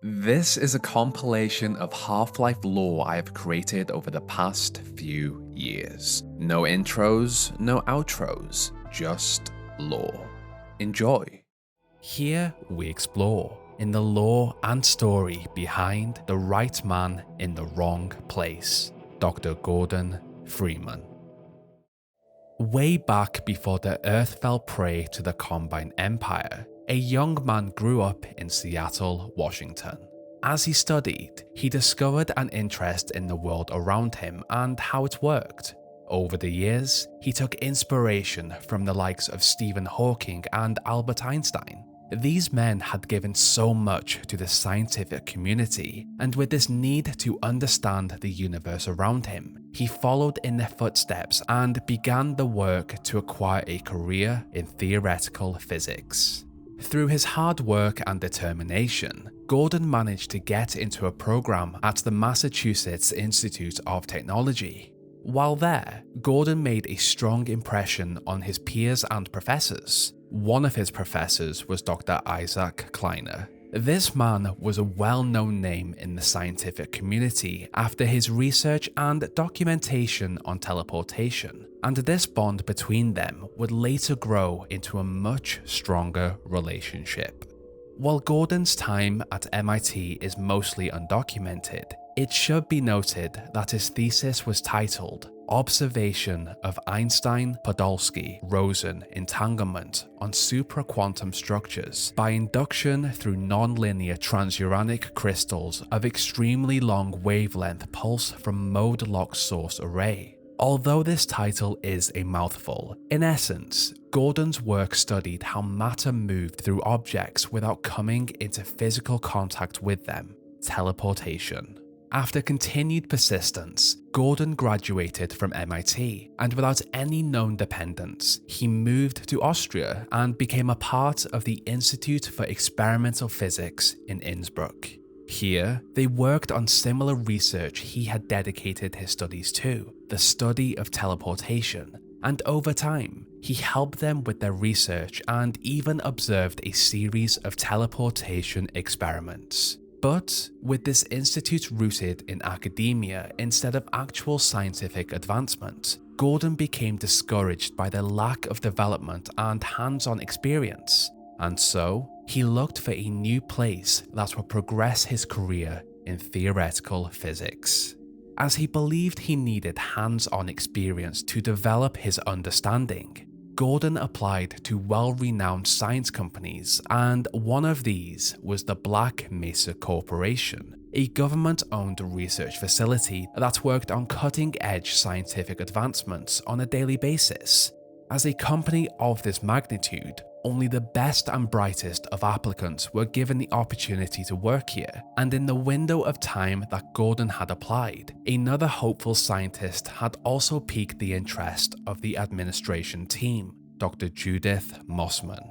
This is a compilation of Half-Life lore I have created over the past few years. No intros, no outros, just lore. Enjoy. Here we explore in the lore and story behind the right man in the wrong place, Dr. Gordon Freeman. Way back before the Earth fell prey to the Combine Empire, a young man grew up in Seattle, Washington. As he studied, he discovered an interest in the world around him and how it worked. Over the years, he took inspiration from the likes of Stephen Hawking and Albert Einstein. These men had given so much to the scientific community, and with this need to understand the universe around him, he followed in their footsteps and began the work to acquire a career in theoretical physics. Through his hard work and determination, Gordon managed to get into a program at the Massachusetts Institute of Technology. While there, Gordon made a strong impression on his peers and professors. One of his professors was Dr. Isaac Kleiner. This man was a well-known name in the scientific community after his research and documentation on teleportation, and this bond between them would later grow into a much stronger relationship. While Gordon's time at MIT is mostly undocumented, it should be noted that his thesis was titled Observation of Einstein-Podolsky-Rosen Entanglement on Supraquantum Structures by Induction through Nonlinear Transuranic Crystals of Extremely Long Wavelength Pulse from Mode-Locked Source Array. Although this title is a mouthful, in essence, Gordon's work studied how matter moved through objects without coming into physical contact with them, teleportation. After continued persistence, Gordon graduated from MIT, and without any known dependents, he moved to Austria and became a part of the Institute for Experimental Physics in Innsbruck. Here, they worked on similar research he had dedicated his studies to, the study of teleportation, and over time, he helped them with their research and even observed a series of teleportation experiments. But with this institute rooted in academia instead of actual scientific advancement, Gordon became discouraged by the lack of development and hands-on experience, and so he looked for a new place that would progress his career in theoretical physics. As he believed he needed hands-on experience to develop his understanding, Gordon applied to well-renowned science companies, and one of these was the Black Mesa Corporation, a government-owned research facility that worked on cutting-edge scientific advancements on a daily basis. As a company of this magnitude, only the best and brightest of applicants were given the opportunity to work here, and in the window of time that Gordon had applied, another hopeful scientist had also piqued the interest of the administration team, Dr. Judith Mossman.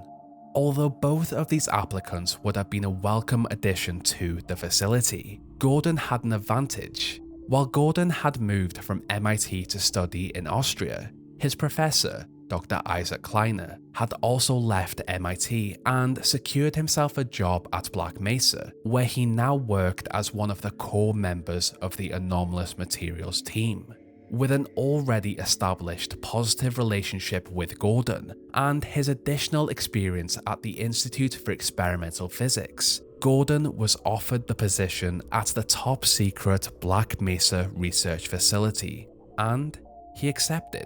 Although both of these applicants would have been a welcome addition to the facility, Gordon had an advantage. While Gordon had moved from MIT to study in Austria, his professor, Dr. Isaac Kleiner, had also left MIT and secured himself a job at Black Mesa, where he now worked as one of the core members of the anomalous materials team. With an already established positive relationship with Gordon and his additional experience at the Institute for Experimental Physics, Gordon was offered the position at the top-secret Black Mesa research facility, and he accepted.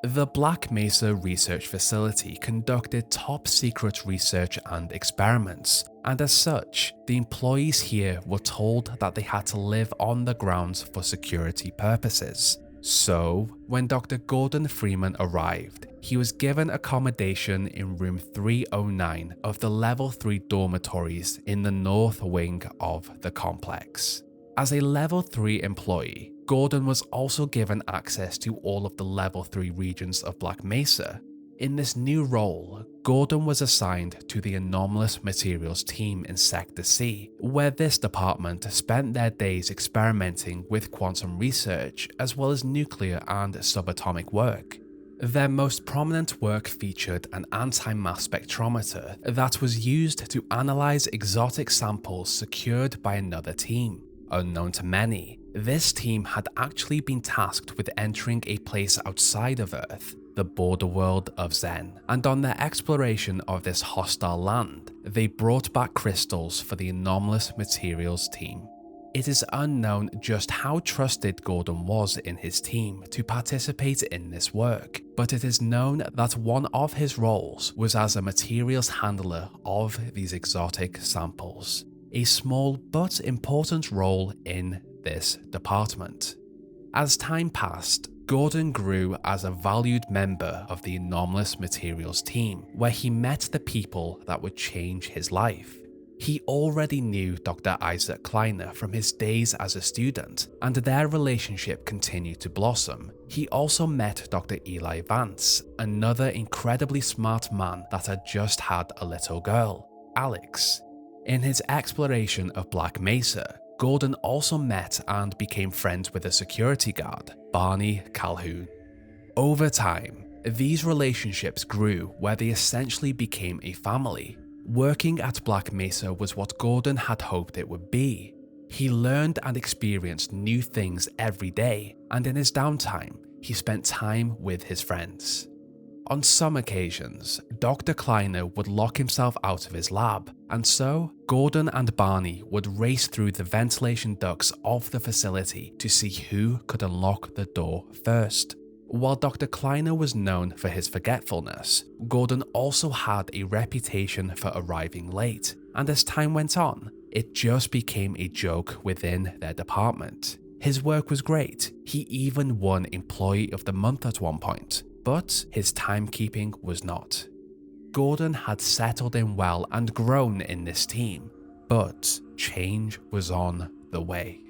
The Black Mesa Research Facility conducted top-secret research and experiments, and as such, the employees here were told that they had to live on the grounds for security purposes. So, when Dr. Gordon Freeman arrived, he was given accommodation in room 309 of the Level 3 dormitories in the north wing of the complex. As a Level 3 employee, Gordon was also given access to all of the Level 3 regions of Black Mesa. In this new role, Gordon was assigned to the Anomalous Materials team in Sector C, where this department spent their days experimenting with quantum research as well as nuclear and subatomic work. Their most prominent work featured an anti-mass spectrometer that was used to analyze exotic samples secured by another team. Unknown to many, this team had actually been tasked with entering a place outside of Earth, the border world of Zen, and on their exploration of this hostile land, they brought back crystals for the anomalous materials team. It is unknown just how trusted Gordon was in his team to participate in this work, but it is known that one of his roles was as a materials handler of these exotic samples, a small but important role in this department. As time passed, Gordon grew as a valued member of the anomalous materials team, where he met the people that would change his life. He already knew Dr. Isaac Kleiner from his days as a student, and their relationship continued to blossom. He also met Dr. Eli Vance, another incredibly smart man that had just had a little girl, Alyx. In his exploration of Black Mesa, Gordon also met and became friends with a security guard, Barney Calhoun. Over time, these relationships grew where they essentially became a family. Working at Black Mesa was what Gordon had hoped it would be. He learned and experienced new things every day, and in his downtime, he spent time with his friends. On some occasions, Dr. Kleiner would lock himself out of his lab, and so Gordon and Barney would race through the ventilation ducts of the facility to see who could unlock the door first. While Dr. Kleiner was known for his forgetfulness, Gordon also had a reputation for arriving late, and as time went on, it just became a joke within their department. His work was great, he even won Employee of the Month at one point, but his timekeeping was not. Gordon had settled in well and grown in this team, but change was on the way.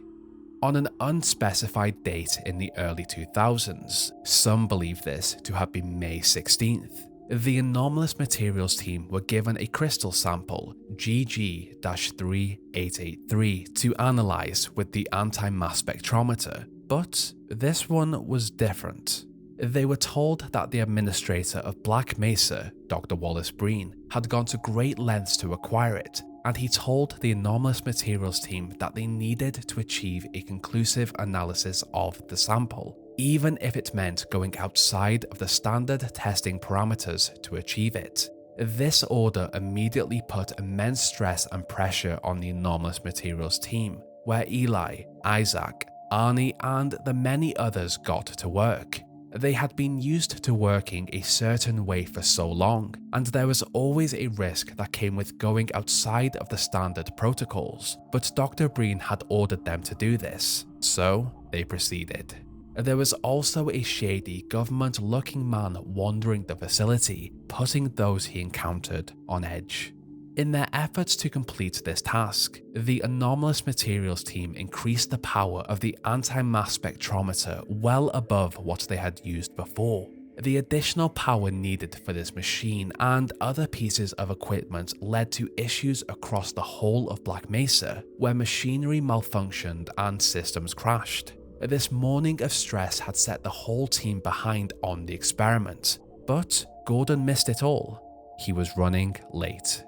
On an unspecified date in the early 2000s, some believe this to have been May 16th, the anomalous materials team were given a crystal sample, GG-3883, to analyze with the anti-mass spectrometer, but this one was different. They were told that the administrator of Black Mesa, Dr. Wallace Breen, had gone to great lengths to acquire it, and he told the anomalous materials team that they needed to achieve a conclusive analysis of the sample, even if it meant going outside of the standard testing parameters to achieve it. This order immediately put immense stress and pressure on the anomalous materials team, where Eli, Isaac, Arnie, and the many others got to work. They had been used to working a certain way for so long, and there was always a risk that came with going outside of the standard protocols, but Dr. Breen had ordered them to do this, so they proceeded. There was also a shady government-looking man wandering the facility, putting those he encountered on edge. In their efforts to complete this task, the anomalous materials team increased the power of the anti-mass spectrometer well above what they had used before. The additional power needed for this machine and other pieces of equipment led to issues across the whole of Black Mesa, where machinery malfunctioned and systems crashed. This morning of stress had set the whole team behind on the experiment, but Gordon missed it all. He was running late.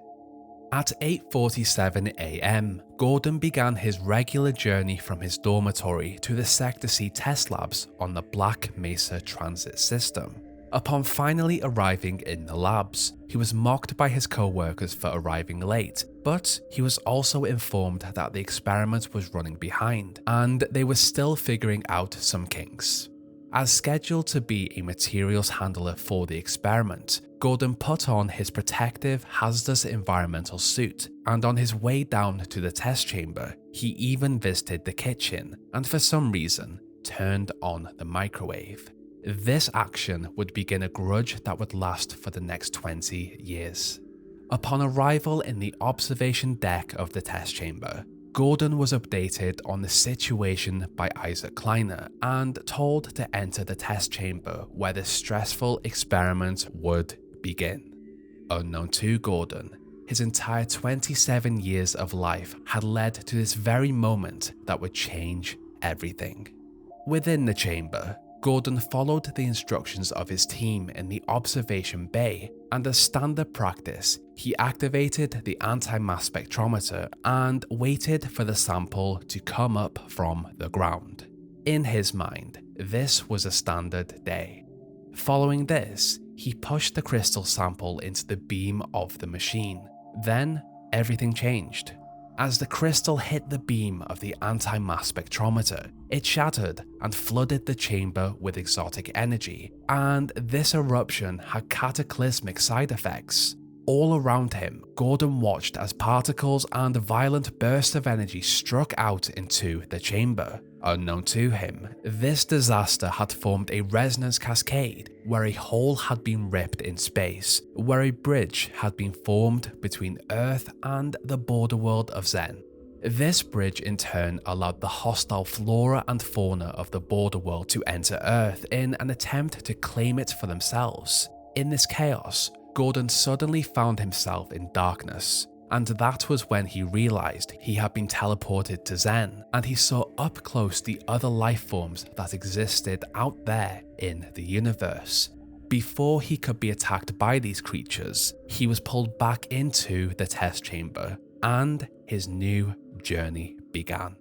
At 8:47 AM, Gordon began his regular journey from his dormitory to the Sector C test labs on the Black Mesa Transit System. Upon finally arriving in the labs, he was mocked by his co-workers for arriving late, but he was also informed that the experiment was running behind, and they were still figuring out some kinks. As scheduled to be a materials handler for the experiment, Gordon put on his protective hazardous environmental suit, and on his way down to the test chamber, he even visited the kitchen and for some reason turned on the microwave. This action would begin a grudge that would last for the next 20 years. Upon arrival in the observation deck of the test chamber, Gordon was updated on the situation by Isaac Kleiner and told to enter the test chamber where the stressful experiment would begin. Unknown to Gordon, his entire 27 years of life had led to this very moment that would change everything. Within the chamber, Gordon followed the instructions of his team in the observation bay, and as standard practice, he activated the anti-mass spectrometer and waited for the sample to come up from the ground. In his mind, this was a standard day. Following this, he pushed the crystal sample into the beam of the machine. Then, everything changed. As the crystal hit the beam of the anti-mass spectrometer, it shattered and flooded the chamber with exotic energy, and this eruption had cataclysmic side effects. All around him, Gordon watched as particles and violent bursts of energy struck out into the chamber. Unknown to him, this disaster had formed a resonance cascade where a hole had been ripped in space, where a bridge had been formed between Earth and the border world of Zen. This bridge in turn allowed the hostile flora and fauna of the border world to enter Earth in an attempt to claim it for themselves. In this chaos, Gordon suddenly found himself in darkness, and that was when he realized he had been teleported to Zen, and he saw up close the other life forms that existed out there in the universe. Before he could be attacked by these creatures, he was pulled back into the test chamber, and his new journey began.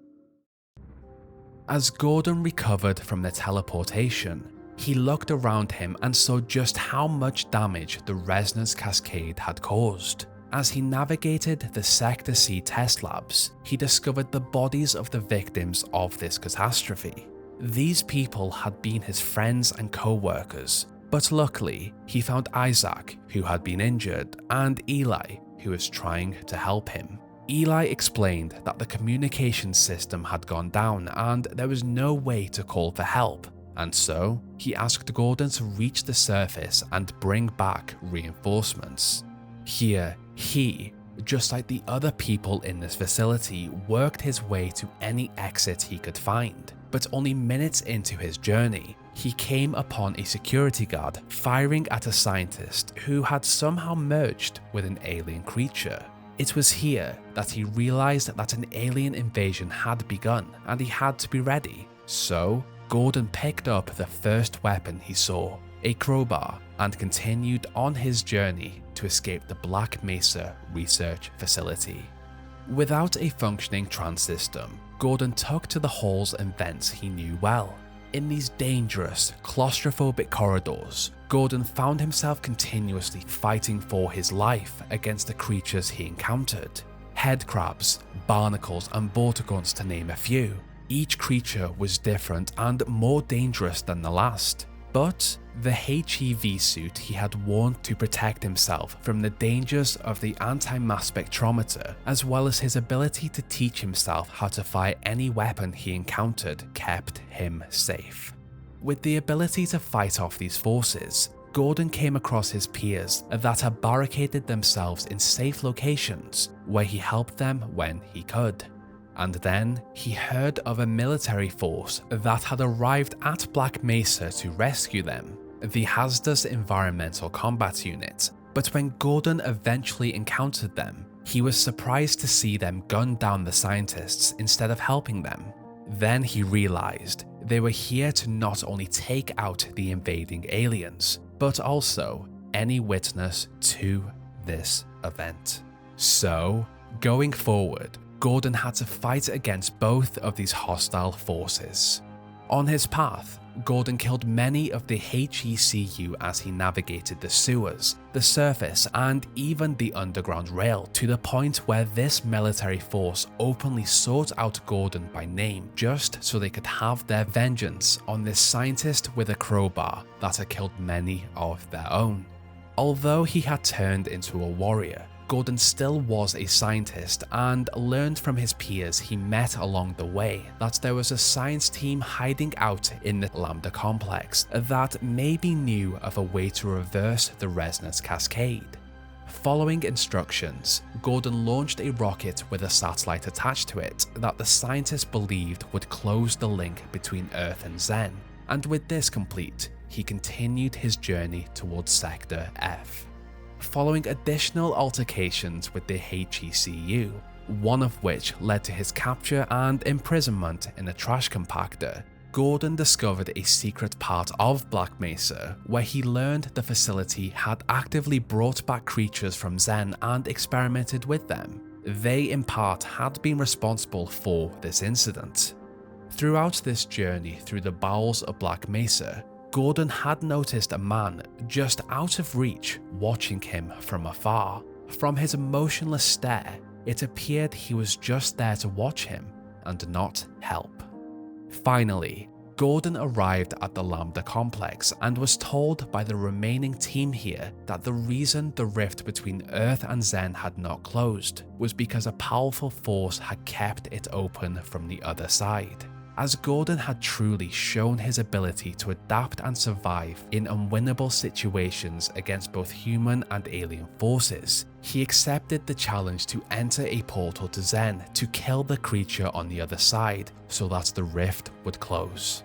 As Gordon recovered from the teleportation, he looked around him and saw just how much damage the resonance cascade had caused. As he navigated the Sector C test labs, he discovered the bodies of the victims of this catastrophe. These people had been his friends and co-workers, but luckily, he found Isaac, who had been injured, and Eli, who was trying to help him. Eli explained that the communication system had gone down and there was no way to call for help, and so he asked Gordon to reach the surface and bring back reinforcements. Here, he, just like the other people in this facility, worked his way to any exit he could find, but only minutes into his journey, he came upon a security guard firing at a scientist who had somehow merged with an alien creature. It was here that he realized that an alien invasion had begun and he had to be ready. So, Gordon picked up the first weapon he saw, a crowbar, and continued on his journey to escape the Black Mesa research facility. Without a functioning trans system, Gordon took to the halls and vents he knew well. In these dangerous, claustrophobic corridors, Gordon found himself continuously fighting for his life against the creatures he encountered. Headcrabs, barnacles, and vortigons to name a few. Each creature was different and more dangerous than the last, but the HEV suit he had worn to protect himself from the dangers of the anti-mass spectrometer, as well as his ability to teach himself how to fire any weapon he encountered, kept him safe. With the ability to fight off these forces, Gordon came across his peers that had barricaded themselves in safe locations where he helped them when he could. And then he heard of a military force that had arrived at Black Mesa to rescue them, the Hazardous Environmental Combat Unit. But when Gordon eventually encountered them, he was surprised to see them gun down the scientists instead of helping them. Then he realized they were here to not only take out the invading aliens, but also any witness to this event. So, going forward, Gordon had to fight against both of these hostile forces. On his path, Gordon killed many of the HECU as he navigated the sewers, the surface, and even the underground rail, to the point where this military force openly sought out Gordon by name just so they could have their vengeance on this scientist with a crowbar that had killed many of their own. Although he had turned into a warrior, Gordon still was a scientist and learned from his peers he met along the way that there was a science team hiding out in the Lambda complex that maybe knew of a way to reverse the resonance cascade. Following instructions, Gordon launched a rocket with a satellite attached to it that the scientists believed would close the link between Earth and Zen, and with this complete, he continued his journey towards Sector F. Following additional altercations with the HECU, one of which led to his capture and imprisonment in a trash compactor, Gordon discovered a secret part of Black Mesa where he learned the facility had actively brought back creatures from Zen and experimented with them. They in part had been responsible for this incident. Throughout this journey through the bowels of Black Mesa, Gordon had noticed a man just out of reach watching him from afar. From his emotionless stare, it appeared he was just there to watch him and not help. Finally, Gordon arrived at the Lambda complex and was told by the remaining team here that the reason the rift between Earth and Zen had not closed was because a powerful force had kept it open from the other side. As Gordon had truly shown his ability to adapt and survive in unwinnable situations against both human and alien forces, he accepted the challenge to enter a portal to Zen to kill the creature on the other side so that the rift would close.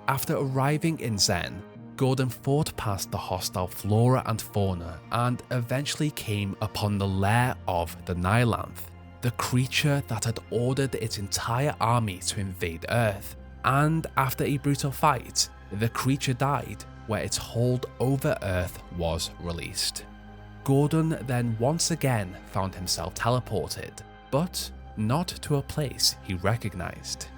After arriving in Zen, Gordon fought past the hostile flora and fauna and eventually came upon the lair of the Nylanth, the creature that had ordered its entire army to invade Earth, and after a brutal fight, the creature died where its hold over Earth was released. Gordon then once again found himself teleported, but not to a place he recognized.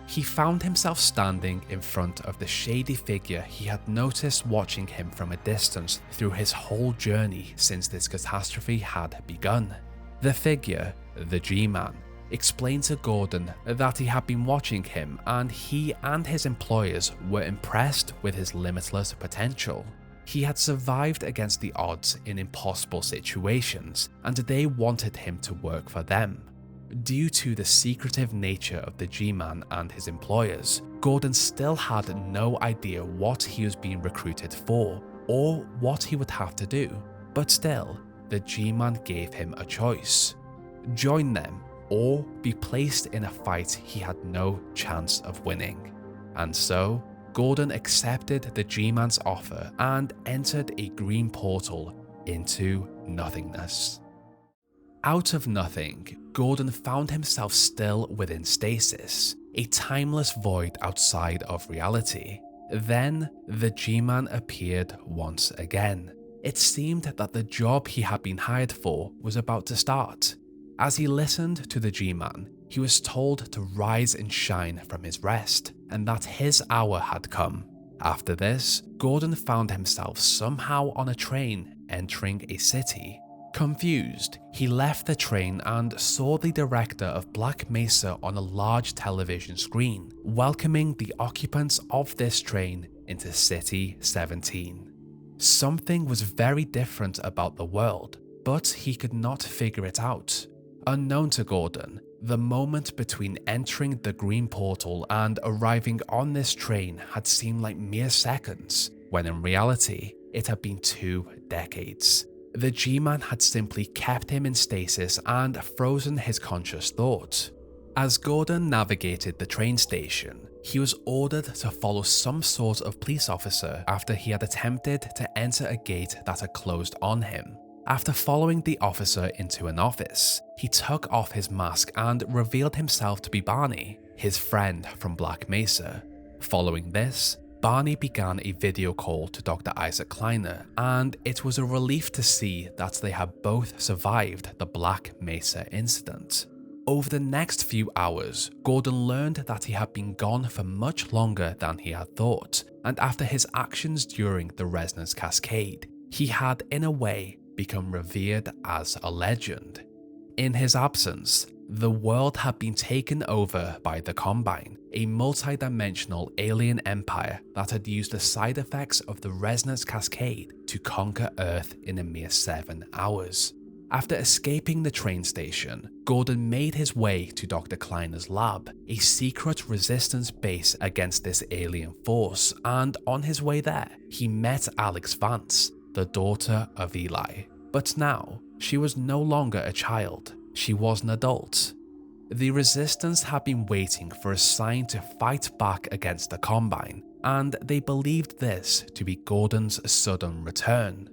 He found himself standing in front of the shady figure he had noticed watching him from a distance through his whole journey since this catastrophe had begun. The figure, the G-Man, explained to Gordon that he had been watching him and he and his employers were impressed with his limitless potential. He had survived against the odds in impossible situations and they wanted him to work for them. Due to the secretive nature of the G-Man and his employers, Gordon still had no idea what he was being recruited for or what he would have to do, but still, the G-Man gave him a choice: join them or be placed in a fight he had no chance of winning. And so, Gordon accepted the G-Man's offer and entered a green portal into nothingness. Out of nothing, Gordon found himself still within stasis, a timeless void outside of reality. Then, the G-Man appeared once again. It seemed that the job he had been hired for was about to start. As he listened to the G-Man, he was told to rise and shine from his rest, and that his hour had come. After this, Gordon found himself somehow on a train entering a city. Confused, he left the train and saw the director of Black Mesa on a large television screen, welcoming the occupants of this train into City 17. Something was very different about the world, but he could not figure it out. Unknown to Gordon, the moment between entering the green portal and arriving on this train had seemed like mere seconds, when in reality, it had been 2 decades. The G-Man had simply kept him in stasis and frozen his conscious thought. As Gordon navigated the train station, he was ordered to follow some sort of police officer after he had attempted to enter a gate that had closed on him. After following the officer into an office, he took off his mask and revealed himself to be Barney, his friend from Black Mesa. Following this, Barney began a video call to Dr. Isaac Kleiner, and it was a relief to see that they had both survived the Black Mesa incident. Over the next few hours, Gordon learned that he had been gone for much longer than he had thought, and after his actions during the Resonance Cascade, he had, in a way, become revered as a legend. In his absence, the world had been taken over by the Combine, a multi-dimensional alien empire that had used the side effects of the Resonance Cascade to conquer Earth in a mere 7 hours. After escaping the train station, Gordon made his way to Dr. Kleiner's lab, a secret resistance base against this alien force, and on his way there, he met Alyx Vance, the daughter of Eli. But now, she was no longer a child. She was an adult. The Resistance had been waiting for a sign to fight back against the Combine, and they believed this to be Gordon's sudden return.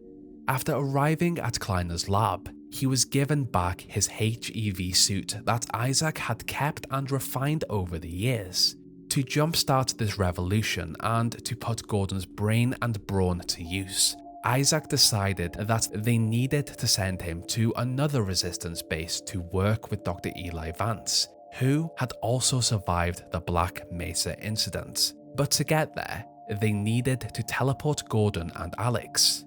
After arriving at Kleiner's lab, he was given back his HEV suit that Isaac had kept and refined over the years. To jumpstart this revolution and to put Gordon's brain and brawn to use, Isaac decided that they needed to send him to another resistance base to work with Dr. Eli Vance, who had also survived the Black Mesa incident. But to get there, they needed to teleport Gordon and Alyx.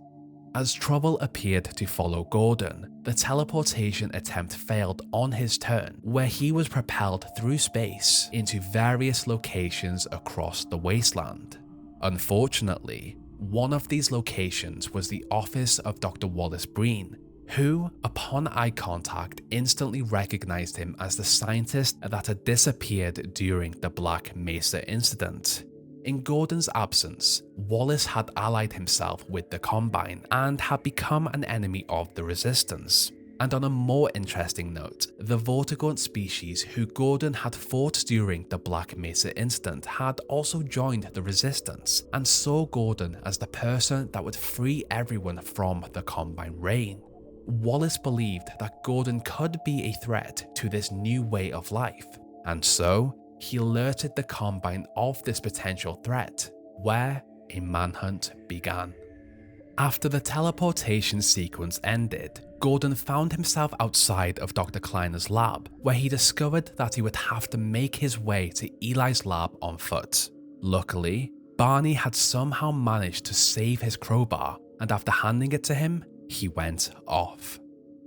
As trouble appeared to follow Gordon, the teleportation attempt failed on his turn, where he was propelled through space into various locations across the wasteland. Unfortunately, one of these locations was the office of Dr. Wallace Breen, who, upon eye contact, instantly recognized him as the scientist that had disappeared during the Black Mesa incident. In Gordon's absence, Wallace had allied himself with the Combine and had become an enemy of the Resistance. And on a more interesting note, the Vortigaunt species who Gordon had fought during the Black Mesa incident had also joined the Resistance and saw Gordon as the person that would free everyone from the Combine reign. Wallace believed that Gordon could be a threat to this new way of life, and so he alerted the Combine of this potential threat, where a manhunt began. After the teleportation sequence ended, Gordon found himself outside of Dr. Kleiner's lab, where he discovered that he would have to make his way to Eli's lab on foot. Luckily, Barney had somehow managed to save his crowbar, and after handing it to him, he went off.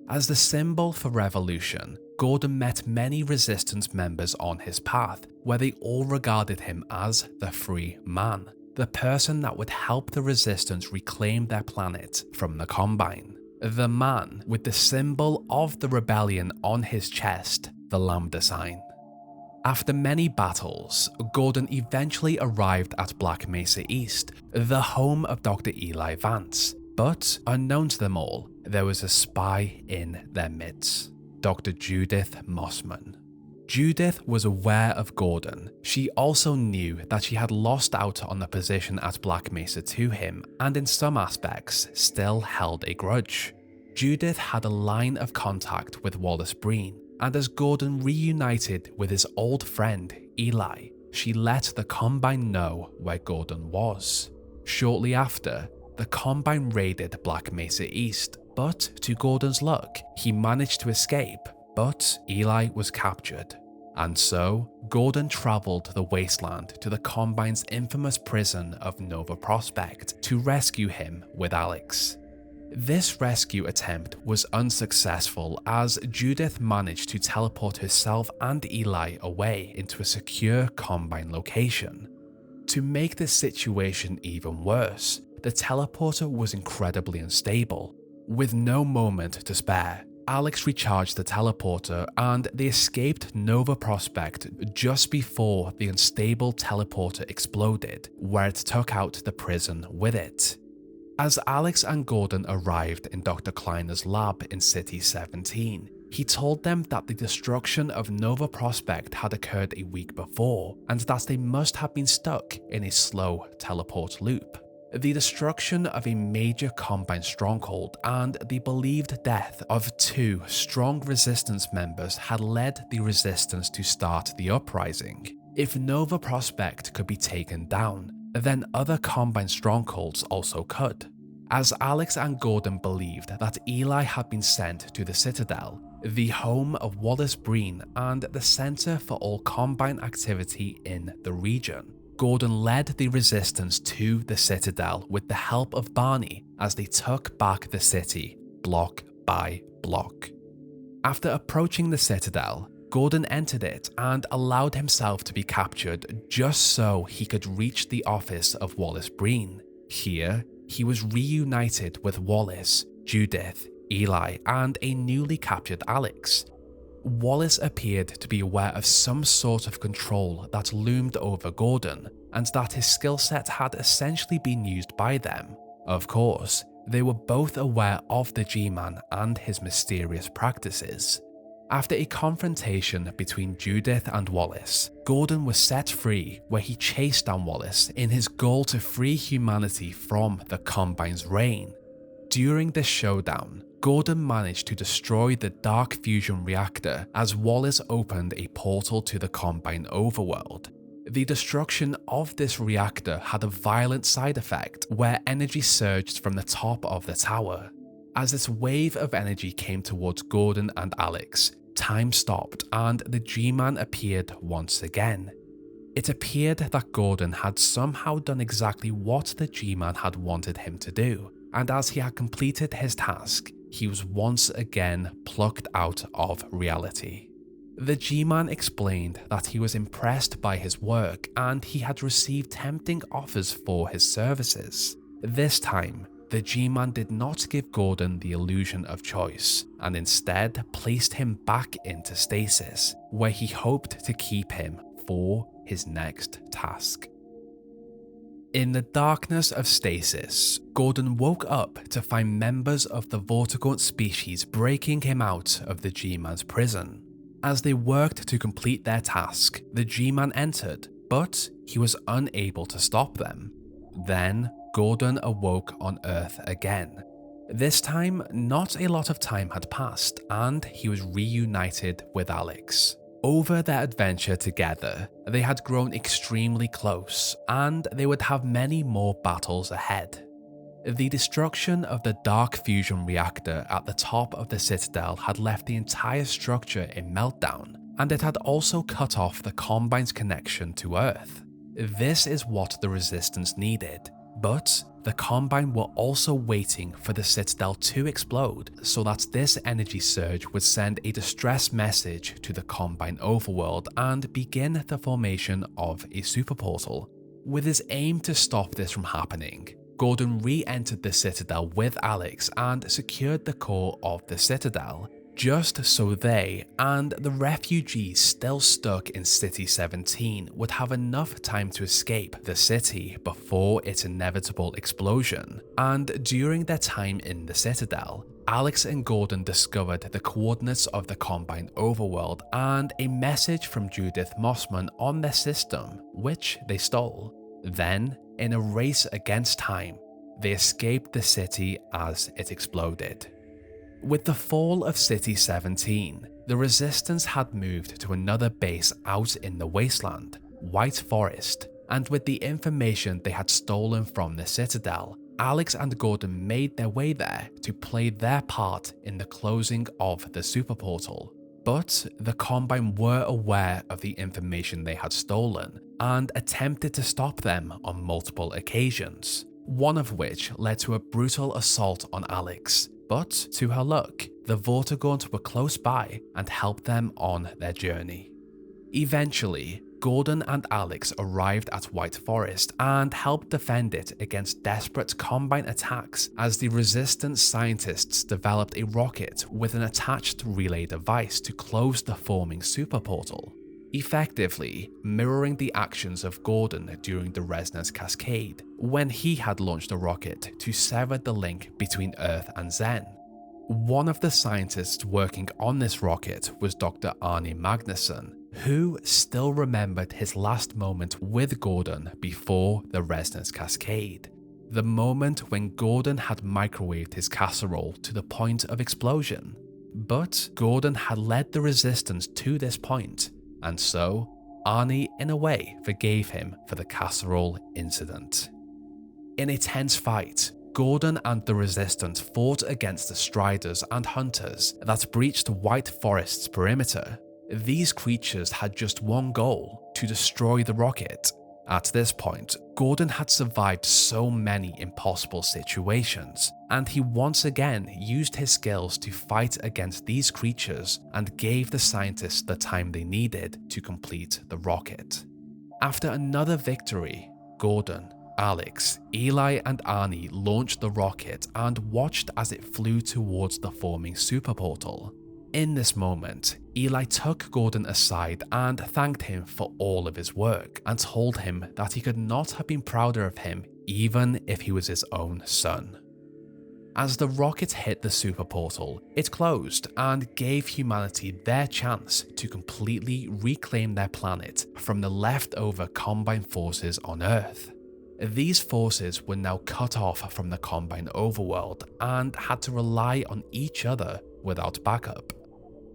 As the symbol for revolution, Gordon met many Resistance members on his path, where they all regarded him as the free man, the person that would help the Resistance reclaim their planet from the Combine. The man with the symbol of the rebellion on his chest, the Lambda sign. After many battles, Gordon eventually arrived at Black Mesa East, the home of Dr. Eli Vance. But unknown to them all, there was a spy in their midst, Dr. Judith Mossman. Judith was aware of Gordon. She also knew that she had lost out on the position at Black Mesa to him, and in some aspects still held a grudge. Judith had a line of contact with Wallace Breen, and as Gordon reunited with his old friend Eli, she let the Combine know where Gordon was. Shortly after, the Combine raided Black Mesa East, but to Gordon's luck, he managed to escape, but Eli was captured. And so, Gordon traveled the wasteland to the Combine's infamous prison of Nova Prospekt to rescue him with Alyx. This rescue attempt was unsuccessful as Judith managed to teleport herself and Eli away into a secure Combine location. To make this situation even worse, the teleporter was incredibly unstable. With no moment to spare, Alyx recharged the teleporter and they escaped Nova Prospekt just before the unstable teleporter exploded, where it took out the prison with it. As Alyx and Gordon arrived in Dr. Kleiner's lab in City 17, he told them that the destruction of Nova Prospekt had occurred a week before and that they must have been stuck in a slow teleport loop. The destruction of a major Combine stronghold and the believed death of 2 strong Resistance members had led the Resistance to start the uprising. If Nova Prospekt could be taken down, then other Combine strongholds also could. As Alyx and Gordon believed that Eli had been sent to the Citadel, the home of Wallace Breen and the center for all Combine activity in the region, Gordon led the Resistance to the Citadel with the help of Barney as they took back the city, block by block. After approaching the Citadel, Gordon entered it and allowed himself to be captured just so he could reach the office of Wallace Breen. Here, he was reunited with Wallace, Judith, Eli, and a newly captured Alyx. Wallace appeared to be aware of some sort of control that loomed over Gordon, and that his skill set had essentially been used by them. Of course, they were both aware of the G-Man and his mysterious practices. After a confrontation between Judith and Wallace, Gordon was set free where he chased down Wallace in his goal to free humanity from the Combine's reign. During this showdown, Gordon managed to destroy the Dark Fusion reactor as Wallace opened a portal to the Combine overworld. The destruction of this reactor had a violent side effect where energy surged from the top of the tower. As this wave of energy came towards Gordon and Alyx, time stopped and the G-Man appeared once again. It appeared that Gordon had somehow done exactly what the G-Man had wanted him to do, and as he had completed his task, he was once again plucked out of reality. The G-Man explained that he was impressed by his work and he had received tempting offers for his services. This time, the G-Man did not give Gordon the illusion of choice and instead placed him back into stasis, where he hoped to keep him for his next task. In the darkness of stasis, Gordon woke up to find members of the Vortigaunt species breaking him out of the G-Man's prison. As they worked to complete their task, the G-Man entered, but he was unable to stop them. Then, Gordon awoke on Earth again. This time, not a lot of time had passed, and he was reunited with Alyx. Over their adventure together, they had grown extremely close, and they would have many more battles ahead. The destruction of the dark fusion reactor at the top of the Citadel had left the entire structure in meltdown, and it had also cut off the Combine's connection to Earth. This is what the Resistance needed, but the Combine were also waiting for the Citadel to explode so that this energy surge would send a distress message to the Combine overworld and begin the formation of a superportal. With his aim to stop this from happening, Gordon re-entered the Citadel with Alyx and secured the core of the Citadel, just so they and the refugees still stuck in City 17 would have enough time to escape the city before its inevitable explosion. And during their time in the Citadel, Alyx and Gordon discovered the coordinates of the Combine overworld and a message from Judith Mossman on their system, which they stole. Then, in a race against time, they escaped the city as it exploded. With the fall of City 17, the Resistance had moved to another base out in the wasteland, White Forest, and with the information they had stolen from the Citadel, Alyx and Gordon made their way there to play their part in the closing of the superportal. But the Combine were aware of the information they had stolen and attempted to stop them on multiple occasions, one of which led to a brutal assault on Alyx. But to her luck, the Vortigaunt were close by and helped them on their journey. Eventually, Gordon and Alyx arrived at White Forest and helped defend it against desperate Combine attacks as the Resistance scientists developed a rocket with an attached relay device to close the forming superportal, effectively mirroring the actions of Gordon during the Resonance Cascade when he had launched a rocket to sever the link between Earth and Xen. One of the scientists working on this rocket was Dr. Arne Magnusson, who still remembered his last moment with Gordon before the Resonance Cascade. The moment when Gordon had microwaved his casserole to the point of explosion. But Gordon had led the Resistance to this point, and so Arne in a way forgave him for the casserole incident. In a tense fight, Gordon and the Resistance fought against the Striders and Hunters that breached White Forest's perimeter. These creatures had just one goal: to destroy the rocket. At this point, Gordon had survived so many impossible situations, and he once again used his skills to fight against these creatures and gave the scientists the time they needed to complete the rocket. After another victory, Gordon, Alyx, Eli and Arne launched the rocket and watched as it flew towards the forming superportal. In this moment, Eli took Gordon aside and thanked him for all of his work and told him that he could not have been prouder of him even if he was his own son. As the rocket hit the superportal, it closed and gave humanity their chance to completely reclaim their planet from the leftover Combine forces on Earth. These forces were now cut off from the Combine overworld and had to rely on each other without backup.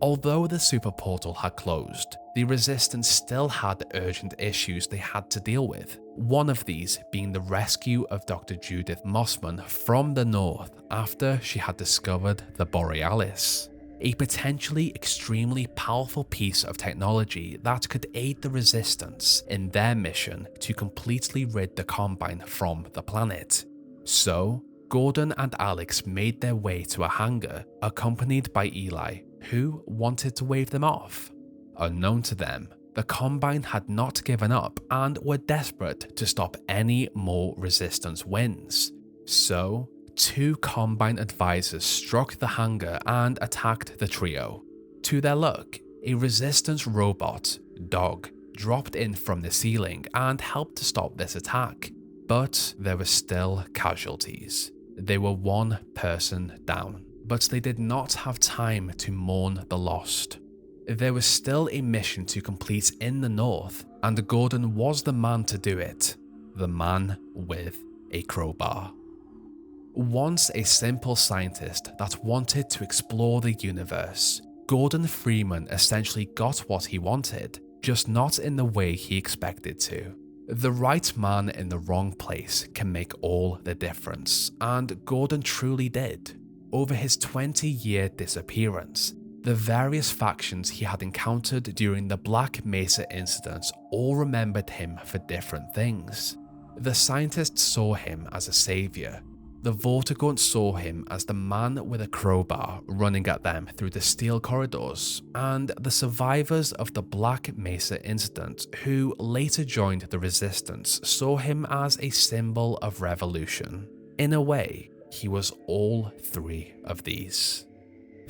Although the super portal had closed, the Resistance still had urgent issues they had to deal with, one of these being the rescue of Dr. Judith Mossman from the north after she had discovered the Borealis, a potentially extremely powerful piece of technology that could aid the Resistance in their mission to completely rid the Combine from the planet. So, Gordon and Alyx made their way to a hangar, accompanied by Eli, who wanted to wave them off. Unknown to them, the Combine had not given up and were desperate to stop any more Resistance wins. So, 2 Combine advisors struck the hangar and attacked the trio. To their luck, a Resistance robot, Dog, dropped in from the ceiling and helped to stop this attack. But there were still casualties. They were 1 person down, but they did not have time to mourn the lost. There was still a mission to complete in the north, and Gordon was the man to do it. The man with a crowbar. Once a simple scientist that wanted to explore the universe, Gordon Freeman essentially got what he wanted, just not in the way he expected to. The right man in the wrong place can make all the difference, and Gordon truly did. Over his 20-year disappearance, the various factions he had encountered during the Black Mesa incidents all remembered him for different things. The scientists saw him as a savior. The Vortigaunt saw him as the man with a crowbar running at them through the steel corridors, and the survivors of the Black Mesa incident who later joined the Resistance saw him as a symbol of revolution. In a way, he was all 3 of these.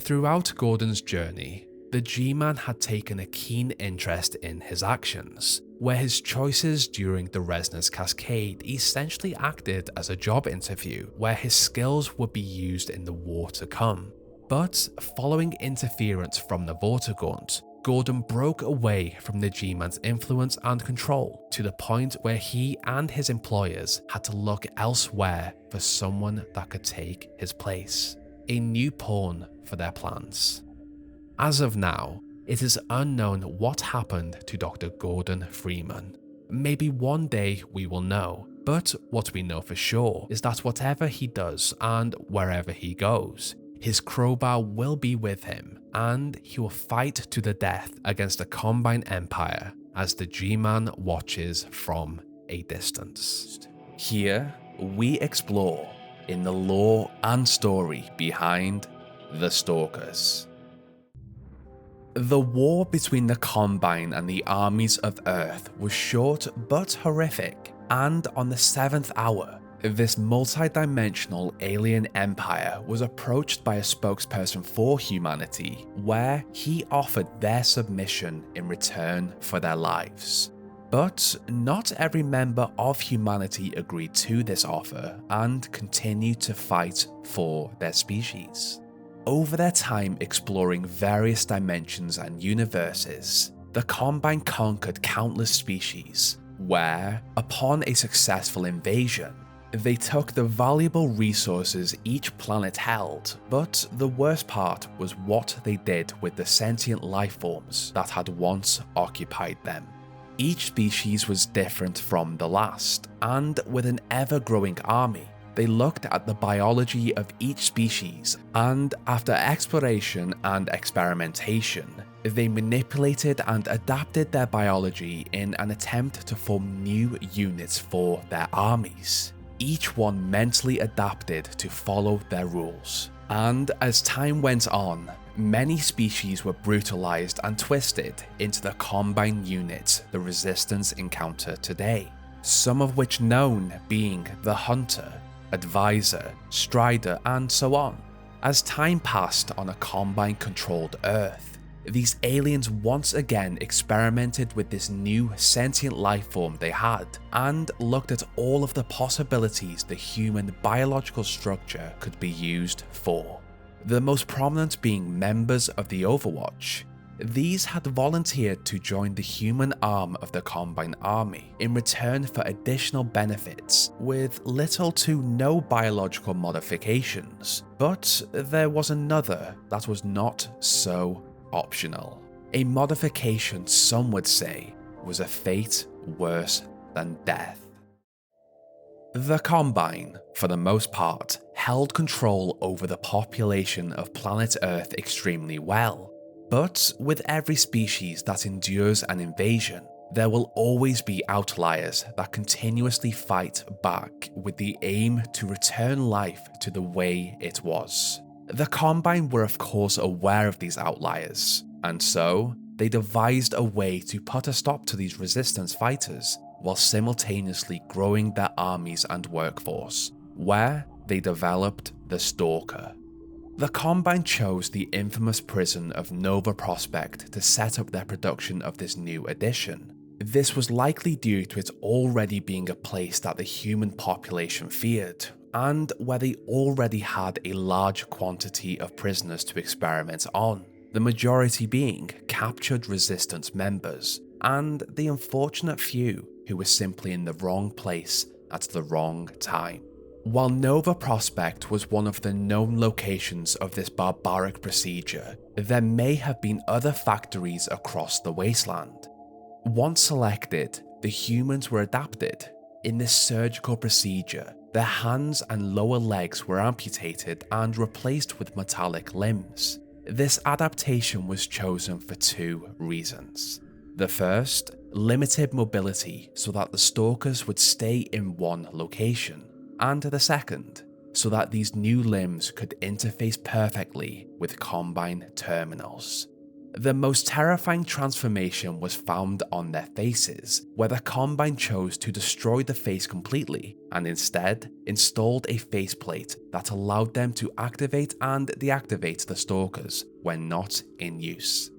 Throughout Gordon's journey, the G-Man had taken a keen interest in his actions, where his choices during the Resonance Cascade essentially acted as a job interview where his skills would be used in the war to come. But following interference from the Vortigaunt, Gordon broke away from the G-Man's influence and control to the point where he and his employers had to look elsewhere for someone that could take his place, a new pawn for their plans. As of now, it is unknown what happened to Dr. Gordon Freeman. Maybe one day we will know, but what we know for sure is that whatever he does and wherever he goes, his crowbar will be with him, and he will fight to the death against the Combine Empire as the G-Man watches from a distance. Here, we explore in the lore and story behind the Stalkers. The war between the Combine and the armies of Earth was short but horrific, and on the 7th hour, this multi-dimensional alien empire was approached by a spokesperson for humanity, where he offered their submission in return for their lives. But not every member of humanity agreed to this offer and continued to fight for their species. Over their time exploring various dimensions and universes, the Combine conquered countless species, where, upon a successful invasion, they took the valuable resources each planet held, but the worst part was what they did with the sentient life forms that had once occupied them. Each species was different from the last, and with an ever-growing army, they looked at the biology of each species, and after exploration and experimentation, they manipulated and adapted their biology in an attempt to form new units for their armies. Each one mentally adapted to follow their rules. And as time went on, many species were brutalized and twisted into the Combine units the Resistance encounter today, some of which known being the Hunter, Advisor, Strider, and so on. As time passed on a Combine-controlled Earth, these aliens once again experimented with this new sentient life form they had, and looked at all of the possibilities the human biological structure could be used for. The most prominent being members of the Overwatch. These had volunteered to join the human arm of the Combine army in return for additional benefits with little to no biological modifications, but there was another that was not so optional. A modification some would say was a fate worse than death. The Combine, for the most part, held control over the population of planet Earth extremely well. But with every species that endures an invasion, there will always be outliers that continuously fight back with the aim to return life to the way it was. The Combine were of course aware of these outliers, and so they devised a way to put a stop to these resistance fighters while simultaneously growing their armies and workforce, where they developed the Stalker. The Combine chose the infamous prison of Nova Prospekt to set up their production of this new edition. This was likely due to it already being a place that the human population feared, and where they already had a large quantity of prisoners to experiment on, the majority being captured resistance members, and the unfortunate few who were simply in the wrong place at the wrong time. While Nova Prospekt was one of the known locations of this barbaric procedure, there may have been other factories across the wasteland. Once selected, the humans were adapted. In this surgical procedure, their hands and lower legs were amputated and replaced with metallic limbs. This adaptation was chosen for two reasons. The first, limited mobility so that the Stalkers would stay in one location, and the second, so that these new limbs could interface perfectly with Combine terminals. The most terrifying transformation was found on their faces, where the Combine chose to destroy the face completely and instead installed a faceplate that allowed them to activate and deactivate the Stalkers when not in use.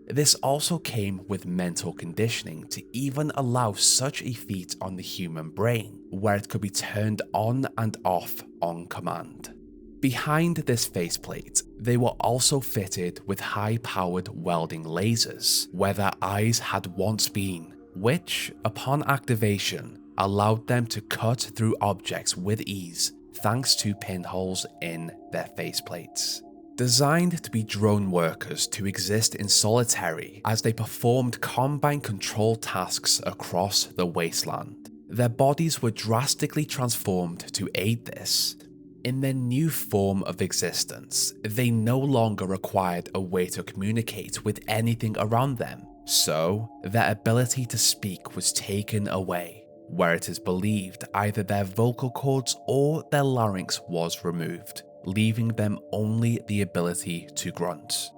This also came with mental conditioning to even allow such a feat on the human brain, where it could be turned on and off on command. Behind this faceplate, they were also fitted with high-powered welding lasers, where their eyes had once been, which, upon activation, allowed them to cut through objects with ease thanks to pinholes in their faceplates. Designed to be drone workers to exist in solitary as they performed Combine control tasks across the wasteland, their bodies were drastically transformed to aid this. In their new form of existence, they no longer required a way to communicate with anything around them, so their ability to speak was taken away, where it is believed either their vocal cords or their larynx was removed, leaving them only the ability to grunt.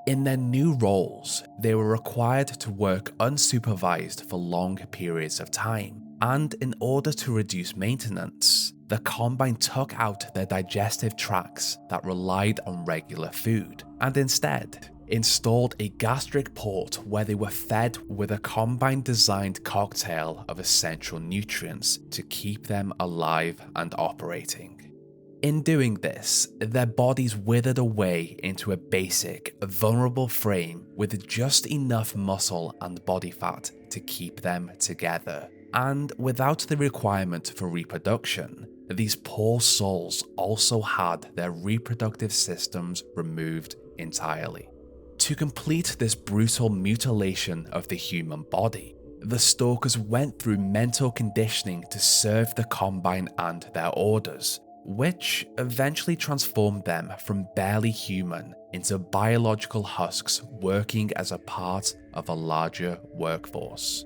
In their new roles, they were required to work unsupervised for long periods of time, and in order to reduce maintenance, the Combine took out their digestive tracts that relied on regular food, and instead installed a gastric port where they were fed with a Combine-designed cocktail of essential nutrients to keep them alive and operating. In doing this, their bodies withered away into a basic, vulnerable frame with just enough muscle and body fat to keep them together. And without the requirement for reproduction, these poor souls also had their reproductive systems removed entirely. To complete this brutal mutilation of the human body, the Stalkers went through mental conditioning to serve the Combine and their orders, which eventually transformed them from barely human into biological husks working as a part of a larger workforce.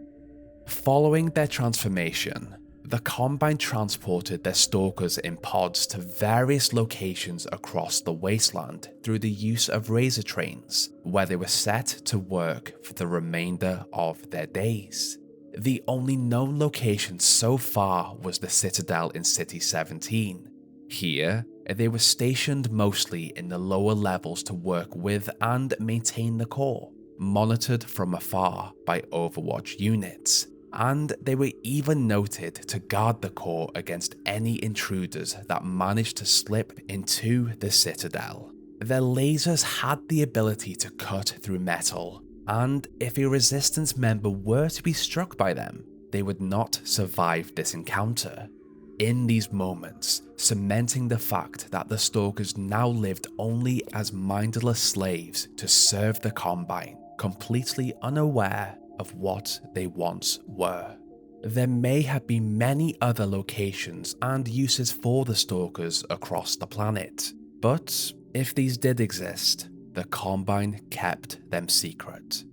Following their transformation, the Combine transported their Stalkers in pods to various locations across the wasteland through the use of razor trains, where they were set to work for the remainder of their days. The only known location so far was the Citadel in City 17. Here, they were stationed mostly in the lower levels to work with and maintain the core, monitored from afar by Overwatch units, and they were even noted to guard the core against any intruders that managed to slip into the Citadel. Their lasers had the ability to cut through metal, and if a resistance member were to be struck by them, they would not survive this encounter. in these moments, cementing the fact that the Stalkers now lived only as mindless slaves to serve the Combine, completely unaware of what they once were. There may have been many other locations and uses for the Stalkers across the planet, but if these did exist, the Combine kept them secret.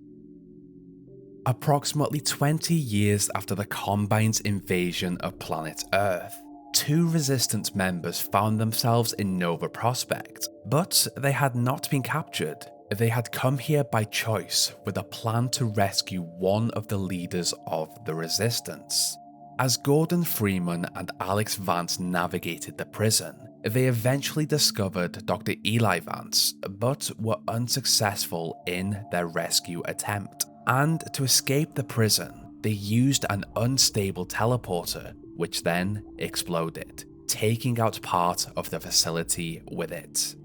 Approximately 20 years after the Combine's invasion of planet Earth, 2 Resistance members found themselves in Nova Prospekt, but they had not been captured. They had come here by choice with a plan to rescue one of the leaders of the Resistance. As Gordon Freeman and Alyx Vance navigated the prison, they eventually discovered Dr. Eli Vance, but were unsuccessful in their rescue attempt. And to escape the prison, they used an unstable teleporter, which then exploded, taking out part of the facility with it.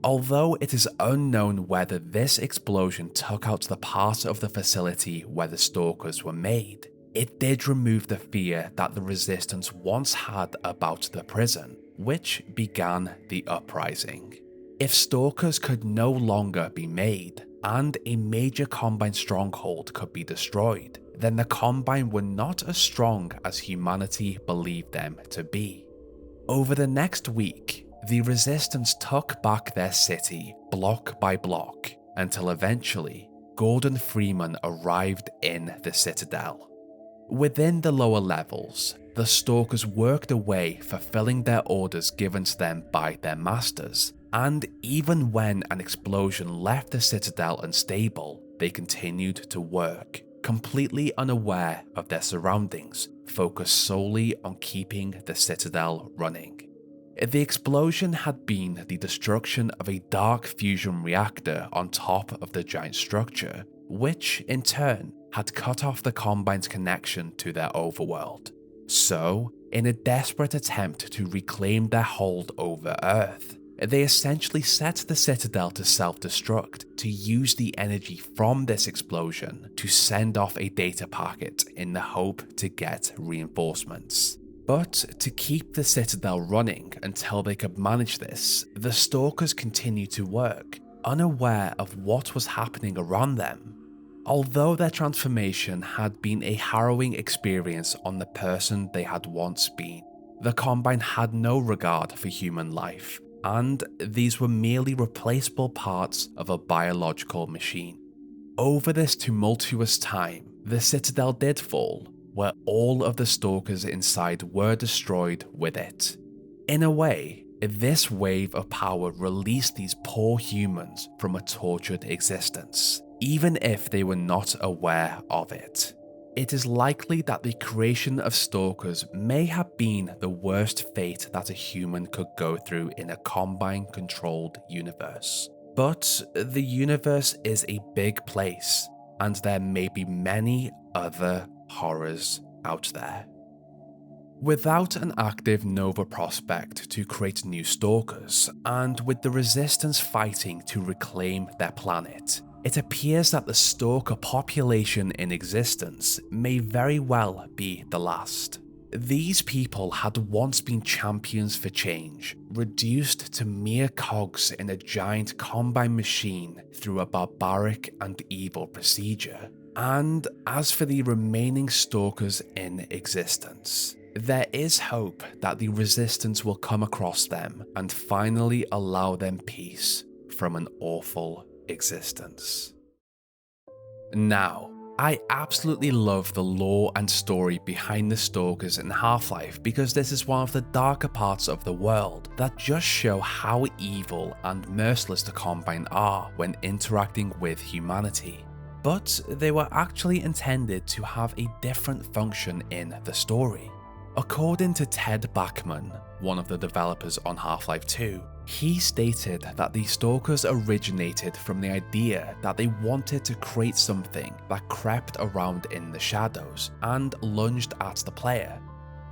Although it is unknown whether this explosion took out the part of the facility where the Stalkers were made, it did remove the fear that the Resistance once had about the prison, which began the uprising. If Stalkers could no longer be made, and a major Combine stronghold could be destroyed, then the Combine were not as strong as humanity believed them to be. Over the next week, the Resistance took back their city block by block, until eventually, Gordon Freeman arrived in the Citadel. Within the lower levels, the Stalkers worked away fulfilling their orders given to them by their masters, and even when an explosion left the Citadel unstable, they continued to work, completely unaware of their surroundings, focused solely on keeping the Citadel running. The explosion had been the destruction of a dark fusion reactor on top of the giant structure, which, in turn, had cut off the Combine's connection to their overworld. So, in a desperate attempt to reclaim their hold over Earth, they essentially set the Citadel to self-destruct to use the energy from this explosion to send off a data packet in the hope to get reinforcements. But to keep the Citadel running until they could manage this, the Stalkers continued to work, unaware of what was happening around them. Although their transformation had been a harrowing experience on the person they had once been, the Combine had no regard for human life, and these were merely replaceable parts of a biological machine. Over this tumultuous time, the Citadel did fall, where all of the Stalkers inside were destroyed with it. In a way, this wave of power released these poor humans from a tortured existence, even if they were not aware of it. It is likely that the creation of Stalkers may have been the worst fate that a human could go through in a Combine-controlled universe. But the universe is a big place, and there may be many other horrors out there. Without an active Nova Prospekt to create new Stalkers, and with the Resistance fighting to reclaim their planet, it appears that the Stalker population in existence may very well be the last. These people had once been champions for change, reduced to mere cogs in a giant Combine machine through a barbaric and evil procedure. And as for the remaining Stalkers in existence, there is hope that the Resistance will come across them and finally allow them peace from an awful existence. Now, I absolutely love the lore and story behind the Stalkers in Half-Life because this is one of the darker parts of the world that just show how evil and merciless the Combine are when interacting with humanity. But they were actually intended to have a different function in the story. According to Ted Bachman, one of the developers on Half-Life 2, he stated that the Stalkers originated from the idea that they wanted to create something that crept around in the shadows and lunged at the player.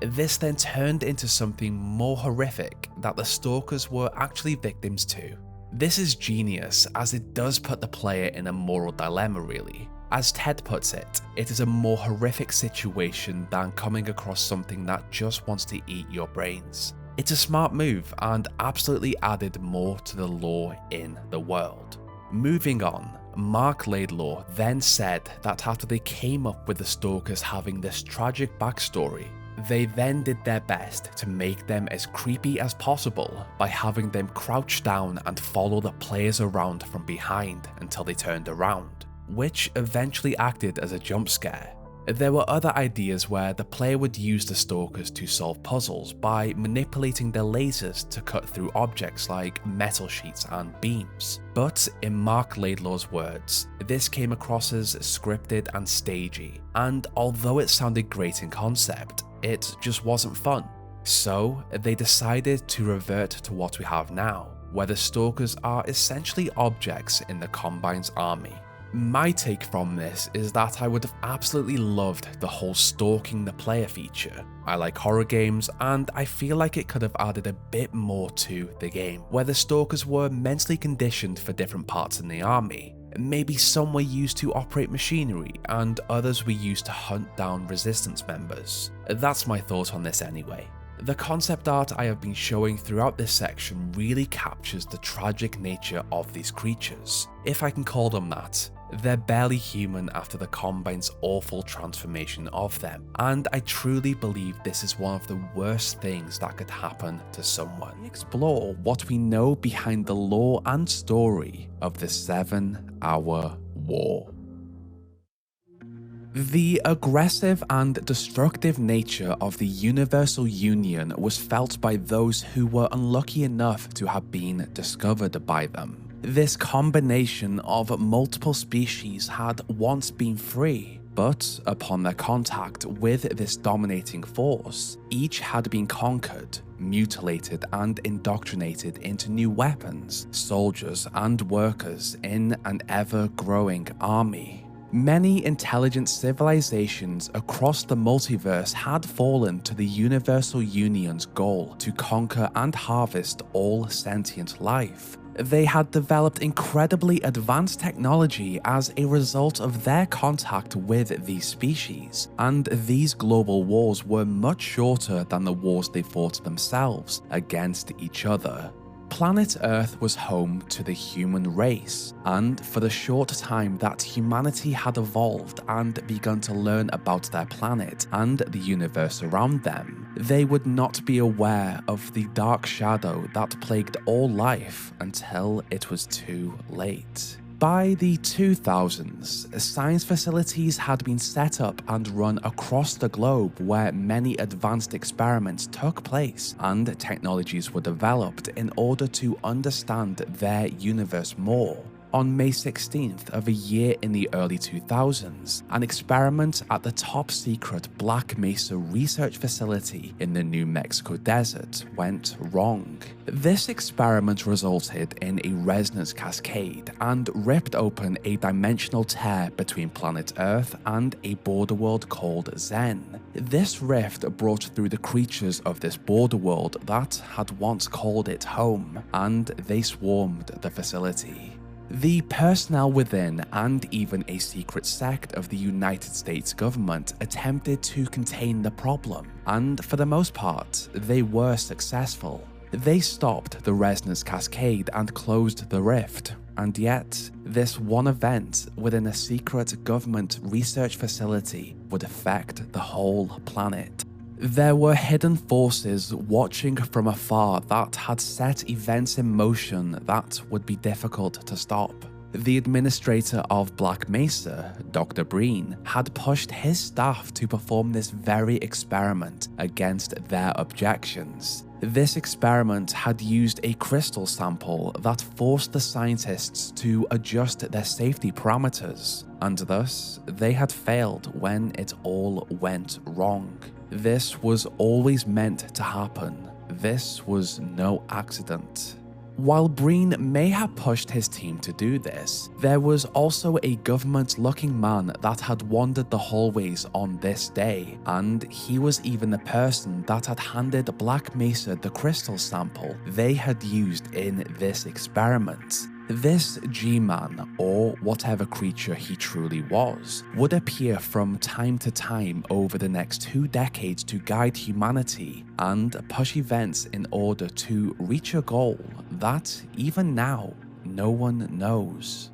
This then turned into something more horrific that the Stalkers were actually victims to. This is genius as it does put the player in a moral dilemma really, As Ted puts it, it is a more horrific situation than coming across something that just wants to eat your brains. It's a smart move and absolutely added more to the lore in the world. Moving on, Mark Laidlaw then said that after they came up with the Stalkers having this tragic backstory, they then did their best to make them as creepy as possible by having them crouch down and follow the players around from behind until they turned around, which eventually acted as a jump scare. There were other ideas where the player would use the Stalkers to solve puzzles by manipulating their lasers to cut through objects like metal sheets and beams. But in Mark Laidlaw's words, this came across as scripted and stagey, and although it sounded great in concept, it just wasn't fun. So they decided to revert to what we have now, where the Stalkers are essentially objects in the Combine's army. My take from this is that I would have absolutely loved the whole stalking the player feature. I like horror games, and I feel like it could have added a bit more to the game, where the Stalkers were mentally conditioned for different parts in the army. Maybe some were used to operate machinery, and others were used to hunt down resistance members. That's my thought on this anyway. The concept art I have been showing throughout this section really captures the tragic nature of these creatures, if I can call them that. They're barely human after the Combine's awful transformation of them, and I truly believe this is one of the worst things that could happen to someone. We explore what we know behind the lore and story of the 7-Hour War. The aggressive and destructive nature of the Universal Union was felt by those who were unlucky enough to have been discovered by them. This combination of multiple species had once been free, but upon their contact with this dominating force, each had been conquered, mutilated and indoctrinated into new weapons, soldiers and workers in an ever-growing army. Many intelligent civilizations across the multiverse had fallen to the Universal Union's goal to conquer and harvest all sentient life. They had developed incredibly advanced technology as a result of their contact with these species, and these global wars were much shorter than the wars they fought themselves against each other. Planet Earth was home to the human race, and for the short time that humanity had evolved and begun to learn about their planet and the universe around them, they would not be aware of the dark shadow that plagued all life until it was too late. By the 2000s, science facilities had been set up and run across the globe where many advanced experiments took place and technologies were developed in order to understand their universe more. On May 16th of a year in the early 2000s, an experiment at the top-secret Black Mesa research facility in the New Mexico desert went wrong. This experiment resulted in a resonance cascade and ripped open a dimensional tear between planet Earth and a border world called Zen. This rift brought through the creatures of this border world that had once called it home, and they swarmed the facility. The personnel within and even a secret sect of the United States government attempted to contain the problem, and for the most part, they were successful. They stopped the resonance cascade and closed the rift, and yet, this one event within a secret government research facility would affect the whole planet. There were hidden forces watching from afar that had set events in motion that would be difficult to stop. The administrator of Black Mesa, Dr. Breen, had pushed his staff to perform this very experiment against their objections. This experiment had used a crystal sample that forced the scientists to adjust their safety parameters, and thus they had failed when it all went wrong. This was always meant to happen. This was no accident. While Breen may have pushed his team to do this, there was also a government-looking man that had wandered the hallways on this day, and he was even the person that had handed Black Mesa the crystal sample they had used in this experiment. This G-Man, or whatever creature he truly was, would appear from time to time over the next 2 decades to guide humanity and push events in order to reach a goal that, even now, no one knows.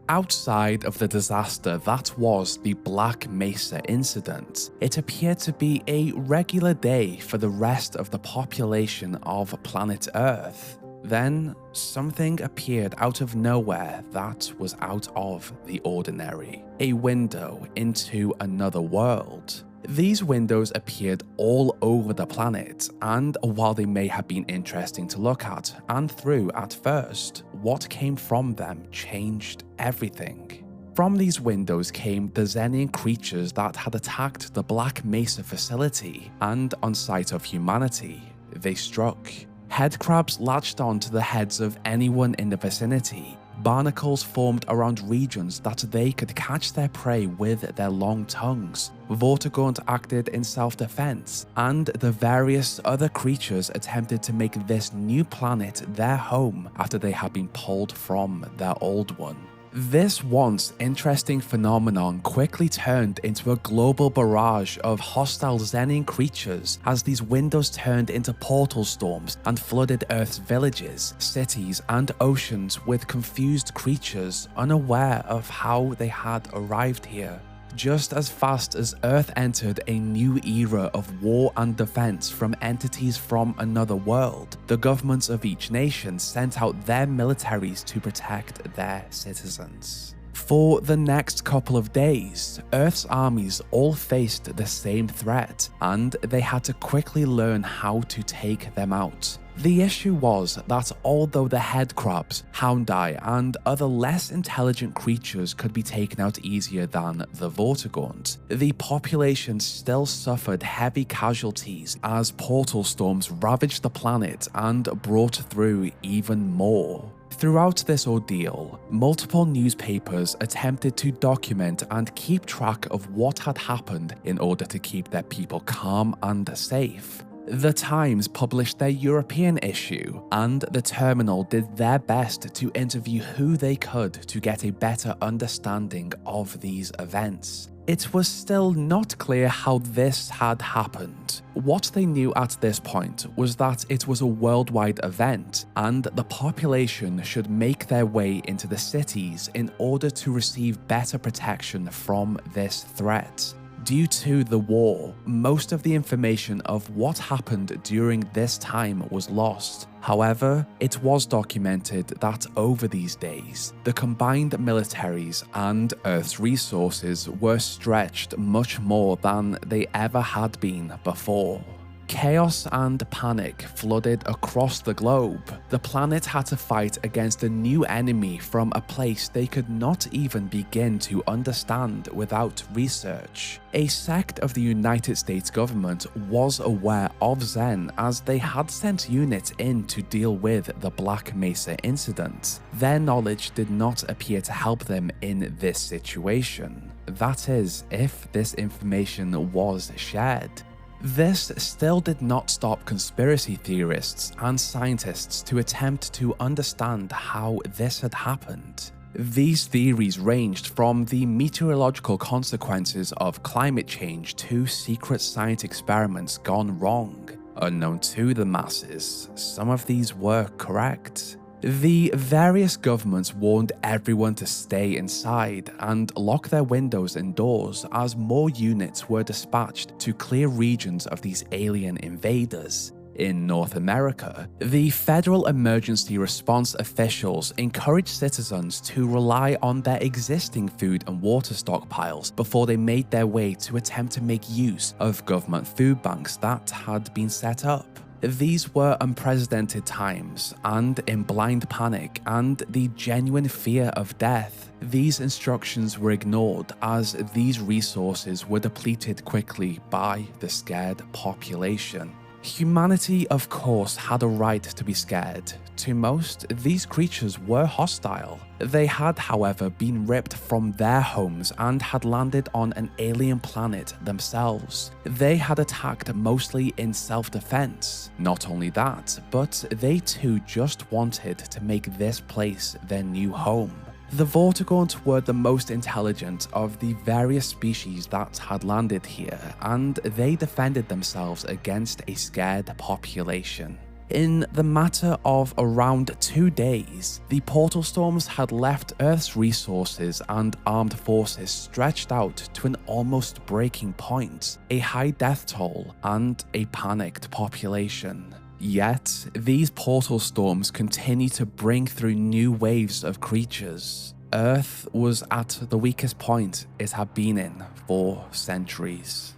Outside of the disaster that was the Black Mesa incident, it appeared to be a regular day for the rest of the population of planet Earth. Then, something appeared out of nowhere that was out of the ordinary. A window into another world. These windows appeared all over the planet, and while they may have been interesting to look at and through at first, what came from them changed everything. From these windows came the Xenian creatures that had attacked the Black Mesa facility, and on sight of humanity, they struck. Headcrabs latched onto the heads of anyone in the vicinity. Barnacles formed around regions that they could catch their prey with their long tongues. Vortigaunt acted in self-defense, and the various other creatures attempted to make this new planet their home after they had been pulled from their old one. This once interesting phenomenon quickly turned into a global barrage of hostile Xenian creatures as these windows turned into portal storms and flooded Earth's villages, cities, and oceans with confused creatures unaware of how they had arrived here. Just as fast as Earth entered a new era of war and defense from entities from another world, the governments of each nation sent out their militaries to protect their citizens. For the next couple of days, Earth's armies all faced the same threat, and they had to quickly learn how to take them out. The issue was that although the headcrabs, houndeye, and other less intelligent creatures could be taken out easier than the Vortigaunt, the population still suffered heavy casualties as portal storms ravaged the planet and brought through even more. Throughout this ordeal, multiple newspapers attempted to document and keep track of what had happened in order to keep their people calm and safe. The Times published their European issue, and the Terminal did their best to interview who they could to get a better understanding of these events. It was still not clear how this had happened. What they knew at this point was that it was a worldwide event, and the population should make their way into the cities in order to receive better protection from this threat. Due to the war, most of the information of what happened during this time was lost. However, it was documented that over these days, the combined militaries and Earth's resources were stretched much more than they ever had been before. Chaos and panic flooded across the globe. The planet had to fight against a new enemy from a place they could not even begin to understand without research. A sect of the United States government was aware of Xen as they had sent units in to deal with the Black Mesa incident. Their knowledge did not appear to help them in this situation. That is, if this information was shared. This still did not stop conspiracy theorists and scientists to attempt to understand how this had happened. These theories ranged from the meteorological consequences of climate change to secret science experiments gone wrong. Unknown to the masses, some of these were correct. The various governments warned everyone to stay inside and lock their windows and doors as more units were dispatched to clear regions of these alien invaders. In North America, the Federal Emergency Response officials encouraged citizens to rely on their existing food and water stockpiles before they made their way to attempt to make use of government food banks that had been set up. These were unprecedented times, and in blind panic and the genuine fear of death, these instructions were ignored as these resources were depleted quickly by the scared population. Humanity, of course, had a right to be scared. To most, these creatures were hostile. They had, however, been ripped from their homes and had landed on an alien planet themselves. They had attacked mostly in self-defense. Not only that, but they too just wanted to make this place their new home. The Vortigaunt were the most intelligent of the various species that had landed here, and they defended themselves against a scared population. In the matter of around 2 days, the portal storms had left Earth's resources and armed forces stretched out to an almost breaking point, a high death toll, and a panicked population. Yet, these portal storms continue to bring through new waves of creatures. Earth was at the weakest point it had been in for centuries.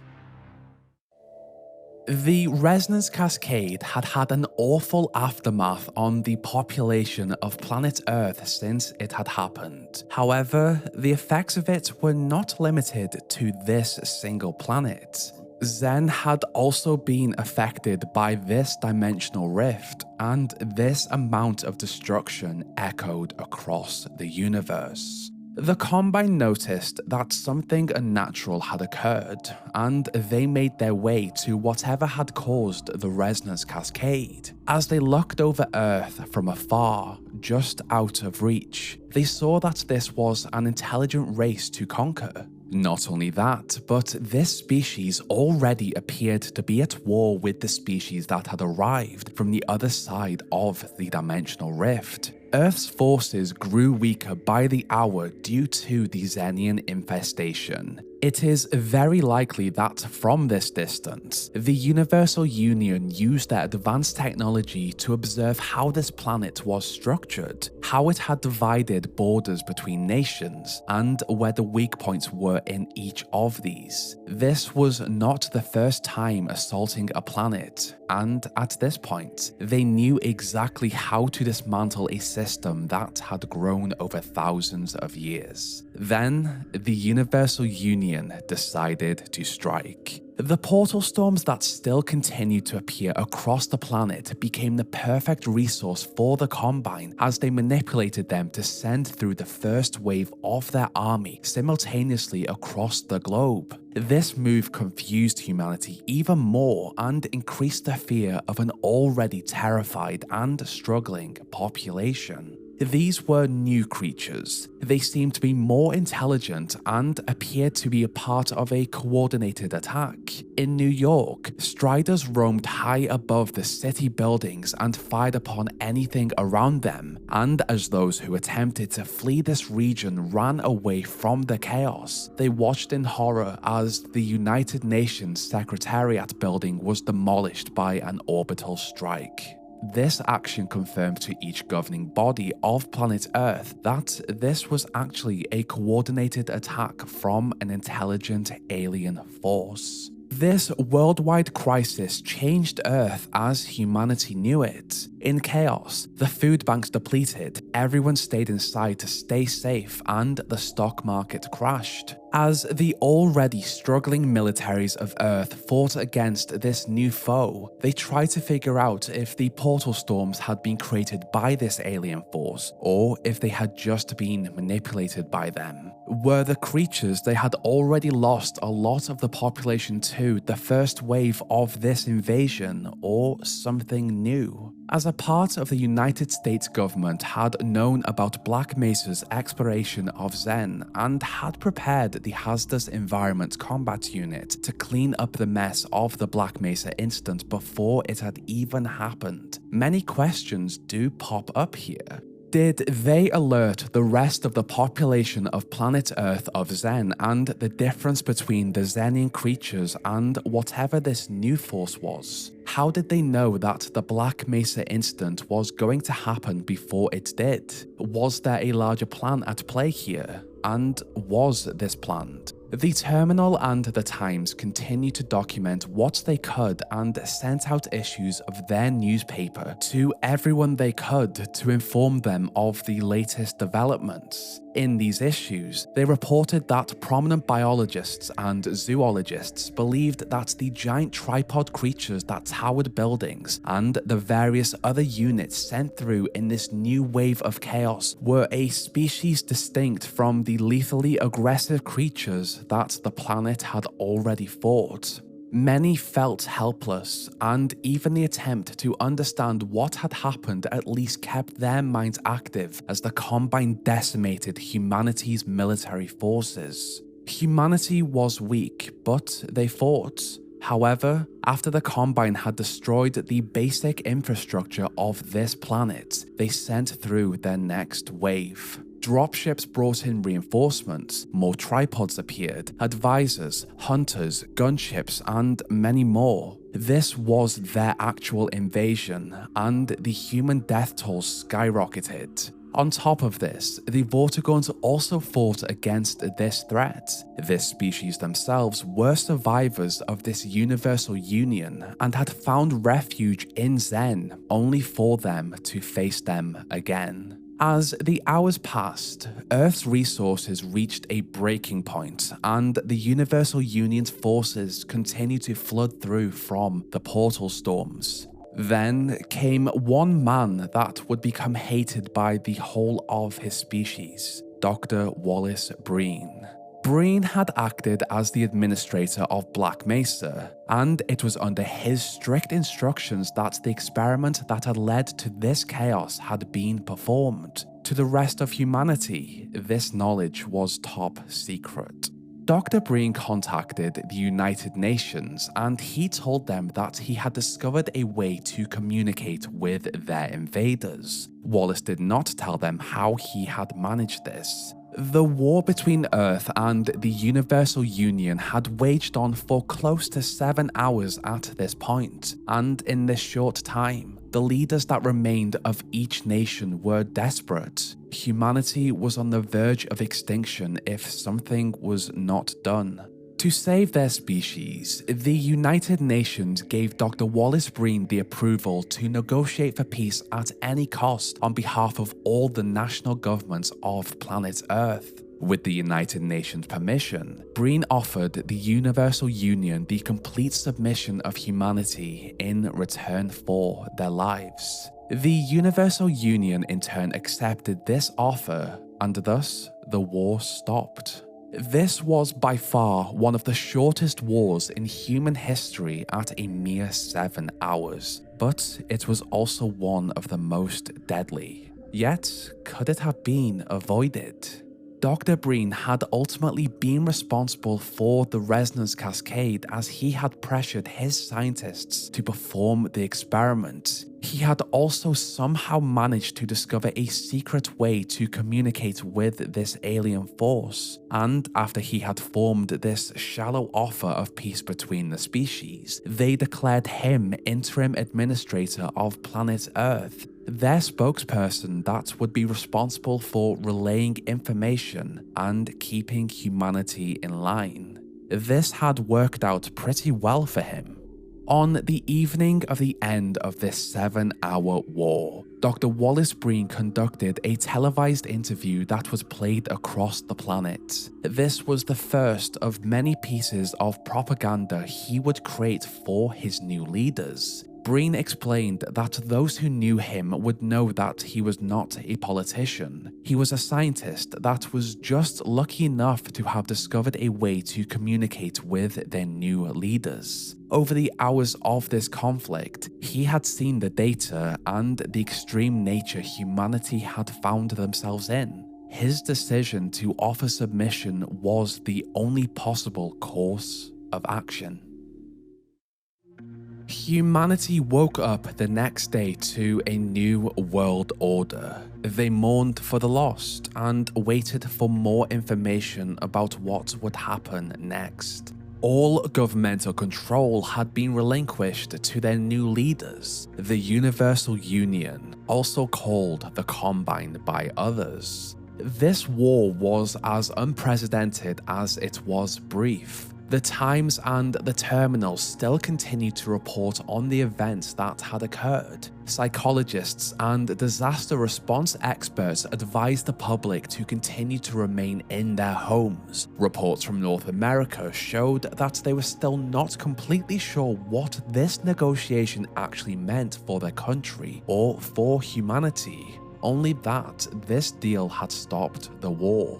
The resonance cascade had had an awful aftermath on the population of planet Earth since it had happened. However, the effects of it were not limited to this single planet. Xen had also been affected by this dimensional rift, and this amount of destruction echoed across the universe. The Combine noticed that something unnatural had occurred, and they made their way to whatever had caused the resonance cascade. As they looked over Earth from afar, just out of reach, they saw that this was an intelligent race to conquer. Not only that, but this species already appeared to be at war with the species that had arrived from the other side of the dimensional rift. Earth's forces grew weaker by the hour due to the Xenian infestation. It is very likely that from this distance, the Universal Union used their advanced technology to observe how this planet was structured, how it had divided borders between nations, and where the weak points were in each of these. This was not the first time assaulting a planet, and at this point, they knew exactly how to dismantle a system that had grown over thousands of years. Then, the Universal Union decided to strike. The portal storms that still continued to appear across the planet became the perfect resource for the Combine as they manipulated them to send through the first wave of their army simultaneously across the globe. This move confused humanity even more and increased the fear of an already terrified and struggling population. These were new creatures. They seemed to be more intelligent and appeared to be a part of a coordinated attack. In New York, Striders roamed high above the city buildings and fired upon anything around them, and as those who attempted to flee this region ran away from the chaos, they watched in horror as the United Nations Secretariat building was demolished by an orbital strike. This action confirmed to each governing body of planet Earth that this was actually a coordinated attack from an intelligent alien force. This worldwide crisis changed Earth as humanity knew it. In chaos, the food banks depleted, everyone stayed inside to stay safe, and the stock market crashed. As the already struggling militaries of Earth fought against this new foe, they tried to figure out if the portal storms had been created by this alien force, or if they had just been manipulated by them. Were the creatures they had already lost a lot of the population to the first wave of this invasion, or something new? As a part of the United States government had known about Black Mesa's exploration of Xen and had prepared the Hazardous Environment Combat Unit to clean up the mess of the Black Mesa incident before it had even happened, many questions do pop up here. Did they alert the rest of the population of planet Earth of Xen and the difference between the Xenian creatures and whatever this new force was? How did they know that the Black Mesa incident was going to happen before it did? Was there a larger plan at play here? And was this planned? The Terminal and the Times continued to document what they could and sent out issues of their newspaper to everyone they could to inform them of the latest developments. In these issues, they reported that prominent biologists and zoologists believed that the giant tripod creatures that towered buildings and the various other units sent through in this new wave of chaos were a species distinct from the lethally aggressive creatures that the planet had already fought. Many felt helpless, and even the attempt to understand what had happened at least kept their minds active as the Combine decimated humanity's military forces. Humanity was weak, but they fought. However, after the Combine had destroyed the basic infrastructure of this planet, they sent through their next wave. Dropships brought in reinforcements, more tripods appeared, advisors, hunters, gunships, and many more. This was their actual invasion, and the human death toll skyrocketed. On top of this, the Vortigaunts also fought against this threat. This species themselves were survivors of this universal union and had found refuge in Zen, only for them to face them again. As the hours passed, Earth's resources reached a breaking point, and the Universal Union's forces continued to flood through from the portal storms. Then came one man that would become hated by the whole of his species, Dr. Wallace Breen. Breen had acted as the administrator of Black Mesa, and it was under his strict instructions that the experiment that had led to this chaos had been performed. To the rest of humanity, this knowledge was top secret. Dr. Breen contacted the United Nations, and he told them that he had discovered a way to communicate with their invaders. Wallace did not tell them how he had managed this. The war between Earth and the Universal Union had waged on for close to 7 hours at this point, and in this short time, the leaders that remained of each nation were desperate. Humanity was on the verge of extinction if something was not done. To save their species, the United Nations gave Dr. Wallace Breen the approval to negotiate for peace at any cost on behalf of all the national governments of planet Earth. With the United Nations' permission, Breen offered the Universal Union the complete submission of humanity in return for their lives. The Universal Union in turn accepted this offer, and thus the war stopped. This was by far one of the shortest wars in human history at a mere 7 hours, but it was also one of the most deadly. Yet, could it have been avoided? Dr. Breen had ultimately been responsible for the resonance cascade as he had pressured his scientists to perform the experiment. He had also somehow managed to discover a secret way to communicate with this alien force, and after he had formed this shallow offer of peace between the species, they declared him interim administrator of planet Earth, their spokesperson that would be responsible for relaying information and keeping humanity in line. This had worked out pretty well for him. On the evening of the end of this 7-hour war, Dr. Wallace Breen conducted a televised interview that was played across the planet. This was the first of many pieces of propaganda he would create for his new leaders. Breen explained that those who knew him would know that he was not a politician. He was a scientist that was just lucky enough to have discovered a way to communicate with their new leaders. Over the hours of this conflict, he had seen the data and the extreme nature humanity had found themselves in. His decision to offer submission was the only possible course of action. Humanity woke up the next day to a new world order. They mourned for the lost and waited for more information about what would happen next. All governmental control had been relinquished to their new leaders, the Universal Union, also called the Combine by others. This war was as unprecedented as it was brief. The Times and the Terminal still continued to report on the events that had occurred. Psychologists and disaster response experts advised the public to continue to remain in their homes. Reports from North America showed that they were still not completely sure what this negotiation actually meant for their country or for humanity, only that this deal had stopped the war.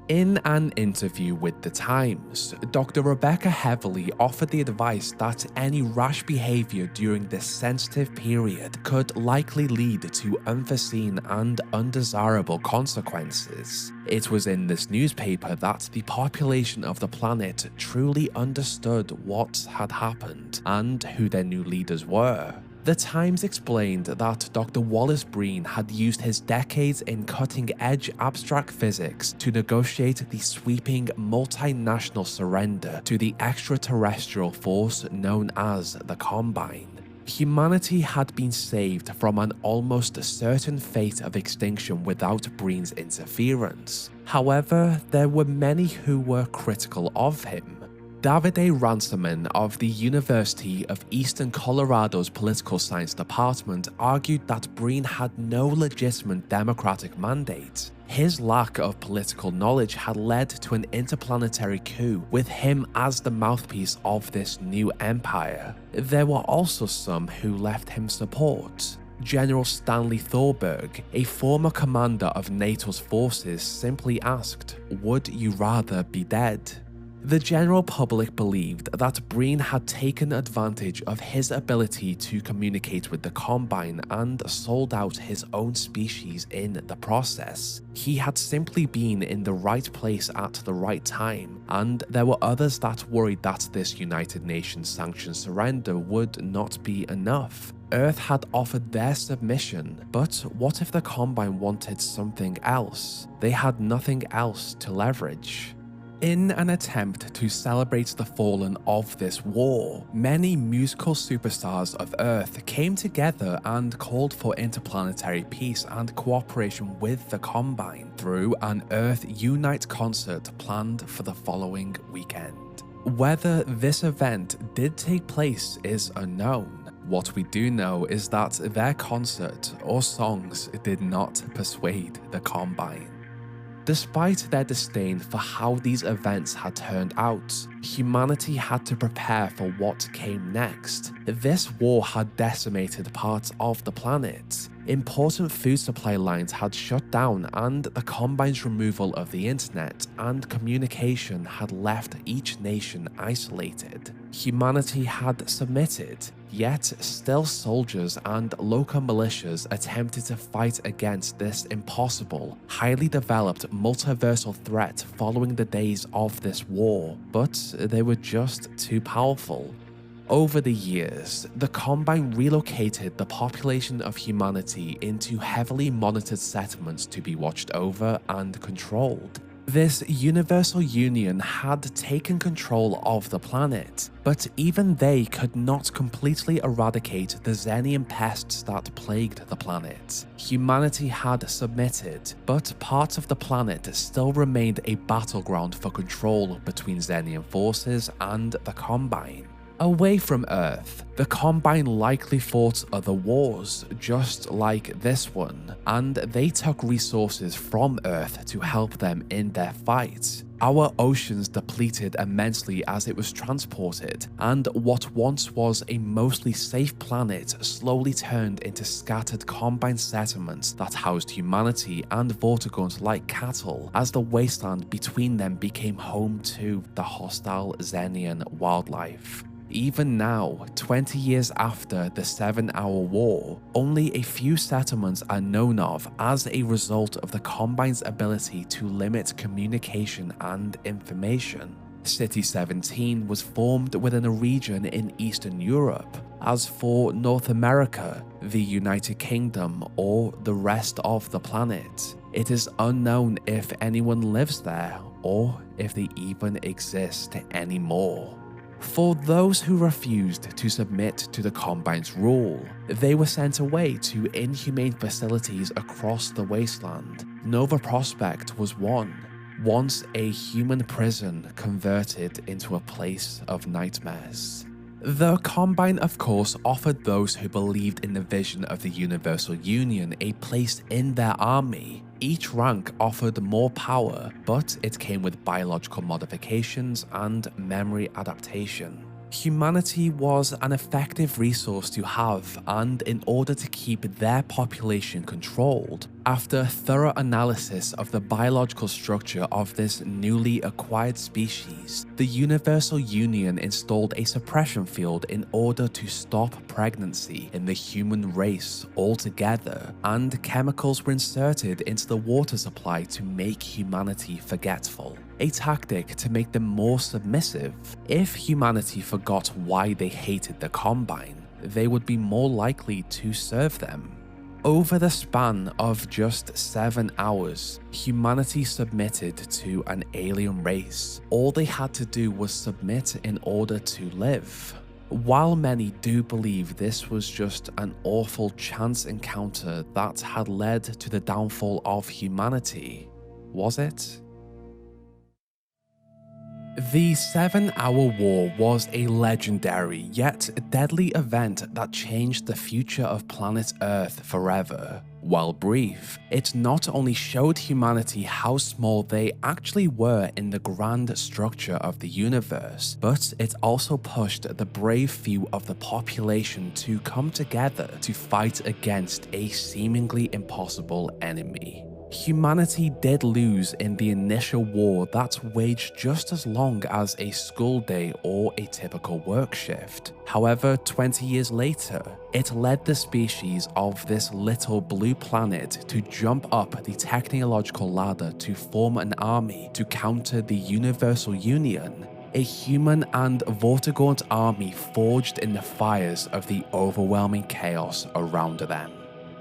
In an interview with The Times, Dr. Rebecca Heavily offered the advice that any rash behavior during this sensitive period could likely lead to unforeseen and undesirable consequences. It was in this newspaper that the population of the planet truly understood what had happened and who their new leaders were. The Times explained that Dr. Wallace Breen had used his decades in cutting-edge abstract physics to negotiate the sweeping multinational surrender to the extraterrestrial force known as the Combine. Humanity had been saved from an almost certain fate of extinction without Breen's interference. However, there were many who were critical of him. Davide Ransoman of the University of Eastern Colorado's Political Science Department argued that Breen had no legitimate democratic mandate. His lack of political knowledge had led to an interplanetary coup, with him as the mouthpiece of this new empire. There were also some who left him support. General Stanley Thorberg, a former commander of NATO's forces, simply asked, "Would you rather be dead?" The general public believed that Breen had taken advantage of his ability to communicate with the Combine and sold out his own species in the process. He had simply been in the right place at the right time, and there were others that worried that this United Nations sanctioned surrender would not be enough. Earth had offered their submission, but what if the Combine wanted something else? They had nothing else to leverage. In an attempt to celebrate the fallen of this war, many musical superstars of Earth came together and called for interplanetary peace and cooperation with the Combine through an Earth Unite concert planned for the following weekend. Whether this event did take place is unknown. What we do know is that their concert or songs did not persuade the Combine. Despite their disdain for how these events had turned out, humanity had to prepare for what came next. This war had decimated parts of the planet. Important food supply lines had shut down, and the Combine's removal of the internet and communication had left each nation isolated. Humanity had submitted, yet still soldiers and local militias attempted to fight against this impossible, highly developed multiversal threat following the days of this war, but they were just too powerful. Over the years, the Combine relocated the population of humanity into heavily monitored settlements to be watched over and controlled. This universal union had taken control of the planet, but even they could not completely eradicate the Xenian pests that plagued the planet. Humanity had submitted, but parts of the planet still remained a battleground for control between Xenian forces and the Combine. Away from Earth, the Combine likely fought other wars, just like this one, and they took resources from Earth to help them in their fight. Our oceans depleted immensely as it was transported, and what once was a mostly safe planet slowly turned into scattered Combine settlements that housed humanity and Vortigaunts like cattle, as the wasteland between them became home to the hostile Xenian wildlife. Even now, 20 years after the 7-Hour War, only a few settlements are known of as a result of the Combine's ability to limit communication and information. City 17 was formed within a region in Eastern Europe. As for North America, the United Kingdom, or the rest of the planet, it is unknown if anyone lives there or if they even exist anymore. For those who refused to submit to the Combine's rule, they were sent away to inhumane facilities across the wasteland. Nova Prospekt was one, once a human prison converted into a place of nightmares. The Combine, of course, offered those who believed in the vision of the Universal Union a place in their army. Each rank offered more power, but it came with biological modifications and memory adaptation. Humanity was an effective resource to have, and in order to keep their population controlled, after thorough analysis of the biological structure of this newly acquired species, the Universal Union installed a suppression field in order to stop pregnancy in the human race altogether, and chemicals were inserted into the water supply to make humanity forgetful. A tactic to make them more submissive. If humanity forgot why they hated the Combine, they would be more likely to serve them. Over the span of just 7 hours, humanity submitted to an alien race. All they had to do was submit in order to live. While many do believe this was just an awful chance encounter that had led to the downfall of humanity, was it? The 7-hour war was a legendary yet deadly event that changed the future of planet Earth forever. While brief, it not only showed humanity how small they actually were in the grand structure of the universe, but it also pushed the brave few of the population to come together to fight against a seemingly impossible enemy. Humanity did lose in the initial war that waged just as long as a school day or a typical work shift. However, 20 years later, it led the species of this little blue planet to jump up the technological ladder to form an army to counter the Universal Union, a human and Vortigaunt army forged in the fires of the overwhelming chaos around them.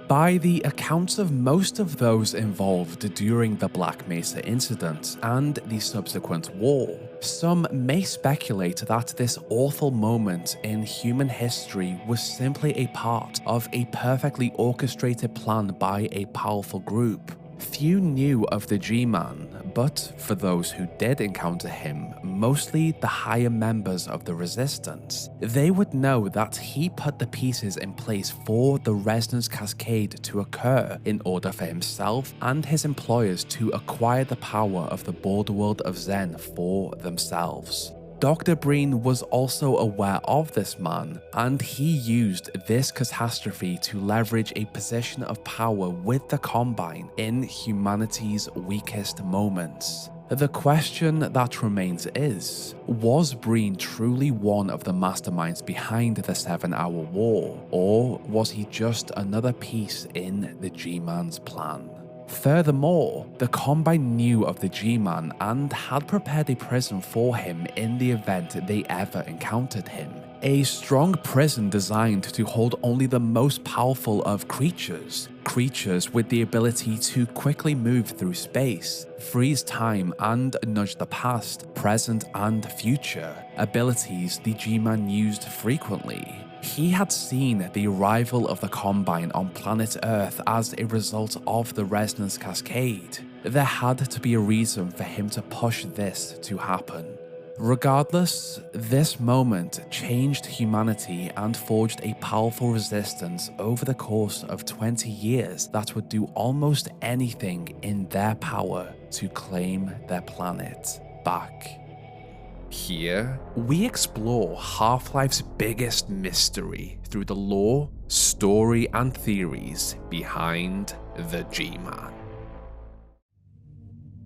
By the accounts of most of those involved during the Black Mesa incident and the subsequent war, some may speculate that this awful moment in human history was simply a part of a perfectly orchestrated plan by a powerful group. Few knew of the G-Man, but for those who did encounter him, mostly the higher members of the Resistance, they would know that he put the pieces in place for the Resonance Cascade to occur in order for himself and his employers to acquire the power of the border world of Zen for themselves. Dr. Breen was also aware of this man, and he used this catastrophe to leverage a position of power with the Combine in humanity's weakest moments. The question that remains is, was Breen truly one of the masterminds behind the 7-hour war, or was he just another piece in the G-Man's plan? Furthermore, the Combine knew of the G-Man and had prepared a prison for him in the event they ever encountered him. A strong prison designed to hold only the most powerful of creatures. Creatures with the ability to quickly move through space, freeze time and nudge the past, present and future. Abilities the G-Man used frequently. He had seen the arrival of the Combine on planet Earth as a result of the Resonance Cascade. There had to be a reason for him to push this to happen. Regardless, this moment changed humanity and forged a powerful resistance over the course of 20 years that would do almost anything in their power to claim their planet back. Here, we explore Half-Life's biggest mystery through the lore, story, and theories behind the G-Man.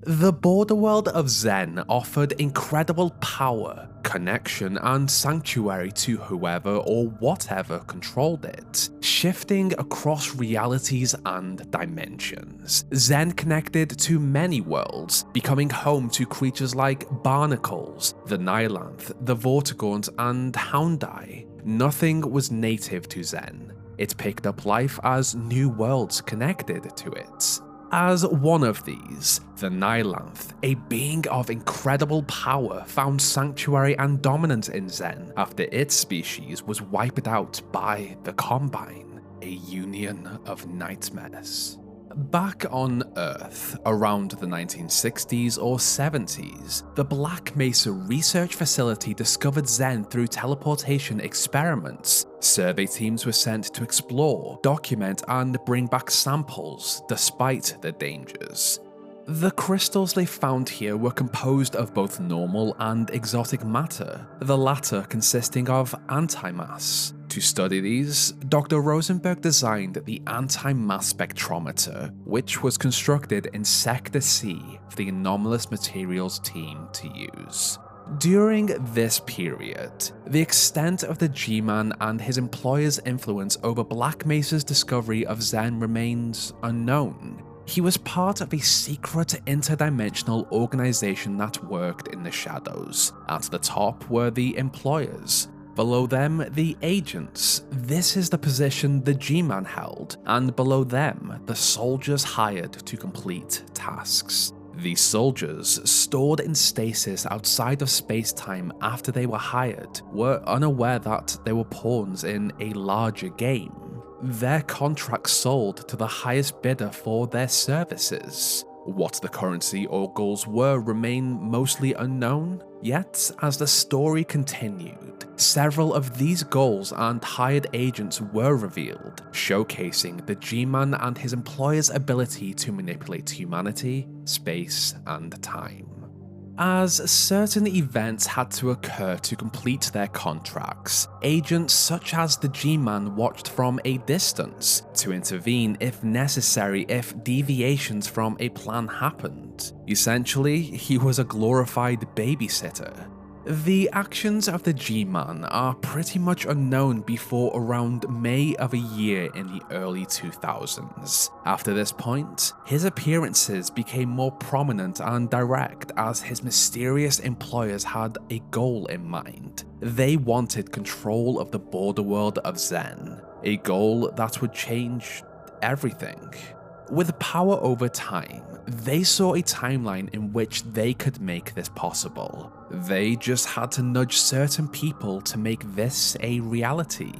The border world of Zen offered incredible power, connection, and sanctuary to whoever or whatever controlled it, shifting across realities and dimensions. Zen connected to many worlds, becoming home to creatures like barnacles, the Nylanth, the Vortigaunt, and Houndai. Nothing was native to Zen. It picked up life as new worlds connected to it. As one of these, the Nilanth, a being of incredible power, found sanctuary and dominance in Zen after its species was wiped out by the Combine, a union of nightmares. Back on Earth, around the 1960s or 70s, the Black Mesa Research Facility discovered Zen through teleportation experiments. Survey teams were sent to explore, document, and bring back samples, despite the dangers. The crystals they found here were composed of both normal and exotic matter, the latter consisting of antimass. To study these, Dr. Rosenberg designed the anti-mass spectrometer, which was constructed in Sector C for the anomalous materials team to use. During this period, the extent of the G-Man and his employer's influence over Black Mesa's discovery of Zen remains unknown. He was part of a secret interdimensional organization that worked in the shadows. At the top were the employers. Below them, the agents. This is the position the G-Man held, and below them, the soldiers hired to complete tasks. These soldiers, stored in stasis outside of space-time after they were hired, were unaware that they were pawns in a larger game. Their contracts sold to the highest bidder for their services. What the currency or goals were remain mostly unknown, yet as the story continued, several of these goals and hired agents were revealed, showcasing the G-Man and his employer's ability to manipulate humanity, space, and time. As certain events had to occur to complete their contracts, agents such as the G-Man watched from a distance to intervene if necessary if deviations from a plan happened. Essentially, he was a glorified babysitter. The actions of the G-Man are pretty much unknown before around May of a year in the early 2000s. After this point, his appearances became more prominent and direct as his mysterious employers had a goal in mind. They wanted control of the border world of Zen, a goal that would change everything. With power over time, they saw a timeline in which they could make this possible. They just had to nudge certain people to make this a reality.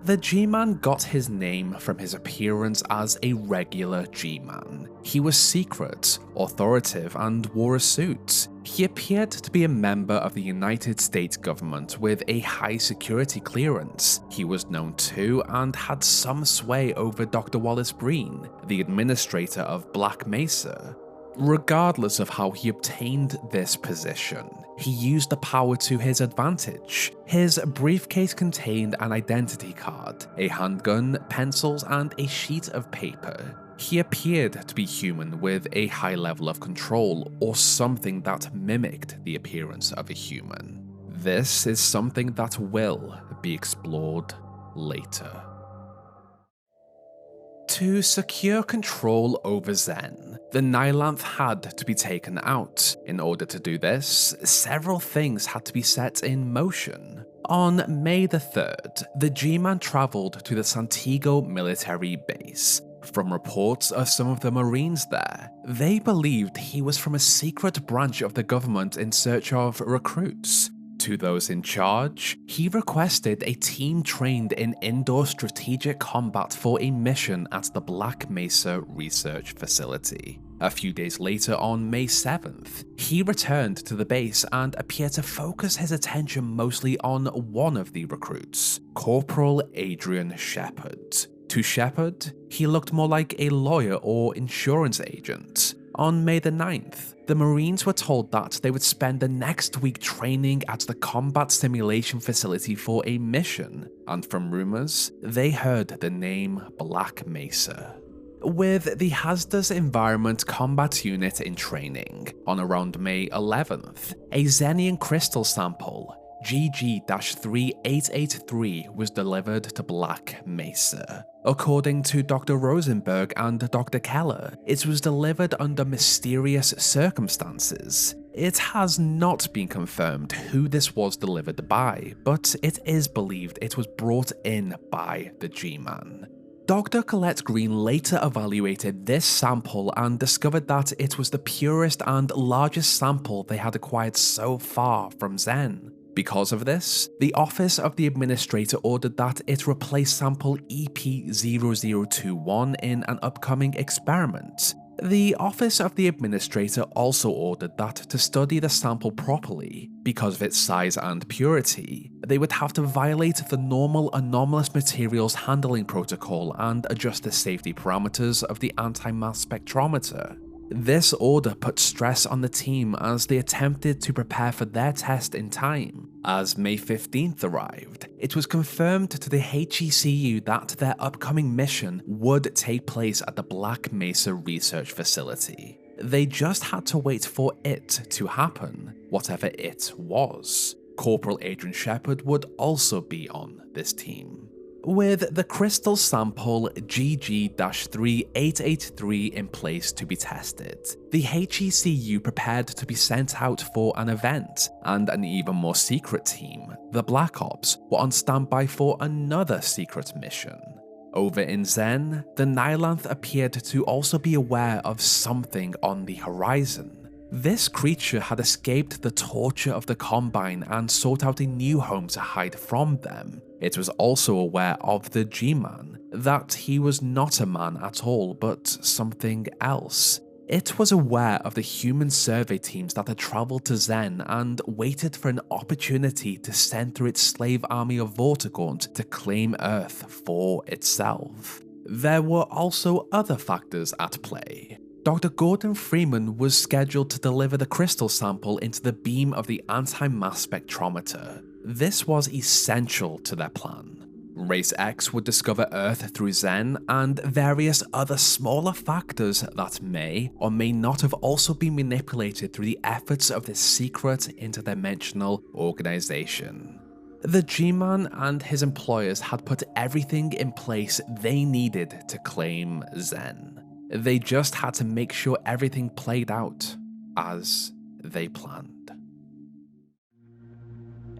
The G-Man got his name from his appearance as a regular G-Man. He was secret, authoritative, and wore a suit. He appeared to be a member of the United States government with a high security clearance. He was known to and had some sway over Dr. Wallace Breen, the administrator of Black Mesa. Regardless of how he obtained this position, he used the power to his advantage. His briefcase contained an identity card, a handgun, pencils, and a sheet of paper. He appeared to be human with a high level of control, or something that mimicked the appearance of a human. This is something that will be explored later. To secure control over Zen, the Nilanth had to be taken out. In order to do this, several things had to be set in motion. On May the 3rd, the G-Man traveled to the Santiago military base. From reports of some of the Marines there, they believed he was from a secret branch of the government in search of recruits. To those in charge, he requested a team trained in indoor strategic combat for a mission at the Black Mesa Research Facility. A few days later, on May 7th, he returned to the base and appeared to focus his attention mostly on one of the recruits, Corporal Adrian Shepard. To Shepard, he looked more like a lawyer or insurance agent. On May the 9th, the Marines were told that they would spend the next week training at the combat simulation facility for a mission, and from rumors, they heard the name Black Mesa. With the Hazardous Environment Combat Unit in training, on around May 11th, a Zenian crystal sample, GG-3883, was delivered to Black Mesa. According to Dr. Rosenberg and Dr. Keller, it was delivered under mysterious circumstances. It has not been confirmed who this was delivered by, but it is believed it was brought in by the G-Man. Dr. Colette Green later evaluated this sample and discovered that it was the purest and largest sample they had acquired so far from Zen. Because of this, the Office of the Administrator ordered that it replace sample EP0021 in an upcoming experiment. The Office of the Administrator also ordered that to study the sample properly, because of its size and purity, they would have to violate the normal anomalous materials handling protocol and adjust the safety parameters of the anti-mass spectrometer. This order put stress on the team as they attempted to prepare for their test in time. As May 15th arrived, it was confirmed to the HECU that their upcoming mission would take place at the Black Mesa Research Facility. They just had to wait for it to happen, whatever it was. Corporal Adrian Shepard would also be on this team. With the crystal sample GG-3883 in place to be tested, the HECU prepared to be sent out for an event, and an even more secret team, the Black Ops, were on standby for another secret mission. Over in Zen, the Nylanth appeared to also be aware of something on the horizon. This creature had escaped the torture of the Combine and sought out a new home to hide from them. It was also aware of the G-Man, that he was not a man at all but something else. It was aware of the human survey teams that had traveled to Zen and waited for an opportunity to send through its slave army of Vortigaunt to claim Earth for itself. There were also other factors at play. Dr. Gordon Freeman was scheduled to deliver the crystal sample into the beam of the anti-mass spectrometer. This was essential to their plan. Race X would discover Earth through Zen and various other smaller factors that may or may not have also been manipulated through the efforts of this secret interdimensional organization. The G-Man and his employers had put everything in place they needed to claim Zen. They just had to make sure everything played out as they planned.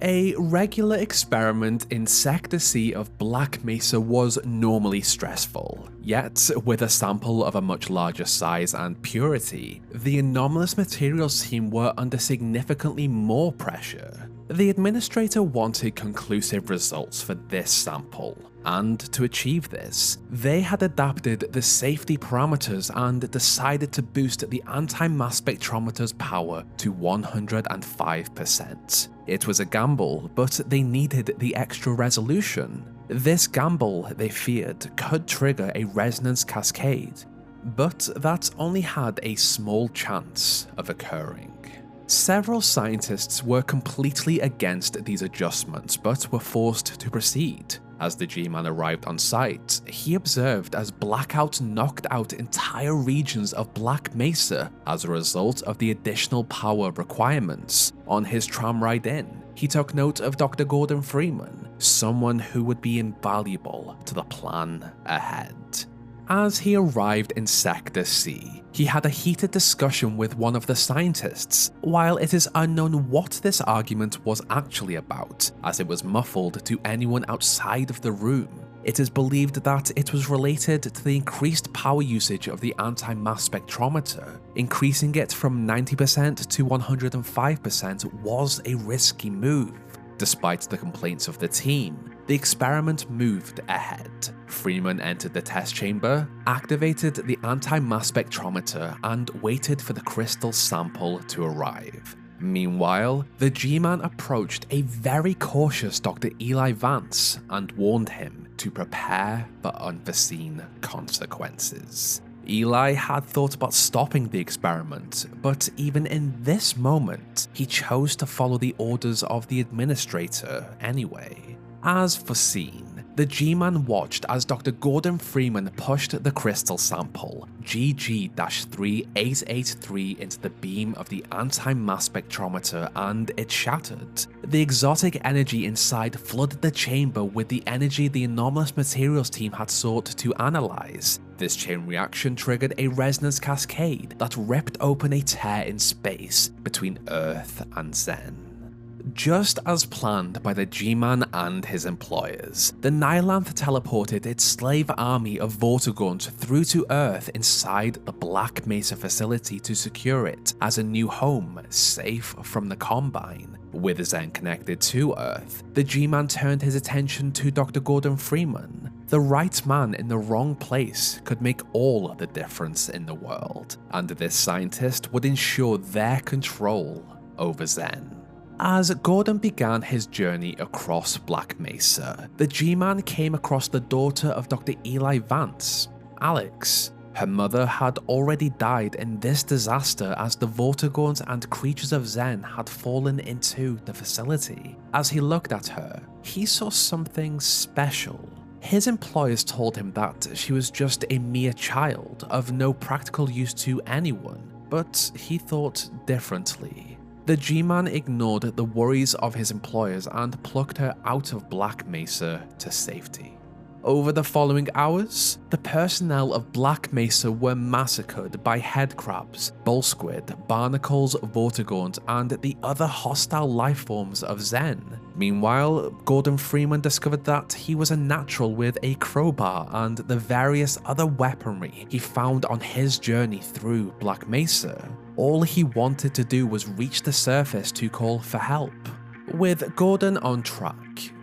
A regular experiment in Sector C of Black Mesa was normally stressful, yet with a sample of a much larger size and purity, the anomalous materials team were under significantly more pressure. The administrator wanted conclusive results for this sample, and to achieve this, they had adapted the safety parameters and decided to boost the anti-mass spectrometer's power to 105%. It was a gamble, but they needed the extra resolution. This gamble, they feared, could trigger a resonance cascade, but that only had a small chance of occurring. Several scientists were completely against these adjustments but were forced to proceed. As the G-Man arrived on site, he observed as Blackout knocked out entire regions of Black Mesa as a result of the additional power requirements. On his tram ride in, he took note of Dr. Gordon Freeman, someone who would be invaluable to the plan ahead. As he arrived in Sector C, he had a heated discussion with one of the scientists. While it is unknown what this argument was actually about, as it was muffled to anyone outside of the room, it is believed that it was related to the increased power usage of the anti-mass spectrometer. Increasing it from 90% to 105% was a risky move. Despite the complaints of the team, the experiment moved ahead. Freeman entered the test chamber, activated the anti-mass spectrometer, and waited for the crystal sample to arrive. Meanwhile, the G-Man approached a very cautious Dr. Eli Vance and warned him to prepare for unforeseen consequences. Eli had thought about stopping the experiment, but even in this moment, he chose to follow the orders of the administrator anyway. As foreseen, the G-Man watched as Dr. Gordon Freeman pushed the crystal sample, GG-3883, into the beam of the anti-mass spectrometer and it shattered. The exotic energy inside flooded the chamber with the energy the anomalous materials team had sought to analyze. This chain reaction triggered a resonance cascade that ripped open a tear in space between Earth and Zen. just as planned by the G-Man and his employers, the Nylanth teleported its slave army of Vortigaunt through to Earth inside the Black Mesa facility to secure it as a new home, safe from the Combine. With Zen connected to Earth, the G-Man turned his attention to Dr. Gordon Freeman. The right man in the wrong place could make all the difference in the world, and this scientist would ensure their control over Zen. As Gordon began his journey across Black Mesa, the G-Man came across the daughter of Dr. Eli Vance, Alyx. Her mother had already died in this disaster as the Vortigaunt and creatures of Zen had fallen into the facility. As he looked at her, he saw something special. His employers told him that she was just a mere child of no practical use to anyone, but he thought differently. The G-Man ignored the worries of his employers and plucked her out of Black Mesa to safety. Over the following hours, the personnel of Black Mesa were massacred by headcrabs, bullsquid, barnacles, Vortigaunt, and the other hostile lifeforms of Zen. Meanwhile, Gordon Freeman discovered that he was a natural with a crowbar and the various other weaponry he found on his journey through Black Mesa. All he wanted to do was reach the surface to call for help. With Gordon on track,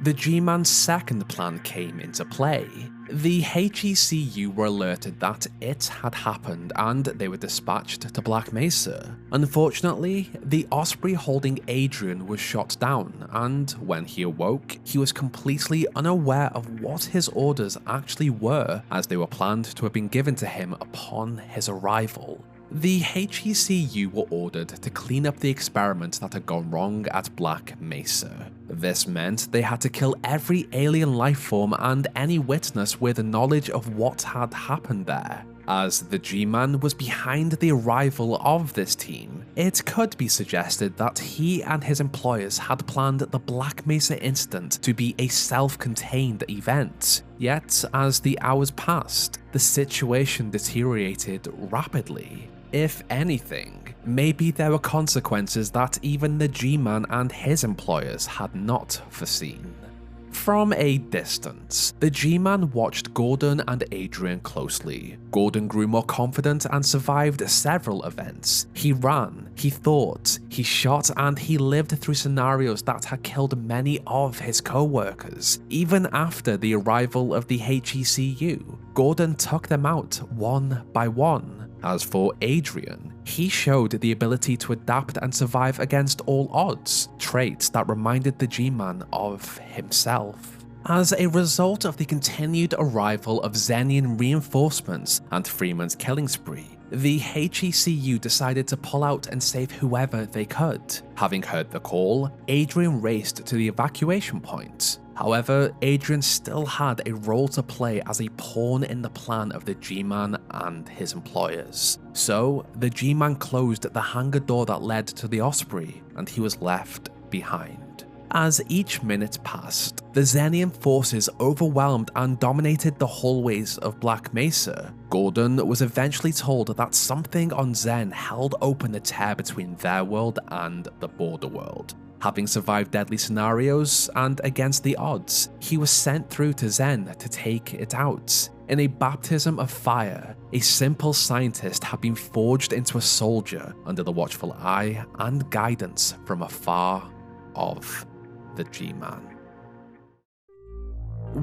the G-Man's second plan came into play. The HECU were alerted that it had happened and they were dispatched to Black Mesa. Unfortunately, the Osprey holding Adrian was shot down, and when he awoke, he was completely unaware of what his orders actually were, as they were planned to have been given to him upon his arrival. The HECU were ordered to clean up the experiment that had gone wrong at Black Mesa. This meant they had to kill every alien life form and any witness with knowledge of what had happened there. As the G-Man was behind the arrival of this team, it could be suggested that he and his employers had planned the Black Mesa incident to be a self-contained event. Yet, as the hours passed, the situation deteriorated rapidly. If anything, maybe there were consequences that even the G-Man and his employers had not foreseen. From a distance, the G-Man watched Gordon and Adrian closely. Gordon grew more confident and survived several events. He ran, he thought, he shot, and he lived through scenarios that had killed many of his co-workers. Even after the arrival of the HECU, Gordon took them out one by one. As for Adrian, he showed the ability to adapt and survive against all odds, traits that reminded the G-Man of himself. As a result of the continued arrival of Zenian reinforcements and Freeman's killing spree, the HECU decided to pull out and save whoever they could. Having heard the call, Adrian raced to the evacuation point. However, Adrian still had a role to play as a pawn in the plan of the G-Man and his employers. So, the G-Man closed the hangar door that led to the Osprey, and he was left behind. As each minute passed, the Zenian forces overwhelmed and dominated the hallways of Black Mesa. Gordon was eventually told that something on Zen held open the tear between their world and the border world. Having survived deadly scenarios and against the odds, he was sent through to Zen to take it out. In a baptism of fire, a simple scientist had been forged into a soldier under the watchful eye and guidance from afar of the G-Man.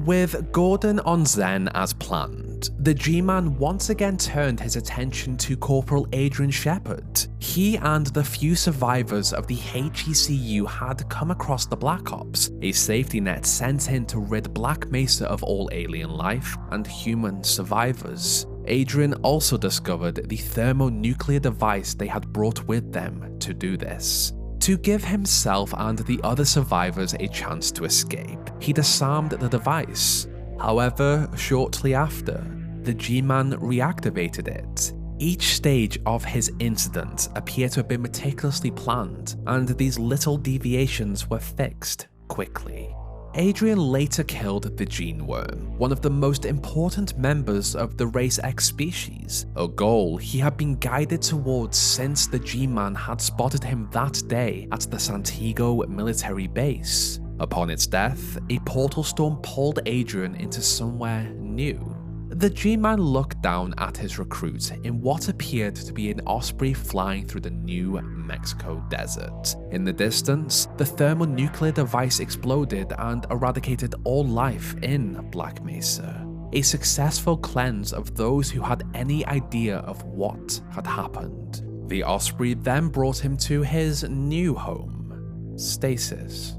With Gordon on Zen as planned, the G-Man once again turned his attention to Corporal Adrian Shepard. He and the few survivors of the HECU had come across the Black Ops, a safety net sent in to rid Black Mesa of all alien life and human survivors. Adrian also discovered the thermonuclear device they had brought with them to do this. To give himself and the other survivors a chance to escape, he disarmed the device. However, shortly after, the G-Man reactivated it. Each stage of his incident appeared to have been meticulously planned, and these little deviations were fixed quickly. Adrian later killed the Gene Worm, one of the most important members of the Race X species, a goal he had been guided towards since the G-Man had spotted him that day at the Santiago military base. Upon its death, a portal storm pulled Adrian into somewhere new. The G-Man looked down at his recruit in what appeared to be an osprey flying through the New Mexico desert. In the distance, the thermonuclear device exploded and eradicated all life in Black Mesa. A successful cleanse of those who had any idea of what had happened. The osprey then brought him to his new home, Stasis.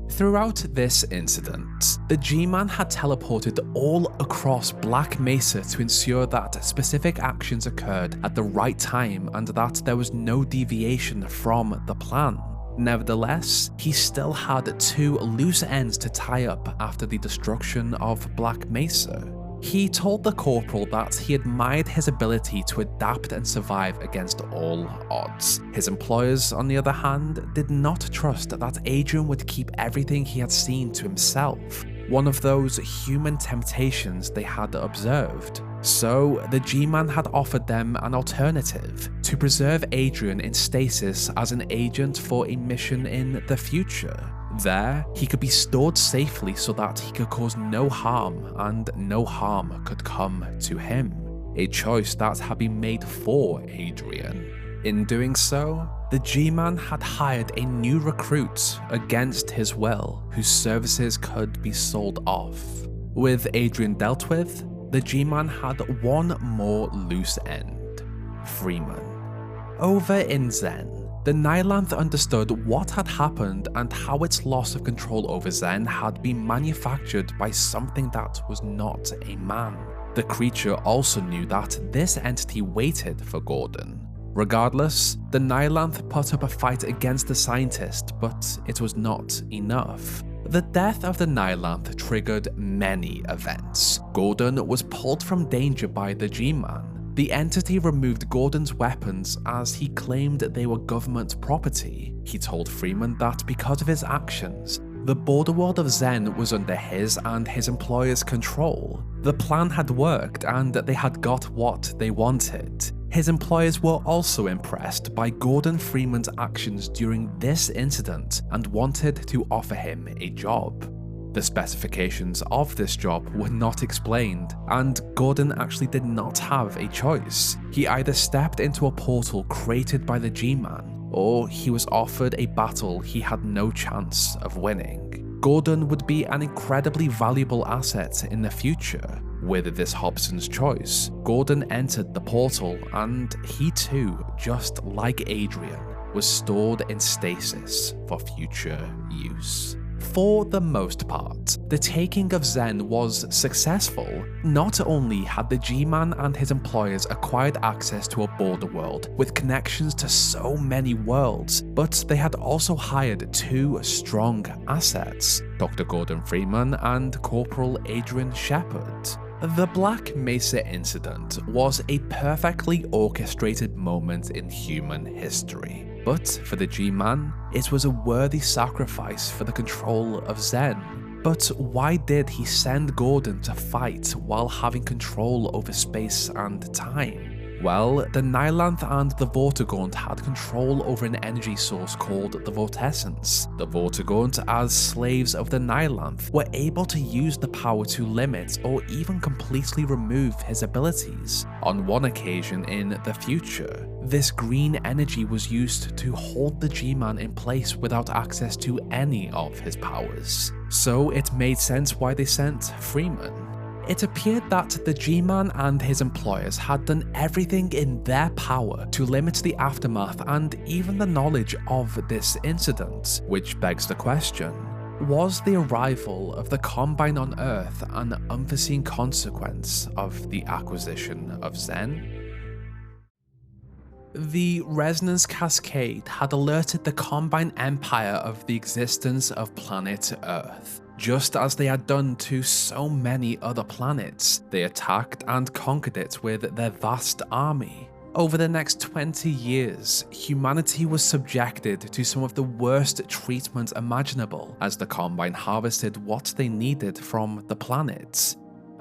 Throughout this incident, the G-Man had teleported all across Black Mesa to ensure that specific actions occurred at the right time and that there was no deviation from the plan. Nevertheless, he still had two loose ends to tie up after the destruction of Black Mesa. He told the corporal that he admired his ability to adapt and survive against all odds. His employers, on the other hand, did not trust that Adrian would keep everything he had seen to himself, one of those human temptations they had observed. So, the G-Man had offered them an alternative, to preserve Adrian in stasis as an agent for a mission in the future. There, he could be stored safely so that he could cause no harm and no harm could come to him. A choice that had been made for Adrian. In doing so, the G-Man had hired a new recruit against his will, whose services could be sold off. With Adrian dealt with, the G-Man had one more loose end: Freeman. Over in Zen, the Nylanth understood what had happened and how its loss of control over Zen had been manufactured by something that was not a man. The creature also knew that this entity waited for Gordon. Regardless, the Nylanth put up a fight against the scientist, but it was not enough. The death of the Nylanth triggered many events. Gordon was pulled from danger by the G-Man. The entity removed Gordon's weapons as he claimed they were government property. He told Freeman that because of his actions, the border world of Zen was under his and his employer's control. The plan had worked and they had got what they wanted. His employers were also impressed by Gordon Freeman's actions during this incident and wanted to offer him a job. The specifications of this job were not explained, and Gordon actually did not have a choice. He either stepped into a portal created by the G-Man, or he was offered a battle he had no chance of winning. Gordon would be an incredibly valuable asset in the future. With this Hobson's choice, Gordon entered the portal, and he too, just like Adrian, was stored in stasis for future use. For the most part, the taking of Zen was successful. Not only had the G-Man and his employers acquired access to a border world with connections to so many worlds, but they had also hired two strong assets, Dr. Gordon Freeman and Corporal Adrian Shepard. The Black Mesa incident was a perfectly orchestrated moment in human history. But for the G-Man, it was a worthy sacrifice for the control of Zen. But why did he send Gordon to fight while having control over space and time? Well, the Nylanth and the Vortigaunt had control over an energy source called the Vortessence. The Vortigaunt, as slaves of the Nylanth, were able to use the power to limit or even completely remove his abilities. On one occasion in the future, this green energy was used to hold the G-Man in place without access to any of his powers. So it made sense why they sent Freeman. It appeared that the G-Man and his employers had done everything in their power to limit the aftermath and even the knowledge of this incident, which begs the question: was the arrival of the Combine on Earth an unforeseen consequence of the acquisition of Zen? The Resonance Cascade had alerted the Combine Empire of the existence of planet Earth. Just as they had done to so many other planets, they attacked and conquered it with their vast army. Over the next 20 years, humanity was subjected to some of the worst treatment imaginable as the Combine harvested what they needed from the planet.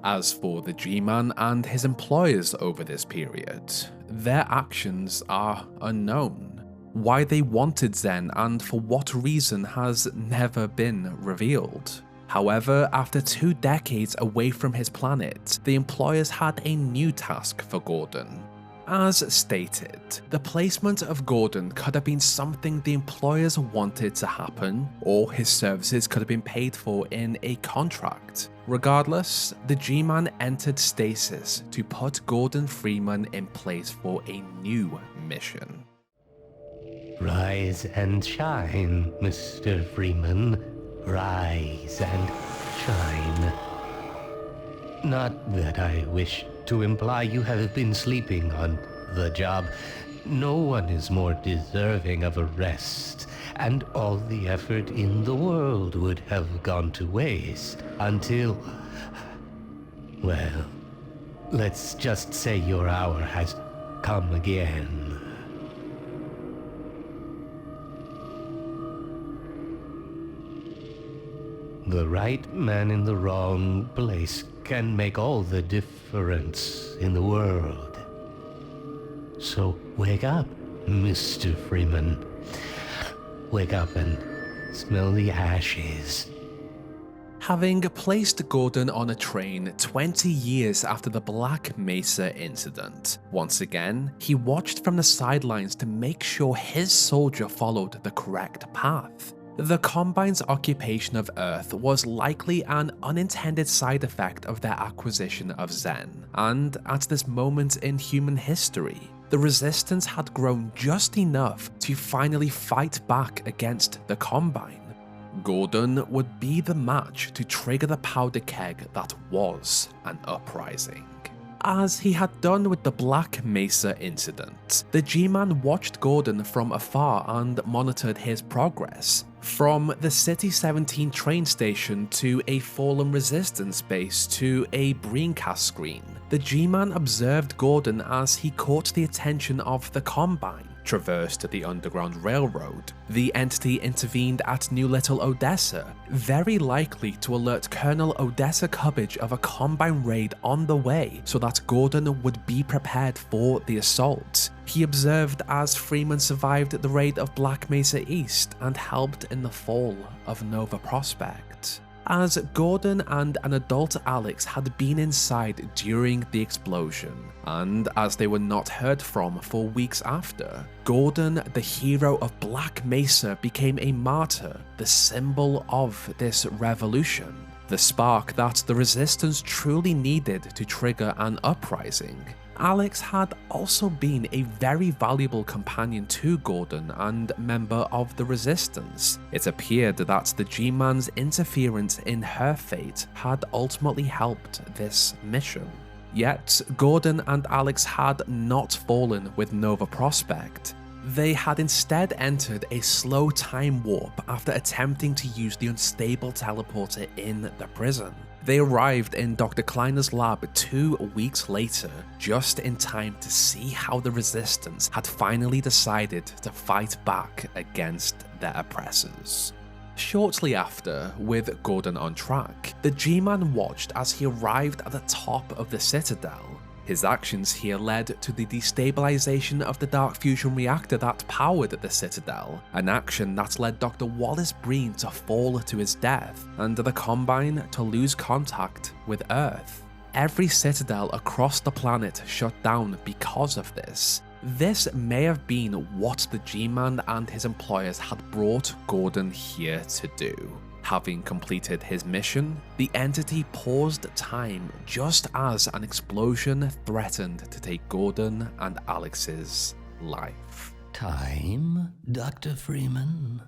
As for the G-Man and his employers over this period, their actions are unknown. Why they wanted Zen and for what reason has never been revealed. However, after 2 decades away from his planet, the employers had a new task for Gordon. As stated, the placement of Gordon could have been something the employers wanted to happen, or his services could have been paid for in a contract. Regardless, the G-Man entered stasis to put Gordon Freeman in place for a new mission. Rise and shine, Mr. Freeman. Rise and shine. Not that I wish to imply you have been sleeping on the job. No one is more deserving of a rest, and all the effort in the world would have gone to waste until... well, let's just say your hour has come again. The right man in the wrong place can make all the difference in the world. So wake up, Mr. Freeman. Wake up and smell the ashes. Having placed Gordon on a train 20 years after the Black Mesa incident, once again, he watched from the sidelines to make sure his soldier followed the correct path. The Combine's occupation of Earth was likely an unintended side effect of their acquisition of Zen, and at this moment in human history, the Resistance had grown just enough to finally fight back against the Combine. Gordon would be the match to trigger the powder keg that was an uprising. As he had done with the Black Mesa incident, the G-Man watched Gordon from afar and monitored his progress. From the City 17 train station to a fallen Resistance base to a broadcast screen, the G-Man observed Gordon as he caught the attention of the Combine, traversed the Underground Railroad. The entity intervened at New Little Odessa, very likely to alert Colonel Odessa Cubbage of a Combine raid on the way so that Gordon would be prepared for the assault. He observed as Freeman survived the raid of Black Mesa East and helped in the fall of Nova Prospekt. As Gordon and an adult Alyx had been inside during the explosion, and as they were not heard from for weeks after, Gordon, the hero of Black Mesa, became a martyr, the symbol of this revolution, the spark that the Resistance truly needed to trigger an uprising. Alyx had also been a very valuable companion to Gordon and member of the Resistance. It appeared that the G-Man's interference in her fate had ultimately helped this mission. Yet, Gordon and Alyx had not fallen with Nova Prospekt. They had instead entered a slow time warp after attempting to use the unstable teleporter in the prison. They arrived in Dr. Kleiner's lab 2 weeks later, just in time to see how the Resistance had finally decided to fight back against their oppressors. Shortly after, with Gordon on track, the G-Man watched as he arrived at the top of the Citadel. His actions here led to the destabilization of the dark fusion reactor that powered the Citadel, an action that led Dr. Wallace Breen to fall to his death, and the Combine to lose contact with Earth. Every Citadel across the planet shut down because of this. This may have been what the G-Man and his employers had brought Gordon here to do. Having completed his mission, the entity paused time just as an explosion threatened to take Gordon and Alyx's life. Time, Dr. Freeman?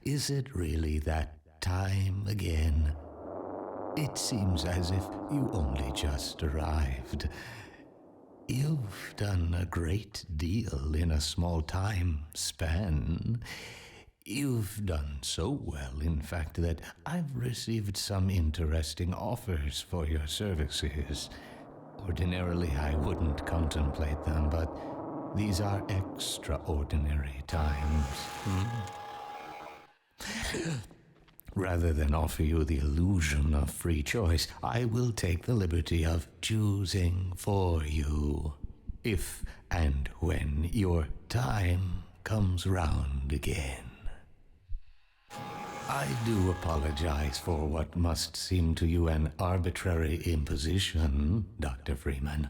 Is it really that time again? It seems as if you only just arrived. You've done a great deal in a small time span. You've done so well, in fact, that I've received some interesting offers for your services. Ordinarily, I wouldn't contemplate them, but these are extraordinary times. Rather than offer you the illusion of free choice, I will take the liberty of choosing for you, if and when your time comes round again. I do apologize for what must seem to you an arbitrary imposition, Dr. Freeman.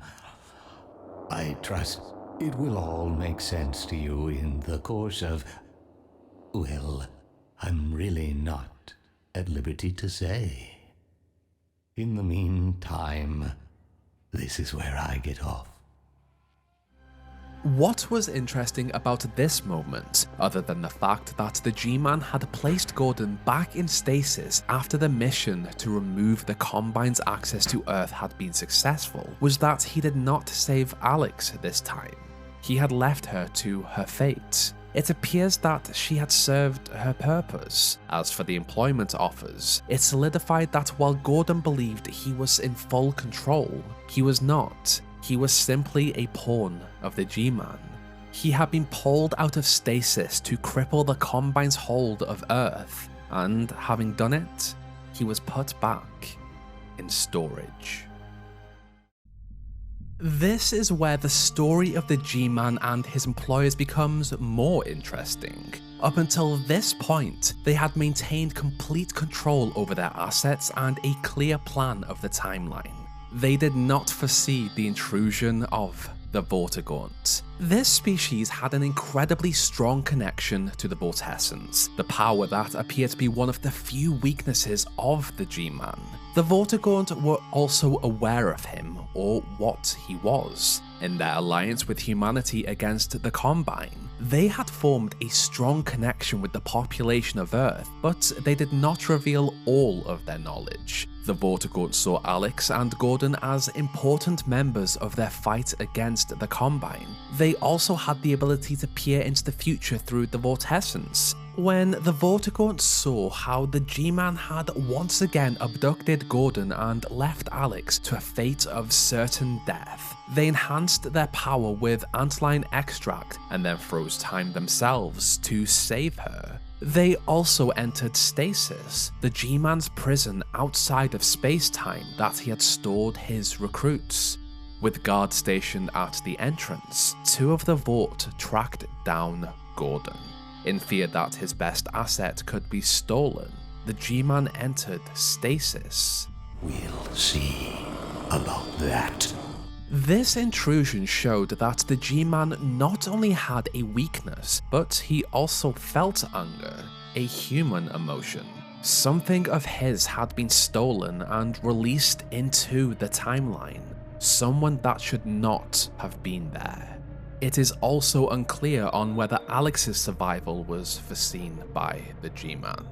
I trust it will all make sense to you in the course of... well, I'm really not at liberty to say. In the meantime, this is where I get off. What was interesting about this moment, other than the fact that the G-Man had placed Gordon back in stasis after the mission to remove the Combine's access to Earth had been successful, was that he did not save Alyx this time. He had left her to her fate. It appears that she had served her purpose. As for the employment offers, it solidified that while Gordon believed he was in full control, he was not. He was simply a pawn of the G-Man. He had been pulled out of stasis to cripple the Combine's hold of Earth, and having done it, he was put back in storage. This is where the story of the G-Man and his employers becomes more interesting. Up until this point, they had maintained complete control over their assets and a clear plan of the timeline. They did not foresee the intrusion of the Vortigaunt. This species had an incredibly strong connection to the Vortessence, the power that appeared to be one of the few weaknesses of the G-Man. The Vortigaunt were also aware of him, or what he was. In their alliance with humanity against the Combine, they had formed a strong connection with the population of Earth, but they did not reveal all of their knowledge. The Vortigaunt saw Alyx and Gordon as important members of their fight against the Combine. They also had the ability to peer into the future through the Vortessence. When the Vortigaunt saw how the G-Man had once again abducted Gordon and left Alyx to a fate of certain death, they enhanced their power with antlion extract and then froze time themselves to save her. They also entered stasis, the G-Man's prison outside of space-time that he had stored his recruits. With guards stationed at the entrance, two of the Vort tracked down Gordon. In fear that his best asset could be stolen, the G-Man entered stasis. We'll see about that. This intrusion showed that the G-Man not only had a weakness, but he also felt anger, a human emotion. Something of his had been stolen and released into the timeline, someone that should not have been there. It is also unclear on whether Alyx's survival was foreseen by the G-Man.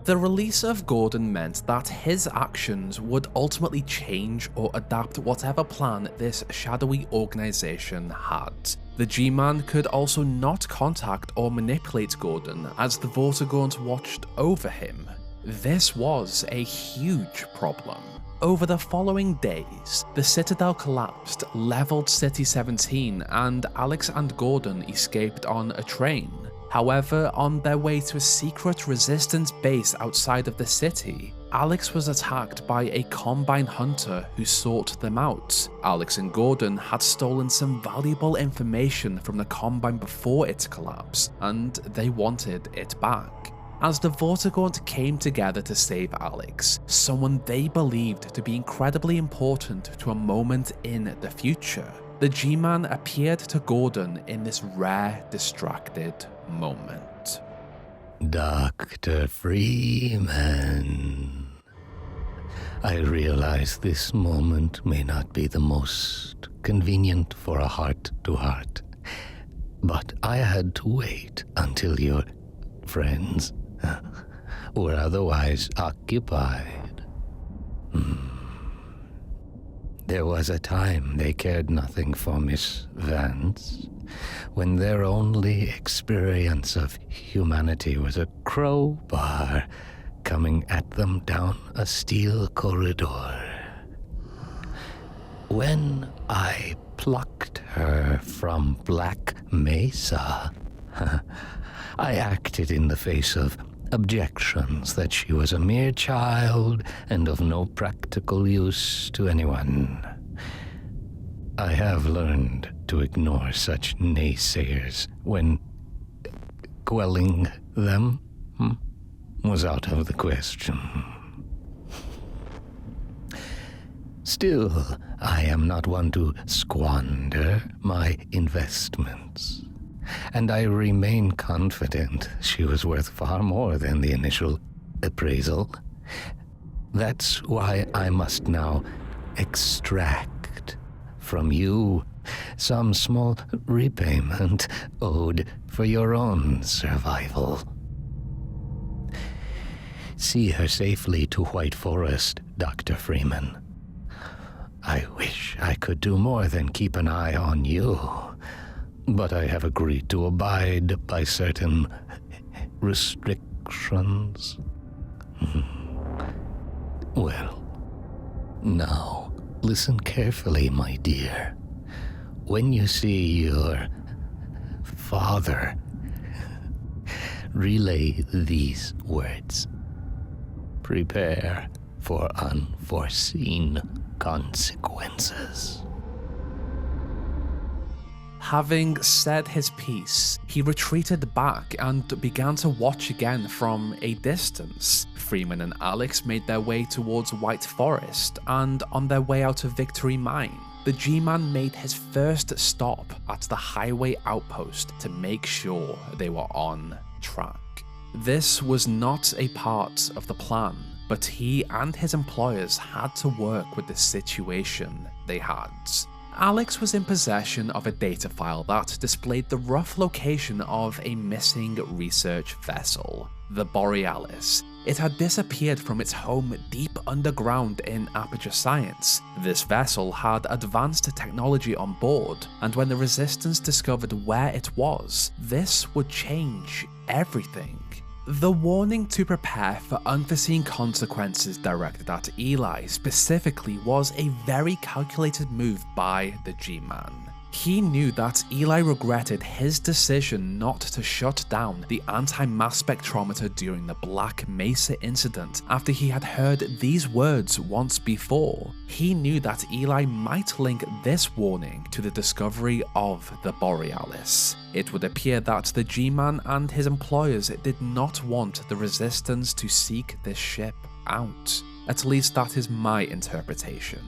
The release of Gordon meant that his actions would ultimately change or adapt whatever plan this shadowy organization had. The G-Man could also not contact or manipulate Gordon as the Vortigaunt watched over him. This was a huge problem. Over the following days, the Citadel collapsed, leveled City 17, and Alyx and Gordon escaped on a train. However, on their way to a secret resistance base outside of the city, Alyx was attacked by a Combine hunter who sought them out. Alyx and Gordon had stolen some valuable information from the Combine before its collapse, and they wanted it back. As the Vortigaunt came together to save Alyx, someone they believed to be incredibly important to a moment in the future, the G-Man appeared to Gordon in this rare, distracted moment. Dr. Freeman, I realize this moment may not be the most convenient for a heart-to-heart, but I had to wait until your friends were otherwise occupied. There was a time they cared nothing for Miss Vance, when their only experience of humanity was a crowbar coming at them down a steel corridor. When I plucked her from Black Mesa, I acted in the face of objections that she was a mere child and of no practical use to anyone. I have learned to ignore such naysayers when quelling them was out of the question. Still, I am not one to squander my investments, and I remain confident she was worth far more than the initial appraisal. That's why I must now extract from you some small repayment owed for your own survival. See her safely to White Forest, Dr. Freeman. I wish I could do more than keep an eye on you, but I have agreed to abide by certain restrictions. Well, now, listen carefully, my dear. When you see your father, relay these words. Prepare for unforeseen consequences. Having said his piece, he retreated back and began to watch again from a distance. Freeman and Alyx made their way towards White Forest, and on their way out of Victory Mine, the G-Man made his first stop at the highway outpost to make sure they were on track. This was not a part of the plan, but he and his employers had to work with the situation they had. Alyx was in possession of a data file that displayed the rough location of a missing research vessel, the Borealis. It had disappeared from its home deep underground in Aperture Science. This vessel had advanced technology on board, and when the Resistance discovered where it was, this would change everything. The warning to prepare for unforeseen consequences directed at Eli specifically was a very calculated move by the G-Man. He knew that Eli regretted his decision not to shut down the anti-mass spectrometer during the Black Mesa incident after he had heard these words once before. He knew that Eli might link this warning to the discovery of the Borealis. It would appear that the G-Man and his employers did not want the Resistance to seek this ship out. At least that is my interpretation.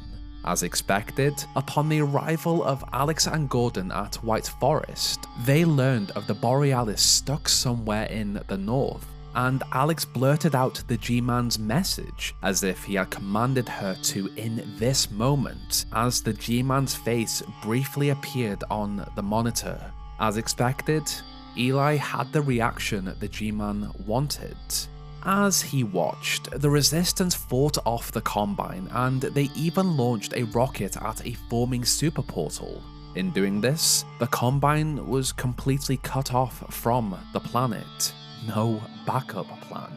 As expected, upon the arrival of Alyx and Gordon at White Forest, they learned of the Borealis stuck somewhere in the north, and Alyx blurted out the G-Man's message as if he had commanded her to in this moment, as the G-Man's face briefly appeared on the monitor. As expected, Eli had the reaction the G-Man wanted. As he watched, the Resistance fought off the Combine, and they even launched a rocket at a forming super portal. In doing this, the Combine was completely cut off from the planet. No backup plan.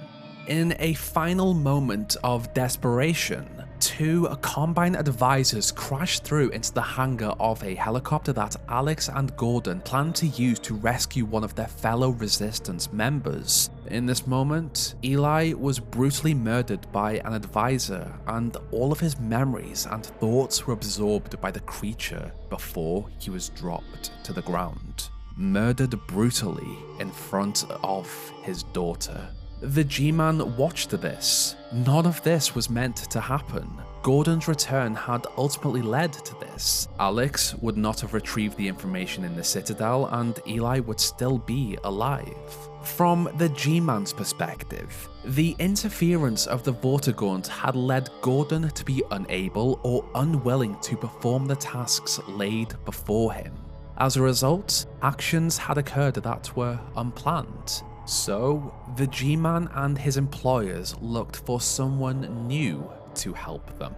In a final moment of desperation, two Combine advisors crashed through into the hangar of a helicopter that Alyx and Gordon planned to use to rescue one of their fellow Resistance members. In this moment, Eli was brutally murdered by an advisor, and all of his memories and thoughts were absorbed by the creature before he was dropped to the ground. Murdered brutally in front of his daughter. The G-Man watched this. None of this was meant to happen. Gordon's return had ultimately led to this. Alyx would not have retrieved the information in the Citadel, and Eli would still be alive. From the G-Man's perspective, the interference of the Vortigaunt had led Gordon to be unable or unwilling to perform the tasks laid before him. As a result, actions had occurred that were unplanned. So, the G-Man and his employers looked for someone new to help them.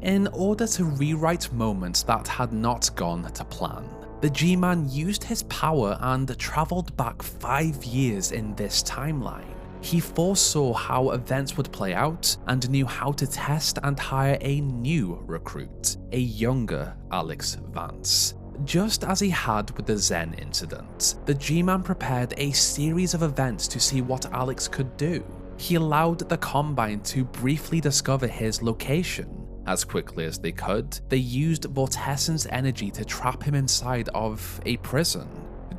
In order to rewrite moments that had not gone to plan, the G-Man used his power and travelled back 5 years in this timeline. He foresaw how events would play out and knew how to test and hire a new recruit, a younger Alyx Vance. Just as he had with the Zen incident, the G-Man prepared a series of events to see what Alyx could do. He allowed the Combine to briefly discover his location. As quickly as they could, they used Vortescence energy to trap him inside of a prison.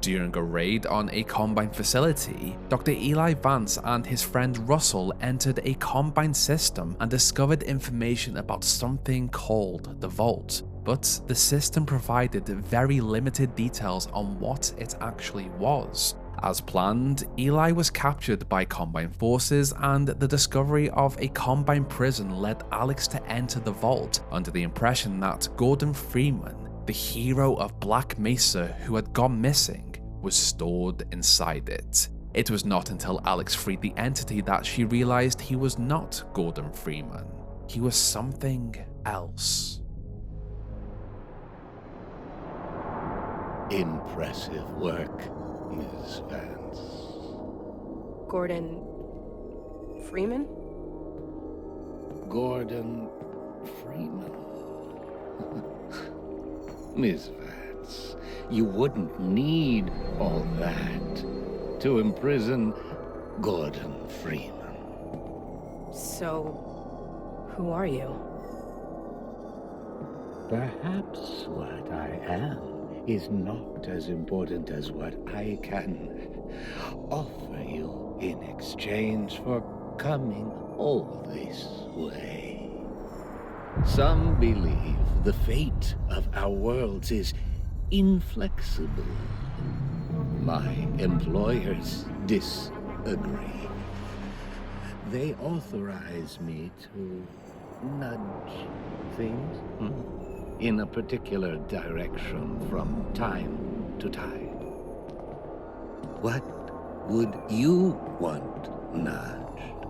During a raid on a Combine facility, Dr. Eli Vance and his friend Russell entered a Combine system and discovered information about something called the Vault, but the system provided very limited details on what it actually was. As planned, Eli was captured by Combine forces, and the discovery of a Combine prison led Alyx to enter the Vault under the impression that Gordon Freeman, the hero of Black Mesa who had gone missing, was stored inside it. It was not until Alyx freed the entity that she realized he was not Gordon Freeman. He was something else. Impressive work, Ms. Vance. Gordon Freeman? Gordon Freeman. Ms. Vance, you wouldn't need all that to imprison Gordon Freeman. So, who are you? Perhaps what I am is not as important as what I can offer you in exchange for coming all this way. Some believe the fate of our worlds is inflexible. My employers disagree. They authorize me to nudge things in a particular direction from time to time. What would you want nudged,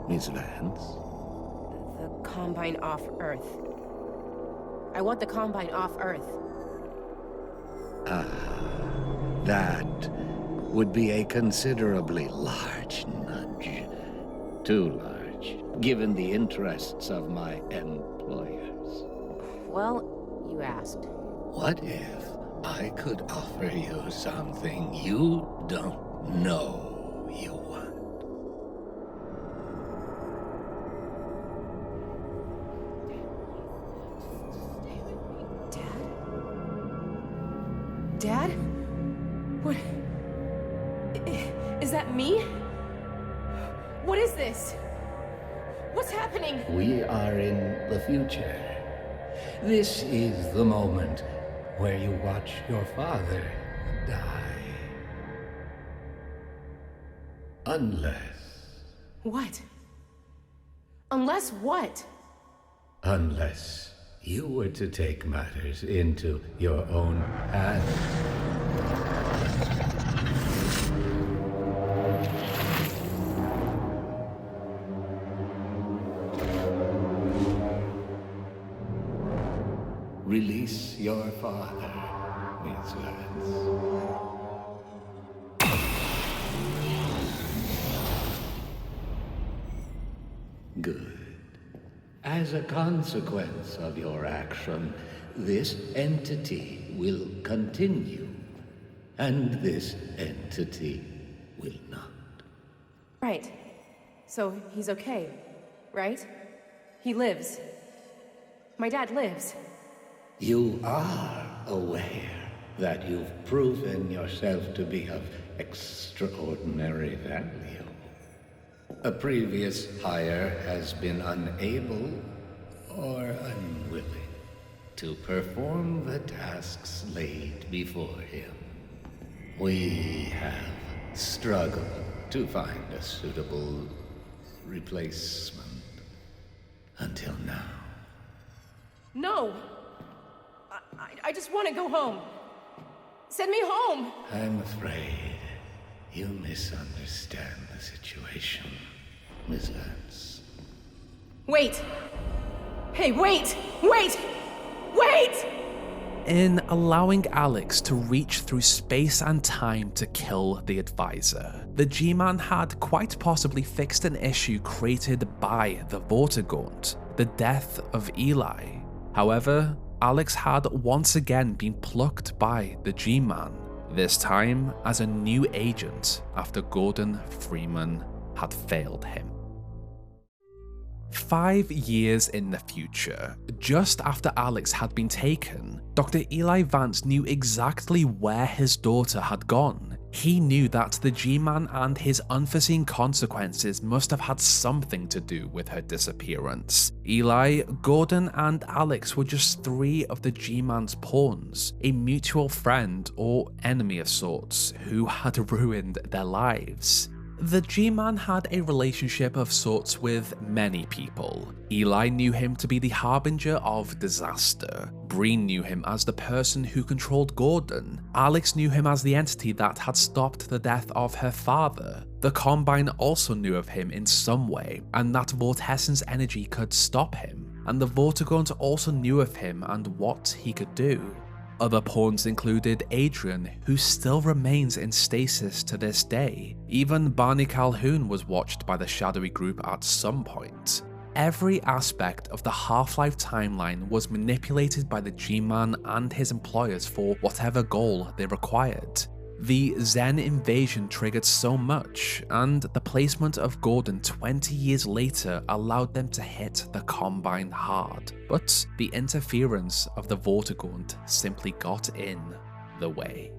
Miss Vance? The Combine off Earth. I want the Combine off Earth. That would be a considerably large nudge. Too large, given the interests of my employers. Well, you asked. What if I could offer you something you don't know you want? Dad? What? Is that me? What is this? What's happening? We are in the future. This is the moment where you watch your father die. Unless... What? Unless what? Unless you were to take matters into your own hands. Release your father, Miss Vance. Good. As a consequence of your action, this entity will continue, and this entity will not. Right. So he's okay, right? He lives. My dad lives. You are aware that you've proven yourself to be of extraordinary value. A previous hire has been unable or unwilling to perform the tasks laid before him. We have struggled to find a suitable replacement until now. No! I just want to go home. Send me home! I'm afraid you misunderstand the situation, Miss Vance. Wait! Hey, wait! Wait! Wait! in allowing Alyx to reach through space and time to kill the advisor. The G-Man had quite possibly fixed an issue created by the Vortigaunt, the death of Eli. However, Alyx had once again been plucked by the G-Man, this time as a new agent after Gordon Freeman had failed him. 5 years in the future, just after Alyx had been taken, Dr. Eli Vance knew exactly where his daughter had gone. He knew that the G-Man and his unforeseen consequences must have had something to do with her disappearance. Eli, Gordon, and Alyx were just 3 of the G-Man's pawns, a mutual friend or enemy of sorts who had ruined their lives. The G-Man had a relationship of sorts with many people. Eli knew him to be the harbinger of disaster. Breen knew him as the person who controlled Gordon. Alyx knew him as the entity that had stopped the death of her father. The Combine also knew of him in some way, and that Vortessence energy could stop him. And the Vortigaunt also knew of him and what he could do. Other pawns included Adrian, who still remains in stasis to this day. Even Barney Calhoun was watched by the shadowy group at some point. Every aspect of the Half-Life timeline was manipulated by the G-Man and his employers for whatever goal they required. The Zen invasion triggered so much, and the placement of Gordon 20 years later allowed them to hit the Combine hard. But the interference of the Vortigaunt simply got in the way.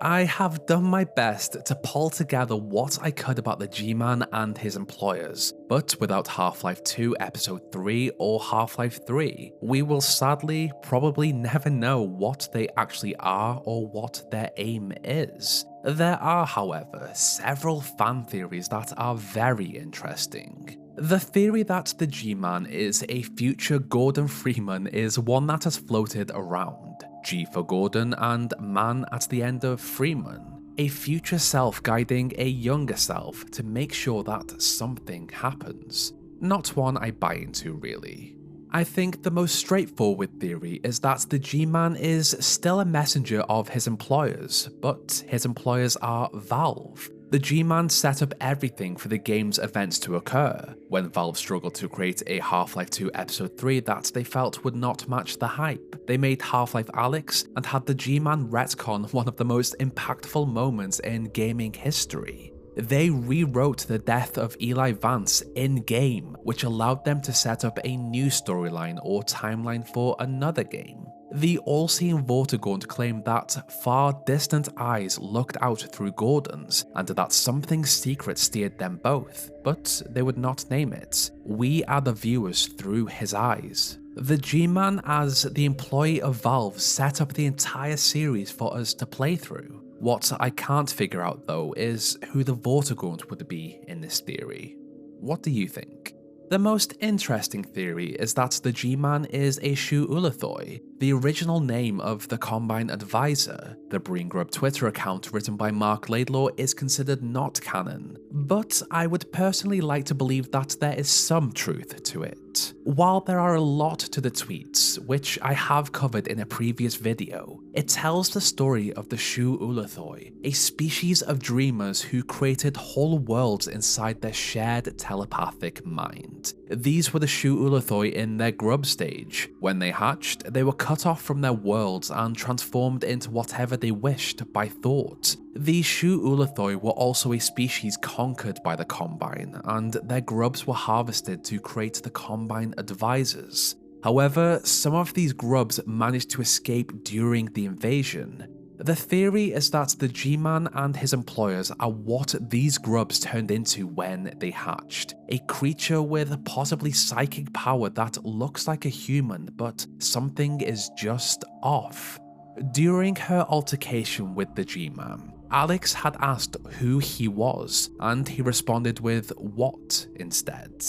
I have done my best to pull together what I could about the G-Man and his employers, but without Half-Life 2 Episode 3 or Half-Life 3, we will sadly probably never know what they actually are or what their aim is. There are, however, several fan theories that are very interesting. The theory that the G-Man is a future Gordon Freeman is one that has floated around. G for Gordon and man at the end of Freeman. A future self guiding a younger self to make sure that something happens. Not one I buy into really. I think the most straightforward theory is that the G-Man is still a messenger of his employers, but his employers are Valve. The G-Man set up everything for the game's events to occur. When Valve struggled to create a Half-Life 2 Episode 3 that they felt would not match the hype, they made Half-Life Alyx and had the G-Man retcon one of the most impactful moments in gaming history. They rewrote the death of Eli Vance in-game, which allowed them to set up a new storyline or timeline for another game. The all-seeing Vortigaunt claimed that far distant eyes looked out through Gordon's, and that something secret steered them both, but they would not name it. We are the viewers through his eyes. The G-Man, as the employee of Valve, set up the entire series for us to play through. What I can't figure out though is who the Vortigaunt would be in this theory. What do you think? The most interesting theory is that the G-Man is a Shu Ulathoi, the original name of the Combine advisor. The Breen Grub Twitter account written by Mark Laidlaw is considered not canon, but I would personally like to believe that there is some truth to it. While there are a lot to the tweets, which I have covered in a previous video, it tells the story of the Shu Ulathoi, a species of dreamers who created whole worlds inside their shared telepathic mind. These were the Shu Ulathoi in their grub stage. When they hatched, they were cut off from their worlds and transformed into whatever they wished by thought. These Shu Ulathoi were also a species conquered by the Combine, and their grubs were harvested to create the Combine advisors. However, some of these grubs managed to escape during the invasion. The theory is that the G-Man and his employers are what these grubs turned into when they hatched. A creature with possibly psychic power that looks like a human, but something is just off. During her altercation with the G-Man, Alyx had asked who he was, and he responded with what instead.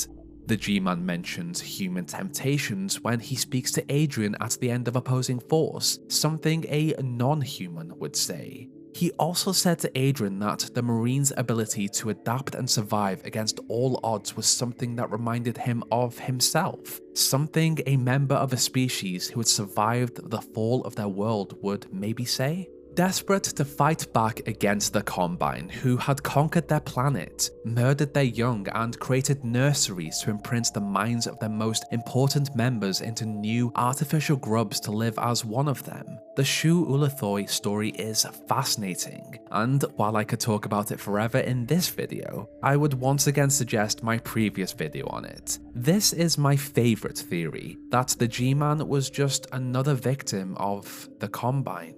The G-Man mentions human temptations when he speaks to Adrian at the end of Opposing Force, something a non-human would say. He also said to Adrian that the Marine's ability to adapt and survive against all odds was something that reminded him of himself, something a member of a species who had survived the fall of their world would maybe say. Desperate to fight back against the Combine, who had conquered their planet, murdered their young, and created nurseries to imprint the minds of their most important members into new artificial grubs to live as one of them. The Shu Ulathoi story is fascinating, and while I could talk about it forever in this video, I would once again suggest my previous video on it. This is my favorite theory, that the G-Man was just another victim of the Combine.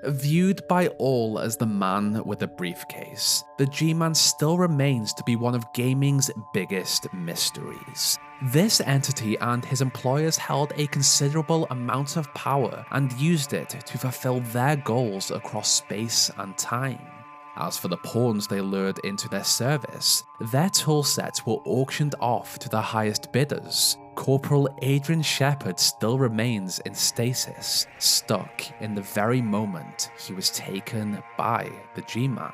Viewed by all as the man with a briefcase, the G-Man still remains to be one of gaming's biggest mysteries. This entity and his employers held a considerable amount of power and used it to fulfill their goals across space and time. As for the pawns they lured into their service, their toolsets were auctioned off to the highest bidders. Corporal Adrian Shepard still remains in stasis, stuck in the very moment he was taken by the G-Man.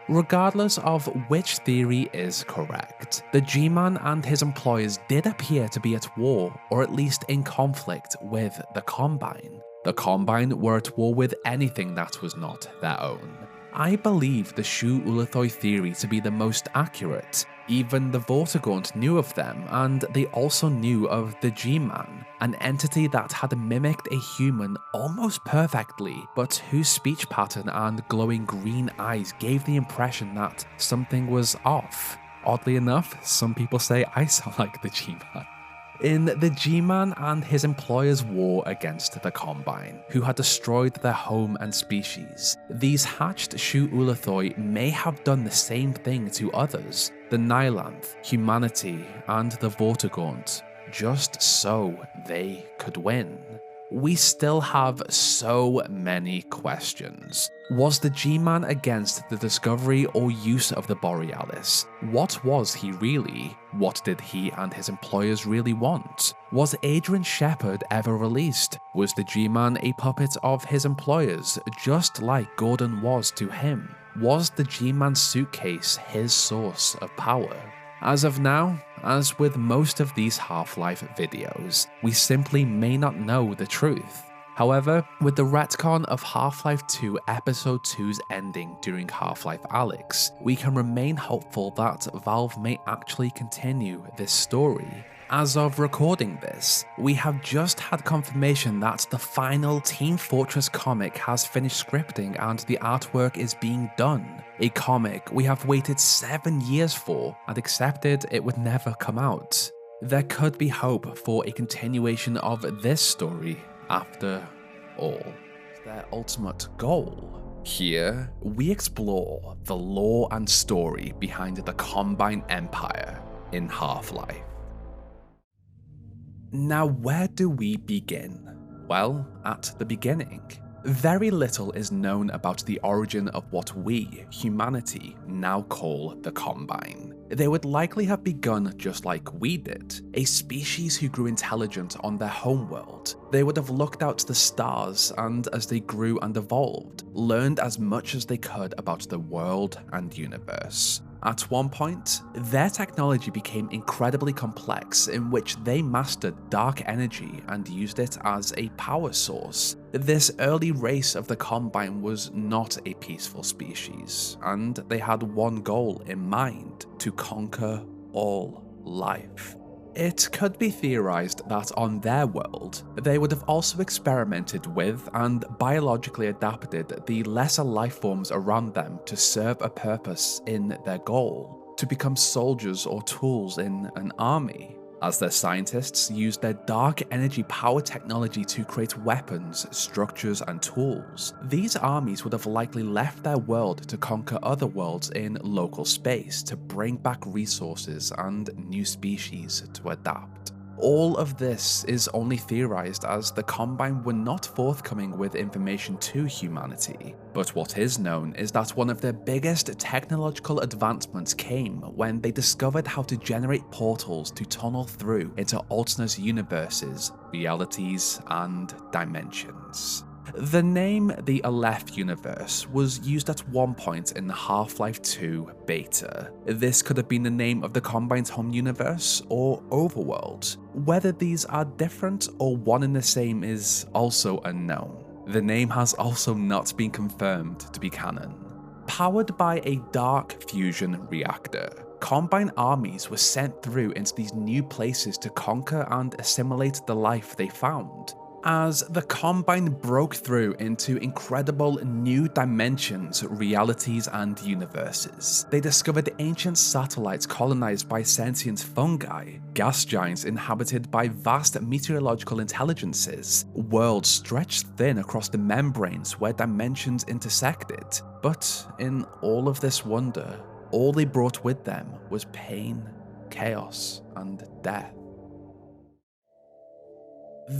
Regardless of which theory is correct, the G-Man and his employers did appear to be at war, or at least in conflict with the Combine. The Combine were at war with anything that was not their own. I believe the Shu Ulathoi theory to be the most accurate. Even the Vortigaunt knew of them, and they also knew of the G-Man, an entity that had mimicked a human almost perfectly, but whose speech pattern and glowing green eyes gave the impression that something was off. Oddly enough, some people say I sound like the G-Man. In the G-Man and his employers' war against the Combine, who had destroyed their home and species, these hatched Shu Ulathoi may have done the same thing to others, the Nylanth, humanity, and the Vortigaunt, just so they could win. We still have so many questions. Was the G-Man against the discovery or use of the Borealis? What was he really? What did he and his employers really want? Was Adrian Shepard ever released? Was the G-Man a puppet of his employers, just like Gordon was to him? Was the G-Man suitcase his source of power? As of now, as with most of these Half-Life videos, we simply may not know the truth. However, with the retcon of Half-Life 2 Episode 2's ending during Half-Life Alyx, we can remain hopeful that Valve may actually continue this story. As of recording this, we have just had confirmation that the final Team Fortress comic has finished scripting and the artwork is being done. A comic we have waited 7 years for and accepted it would never come out. There could be hope for a continuation of this story after all. Their ultimate goal. Here, we explore the lore and story behind the Combine Empire in Half-Life. Now, where do we begin? Well, at the beginning. Very little is known about the origin of what we, humanity, now call the Combine. They would likely have begun just like we did, a species who grew intelligent on their homeworld. They would have looked out to the stars and, as they grew and evolved, learned as much as they could about the world and universe. At one point, their technology became incredibly complex, in which they mastered dark energy and used it as a power source. This early race of the Combine was not a peaceful species, and they had one goal in mind: to conquer all life. It could be theorized that on their world, they would have also experimented with and biologically adapted the lesser life forms around them to serve a purpose in their goal, to become soldiers or tools in an army. As their scientists used their dark energy power technology to create weapons, structures, and tools, these armies would have likely left their world to conquer other worlds in local space to bring back resources and new species to adapt. All of this is only theorized as the Combine were not forthcoming with information to humanity. But what is known is that one of their biggest technological advancements came when they discovered how to generate portals to tunnel through into alternate universes, realities, and dimensions. The name the Aleph universe was used at one point in Half-Life 2 beta. This could have been the name of the Combine's home universe or overworld. Whether these are different or one and the same is also unknown. The name has also not been confirmed to be canon. Powered by a dark fusion reactor, Combine armies were sent through into these new places to conquer and assimilate the life they found. As the Combine broke through into incredible new dimensions, realities, and universes, they discovered ancient satellites colonized by sentient fungi, gas giants inhabited by vast meteorological intelligences, worlds stretched thin across the membranes where dimensions intersected. But in all of this wonder, all they brought with them was pain, chaos, and death.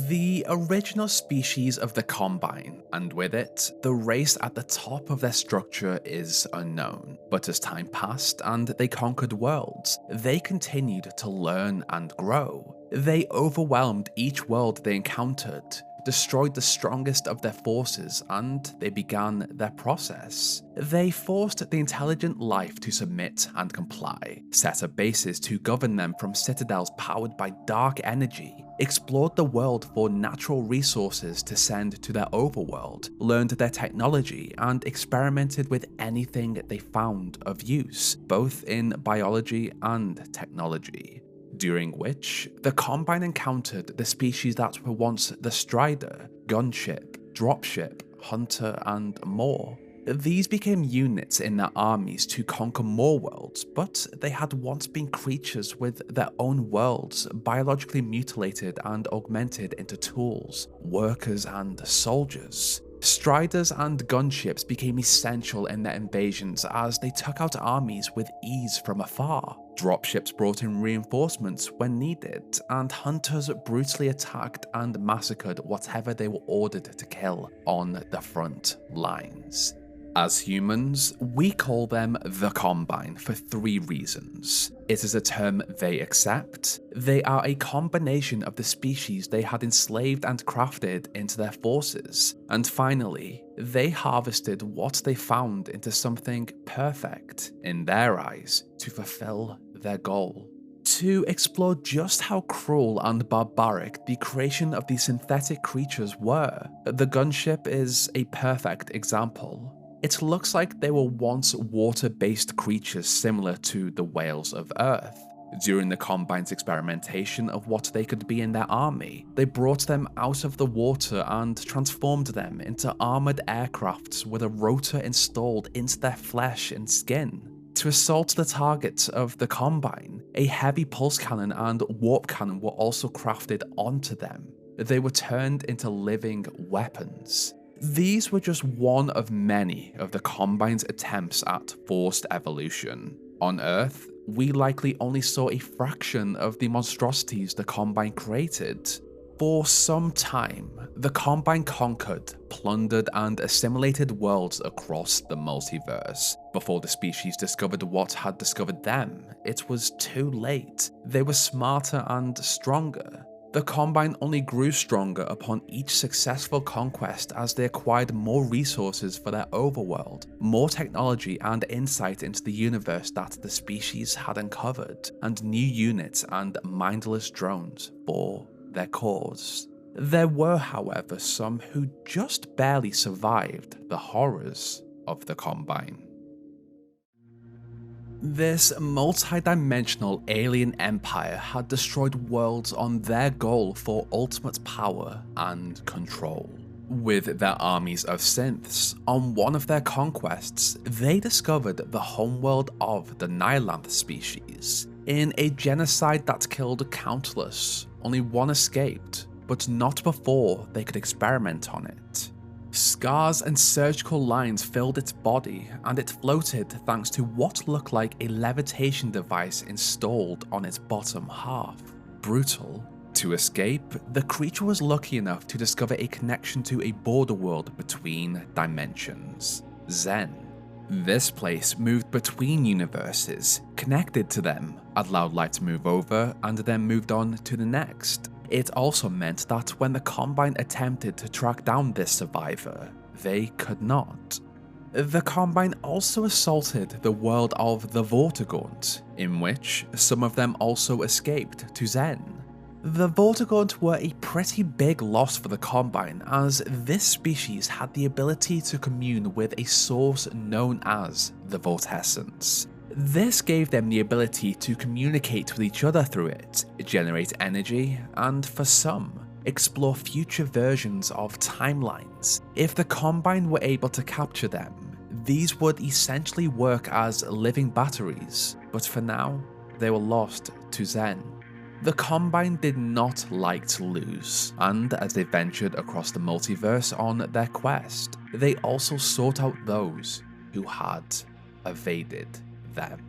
The original species of the Combine, and with it, the race at the top of their structure, is unknown. But as time passed and they conquered worlds, they continued to learn and grow. They overwhelmed each world they encountered, destroyed the strongest of their forces, and they began their process. They forced the intelligent life to submit and comply, set up bases to govern them from citadels powered by dark energy, explored the world for natural resources to send to their overworld, learned their technology, and experimented with anything they found of use, both in biology and technology. During which, the Combine encountered the species that were once the Strider, Gunship, Dropship, Hunter, and more. These became units in their armies to conquer more worlds, but they had once been creatures with their own worlds, biologically mutilated and augmented into tools, workers, and soldiers. Striders and gunships became essential in their invasions as they took out armies with ease from afar. Dropships brought in reinforcements when needed, and hunters brutally attacked and massacred whatever they were ordered to kill on the front lines. As humans, we call them the Combine for 3 reasons. It is a term they accept, they are a combination of the species they had enslaved and crafted into their forces, and finally, they harvested what they found into something perfect, in their eyes, to fulfill their goal. To explore just how cruel and barbaric the creation of these synthetic creatures were, the gunship is a perfect example. It looks like they were once water-based creatures similar to the whales of Earth. During the Combine's experimentation of what they could be in their army, they brought them out of the water and transformed them into armored aircrafts with a rotor installed into their flesh and skin. To assault the targets of the Combine, a heavy pulse cannon and warp cannon were also crafted onto them. They were turned into living weapons. These were just one of many of the Combine's attempts at forced evolution. On Earth, we likely only saw a fraction of the monstrosities the Combine created. For some time, the Combine conquered, plundered, and assimilated worlds across the multiverse. Before the species discovered what had discovered them, it was too late. They were smarter and stronger. The Combine only grew stronger upon each successful conquest as they acquired more resources for their overworld, more technology and insight into the universe that the species had uncovered, and new units and mindless drones for their cause. There were, however, some who just barely survived the horrors of the Combine. This multi-dimensional alien empire had destroyed worlds on their goal for ultimate power and control. With their armies of synths, on one of their conquests, they discovered the homeworld of the Nylanth species. In a genocide that killed countless, only one escaped, but not before they could experiment on it. Scars and surgical lines filled its body, and it floated thanks to what looked like a levitation device installed on its bottom half. Brutal. To escape, the creature was lucky enough to discover a connection to a border world between dimensions, Zen. This place moved between universes, connected to them, allowed light to move over, and then moved on to the next. It also meant that when the Combine attempted to track down this survivor, they could not. The Combine also assaulted the world of the Vortigaunt, in which some of them also escaped to Xen. The Vortigaunt were a pretty big loss for the Combine, as this species had the ability to commune with a source known as the Vortessence. This gave them the ability to communicate with each other through it, generate energy, and for some, explore future versions of timelines. If the Combine were able to capture them, these would essentially work as living batteries, but for now, they were lost to Xen. The Combine did not like to lose, and as they ventured across the multiverse on their quest, they also sought out those who had evaded them.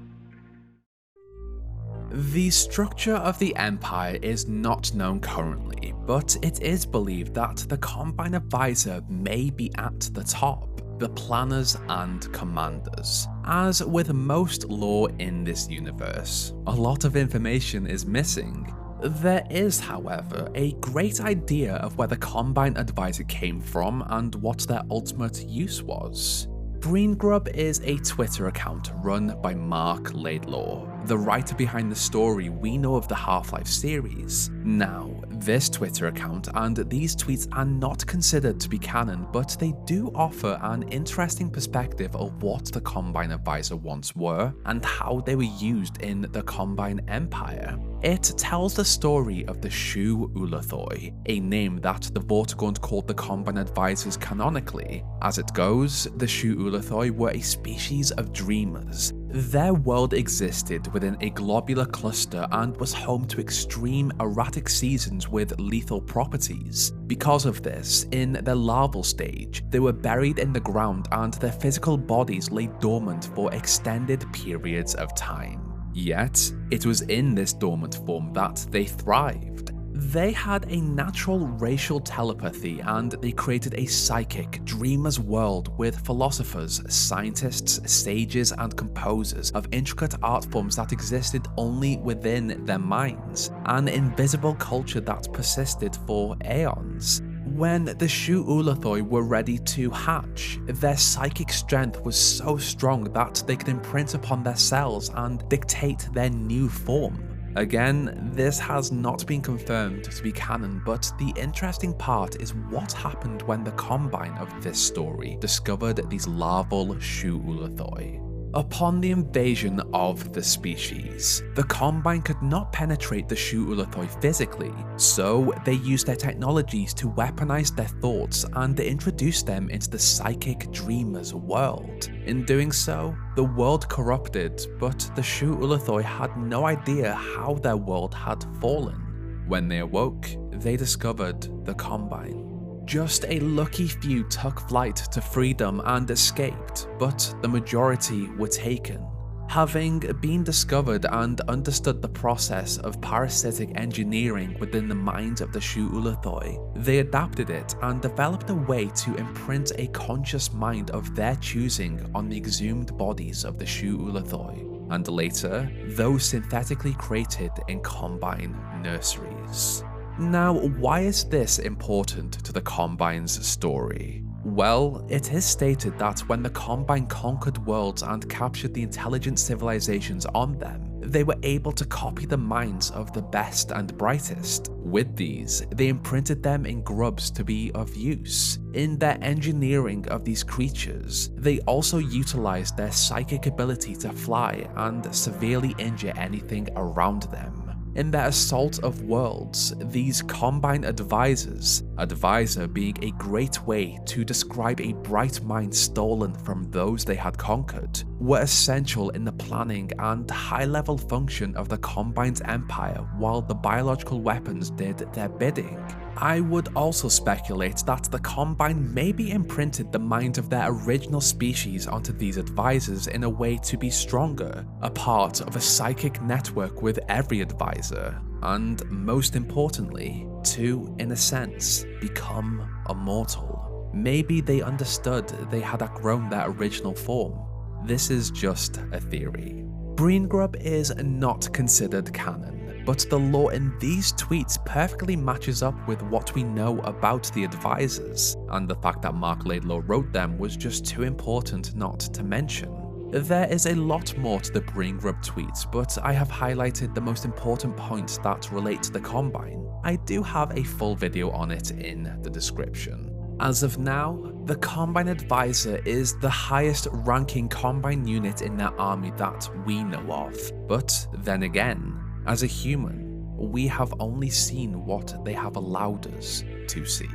The structure of the Empire is not known currently, but it is believed that the Combine Advisor may be at the top, the planners and commanders. As with most lore in this universe, a lot of information is missing. There is, however, a great idea of where the Combine Advisor came from and what their ultimate use was. Greengrub is a Twitter account run by Mark Laidlaw, the writer behind the story we know of the Half-Life series. Now, this Twitter account and these tweets are not considered to be canon, but they do offer an interesting perspective of what the Combine Advisor once were and how they were used in the Combine Empire. It tells the story of the Shu Ulathoi, a name that the Vortigaunt called the Combine Advisors canonically. As it goes, the Shu Ulathoi were a species of dreamers. Their world existed within a globular cluster and was home to extreme erratic seasons with lethal properties. Because of this, in their larval stage, they were buried in the ground and their physical bodies lay dormant for extended periods of time. Yet, it was in this dormant form that they thrived. They had a natural racial telepathy and they created a psychic, dreamer's world with philosophers, scientists, sages, and composers of intricate art forms that existed only within their minds, an invisible culture that persisted for aeons. When the Shu Ulathoi were ready to hatch, their psychic strength was so strong that they could imprint upon their cells and dictate their new form. Again, this has not been confirmed to be canon, but the interesting part is what happened when the Combine of this story discovered these larval Shu Ulathoi. Upon the invasion of the species, the Combine could not penetrate the Shu Ulathoi physically, so they used their technologies to weaponize their thoughts and introduce them into the psychic dreamer's world. In doing so, the world corrupted, but the Shu Ulathoi had no idea how their world had fallen. When they awoke, they discovered the Combine. Just a lucky few took flight to freedom and escaped, but the majority were taken. Having been discovered and understood the process of parasitic engineering within the minds of the Shu Ulathoi, they adapted it and developed a way to imprint a conscious mind of their choosing on the exhumed bodies of the Shu Ulathoi, and later, those synthetically created in Combine nurseries. Now, why is this important to the Combine's story? Well, it is stated that when the Combine conquered worlds and captured the intelligent civilizations on them, they were able to copy the minds of the best and brightest. With these, they imprinted them in grubs to be of use. In their engineering of these creatures, they also utilized their psychic ability to fly and severely injure anything around them. In their assault of worlds, these Combine Advisors, advisor being a great way to describe a bright mind stolen from those they had conquered, were essential in the planning and high-level function of the Combine's empire while the biological weapons did their bidding. I would also speculate that the Combine maybe imprinted the mind of their original species onto these advisors in a way to be stronger, a part of a psychic network with every advisor, and most importantly, to, in a sense, become immortal. Maybe they understood they had outgrown their original form. This is just a theory. Greengrub is not considered canon, but the lore in these tweets perfectly matches up with what we know about the advisors, and the fact that Mark Laidlaw wrote them was just too important not to mention. There is a lot more to the Brain Grub tweets, but I have highlighted the most important points that relate to the Combine. I do have a full video on it in the description. As of now, the Combine Advisor is the highest ranking Combine unit in their army that we know of. But then again, as a human, we have only seen what they have allowed us to see.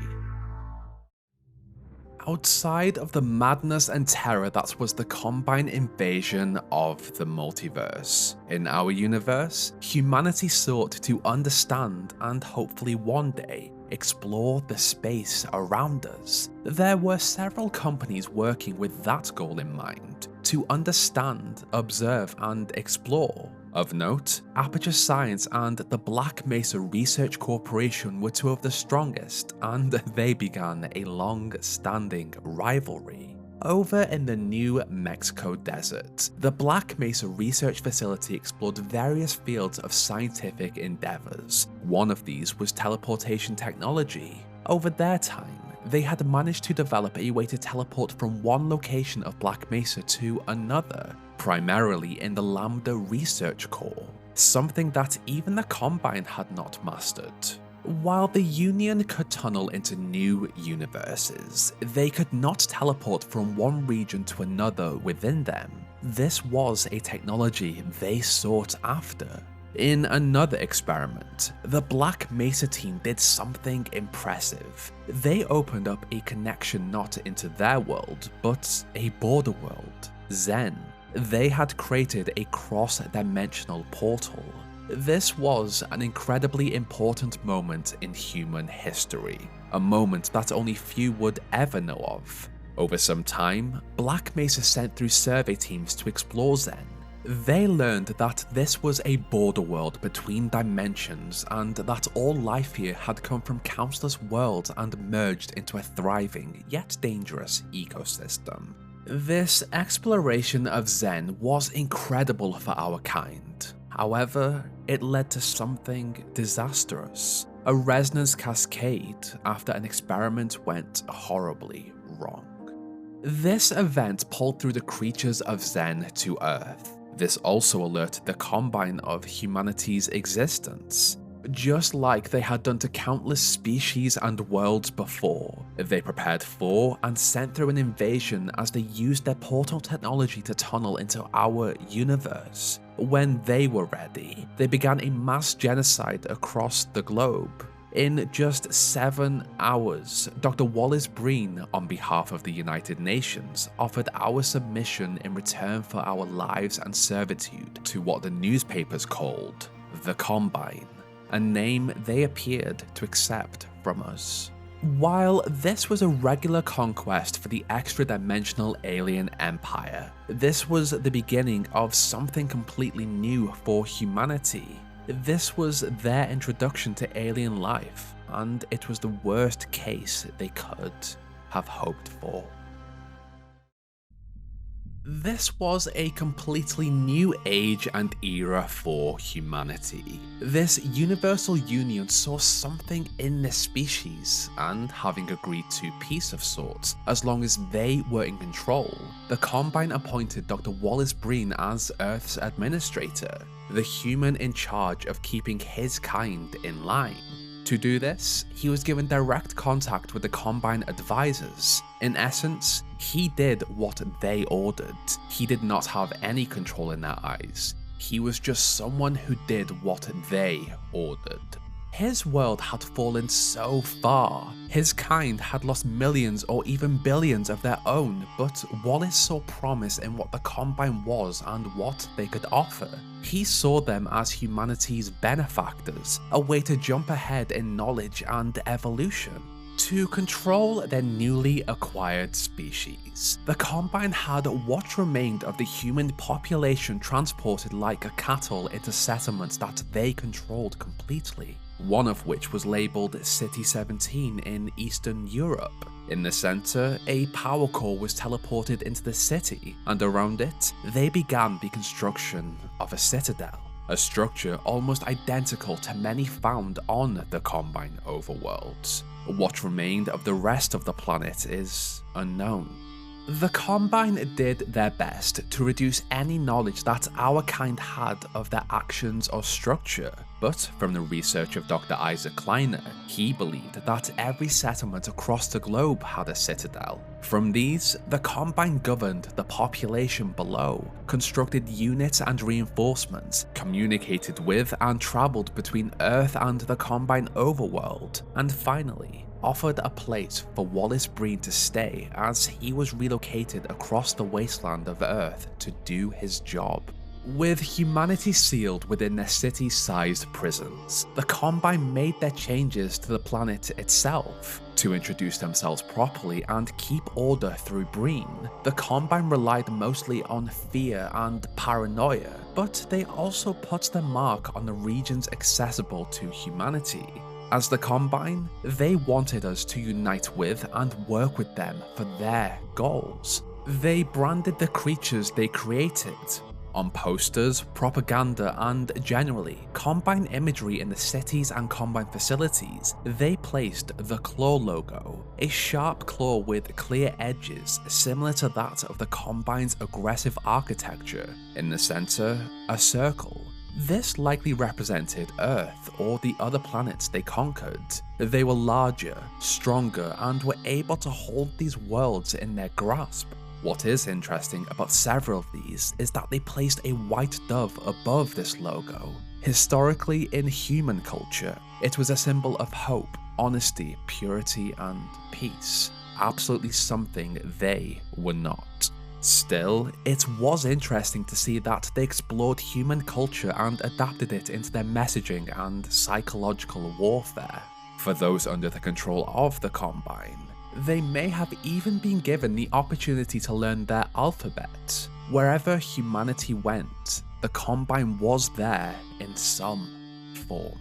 Outside of the madness and terror that was the Combine invasion of the multiverse, in our universe, humanity sought to understand and hopefully one day explore the space around us. There were several companies working with that goal in mind, to understand, observe, and explore. Of note, Aperture Science and the Black Mesa Research Corporation were two of the strongest, and they began a long-standing rivalry. Over in the New Mexico desert, the Black Mesa Research Facility explored various fields of scientific endeavors. One of these was teleportation technology. Over their time, they had managed to develop a way to teleport from one location of Black Mesa to another, primarily in the Lambda Research Core, something that even the Combine had not mastered. While the Union could tunnel into new universes, they could not teleport from one region to another within them. This was a technology they sought after. In another experiment, the Black Mesa team did something impressive. They opened up a connection not into their world, but a border world, Zen. They had created a cross-dimensional portal. This was an incredibly important moment in human history, a moment that only few would ever know of. Over some time, Black Mesa sent through survey teams to explore Zen. They learned that this was a border world between dimensions and that all life here had come from countless worlds and merged into a thriving yet dangerous ecosystem. This exploration of Zen was incredible for our kind. However, it led to something disastrous. A resonance cascade after an experiment went horribly wrong. This event pulled through the creatures of Zen to Earth. This also alerted the Combine of humanity's existence. Just like they had done to countless species and worlds before, they prepared for and sent through an invasion as they used their portal technology to tunnel into our universe. When they were ready, they began a mass genocide across the globe. In just 7 hours, Dr. Wallace Breen, on behalf of the United Nations, offered our submission in return for our lives and servitude to what the newspapers called the Combine, a name they appeared to accept from us. While this was a regular conquest for the extra-dimensional alien empire, this was the beginning of something completely new for humanity. This was their introduction to alien life, and it was the worst case they could have hoped for. This was a completely new age and era for humanity. This universal union saw something in this species, and having agreed to peace of sorts, as long as they were in control, the Combine appointed Dr. Wallace Breen as Earth's administrator, the human in charge of keeping his kind in line. To do this, he was given direct contact with the Combine advisors. In essence, he did what they ordered. He did not have any control in their eyes. He was just someone who did what they ordered. His world had fallen so far. His kind had lost millions or even billions of their own, but Wallace saw promise in what the Combine was and what they could offer. He saw them as humanity's benefactors, a way to jump ahead in knowledge and evolution. To control their newly acquired species, the Combine had what remained of the human population transported like cattle into settlements that they controlled completely, one of which was labelled City 17 in Eastern Europe. In the centre, a power core was teleported into the city, and around it, they began the construction of a citadel. a structure almost identical to many found on the Combine overworlds. What remained of the rest of the planet is unknown. The Combine did their best to reduce any knowledge that our kind had of their actions or structure, but from the research of Dr. Isaac Kleiner, he believed that every settlement across the globe had a citadel. From these, the Combine governed the population below, constructed units and reinforcements, communicated with and traveled between Earth and the Combine overworld, and finally, offered a place for Wallace Breen to stay as he was relocated across the wasteland of Earth to do his job. With humanity sealed within their city-sized prisons, the Combine made their changes to the planet itself. To introduce themselves properly and keep order through Breen, the Combine relied mostly on fear and paranoia, but they also put their mark on the regions accessible to humanity. As the Combine, they wanted us to unite with and work with them for their goals. They branded the creatures they created. On posters, propaganda, and generally, Combine imagery in the cities and Combine facilities, they placed the claw logo, a sharp claw with clear edges similar to that of the Combine's aggressive architecture. In the center, a circle. This likely represented Earth or the other planets they conquered. They were larger, stronger, and were able to hold these worlds in their grasp. What is interesting about several of these is that they placed a white dove above this logo. Historically, in human culture, it was a symbol of hope, honesty, purity, and peace. Absolutely something they were not. Still, it was interesting to see that they explored human culture and adapted it into their messaging and psychological warfare. For those under the control of the Combine, they may have even been given the opportunity to learn their alphabet. Wherever humanity went, the Combine was there in some form.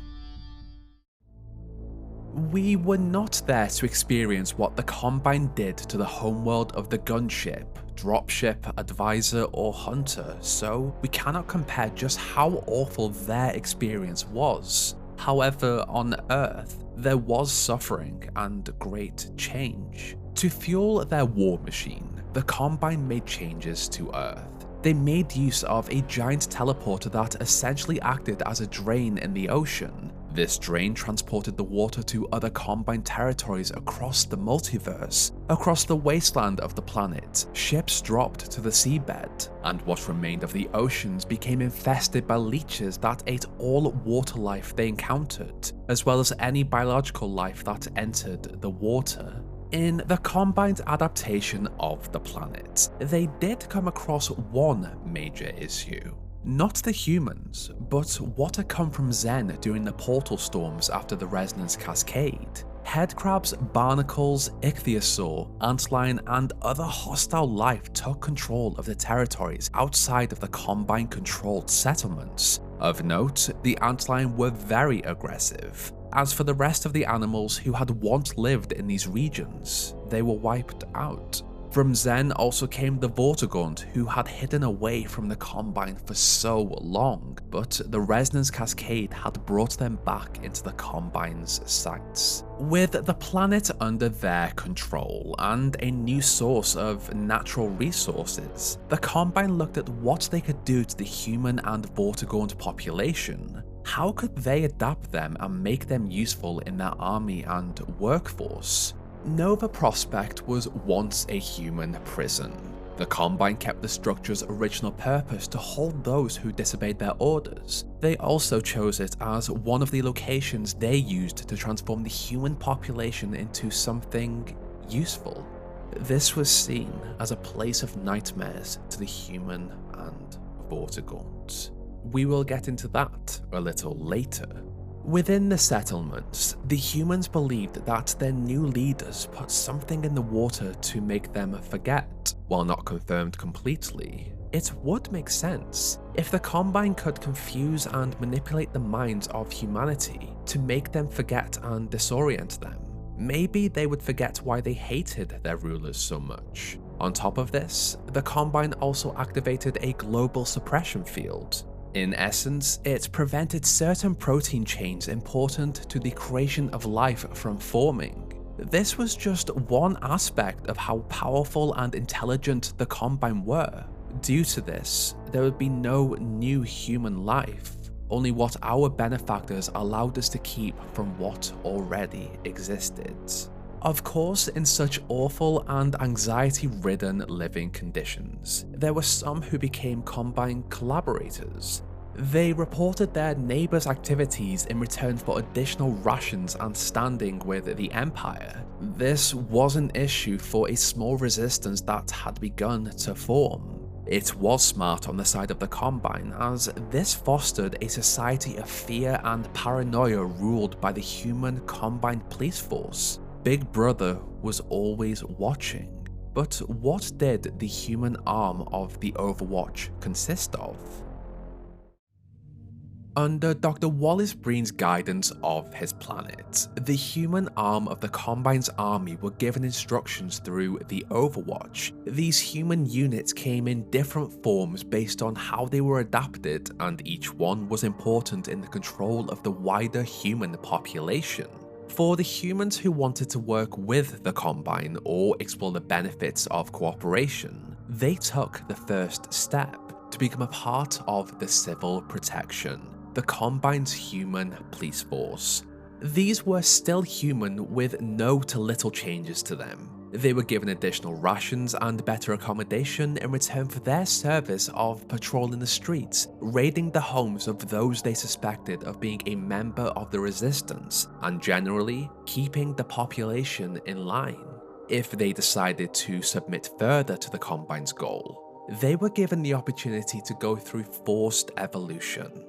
We were not there to experience what the Combine did to the homeworld of the gunship, dropship, advisor, or hunter, so we cannot compare just how awful their experience was. However, on Earth, there was suffering and great change. To fuel their war machine, the Combine made changes to Earth. They made use of a giant teleporter that essentially acted as a drain in the ocean. This drain transported the water to other Combine territories across the multiverse. Across the wasteland of the planet, ships dropped to the seabed, and what remained of the oceans became infested by leeches that ate all water life they encountered, as well as any biological life that entered the water. In the Combine's adaptation of the planet, they did come across one major issue. Not the humans, but what had come from Zen during the portal storms after the Resonance Cascade. Headcrabs, barnacles, ichthyosaur, antlion, and other hostile life took control of the territories outside of the Combine-controlled settlements. Of note, the antlion were very aggressive. As for the rest of the animals who had once lived in these regions, they were wiped out. From Zen also came the Vortigaunt, who had hidden away from the Combine for so long, but the Resonance Cascade had brought them back into the Combine's sights. With the planet under their control and a new source of natural resources, the Combine looked at what they could do to the human and Vortigaunt population. How could they adapt them and make them useful in their army and workforce? Nova Prospect was once a human prison. The Combine kept the structure's original purpose to hold those who disobeyed their orders. They also chose it as one of the locations they used to transform the human population into something useful. This was seen as a place of nightmares to the human and Vortigaunt. We will get into that a little later. Within the settlements, the humans believed that their new leaders put something in the water to make them forget. While not confirmed completely, it would make sense. If the Combine could confuse and manipulate the minds of humanity to make them forget and disorient them, maybe they would forget why they hated their rulers so much. On top of this, the Combine also activated a global suppression field. In essence, it prevented certain protein chains important to the creation of life from forming. This was just one aspect of how powerful and intelligent the Combine were. Due to this, there would be no new human life, only what our benefactors allowed us to keep from what already existed. Of course, in such awful and anxiety-ridden living conditions, there were some who became Combine collaborators. They reported their neighbors' activities in return for additional rations and standing with the Empire. This was an issue for a small resistance that had begun to form. It was smart on the side of the Combine, as this fostered a society of fear and paranoia ruled by the human Combine police force. Big Brother was always watching. But what did the human arm of the Overwatch consist of? Under Dr. Wallace Breen's guidance of his planet, the human arm of the Combine's army were given instructions through the Overwatch. These human units came in different forms based on how they were adapted, and each one was important in the control of the wider human population. For the humans who wanted to work with the Combine or explore the benefits of cooperation, they took the first step to become a part of the Civil Protection, the Combine's human police force. These were still human with no to little changes to them. They were given additional rations and better accommodation in return for their service of patrolling the streets, raiding the homes of those they suspected of being a member of the Resistance, and generally keeping the population in line. If they decided to submit further to the Combine's goal, they were given the opportunity to go through forced evolution.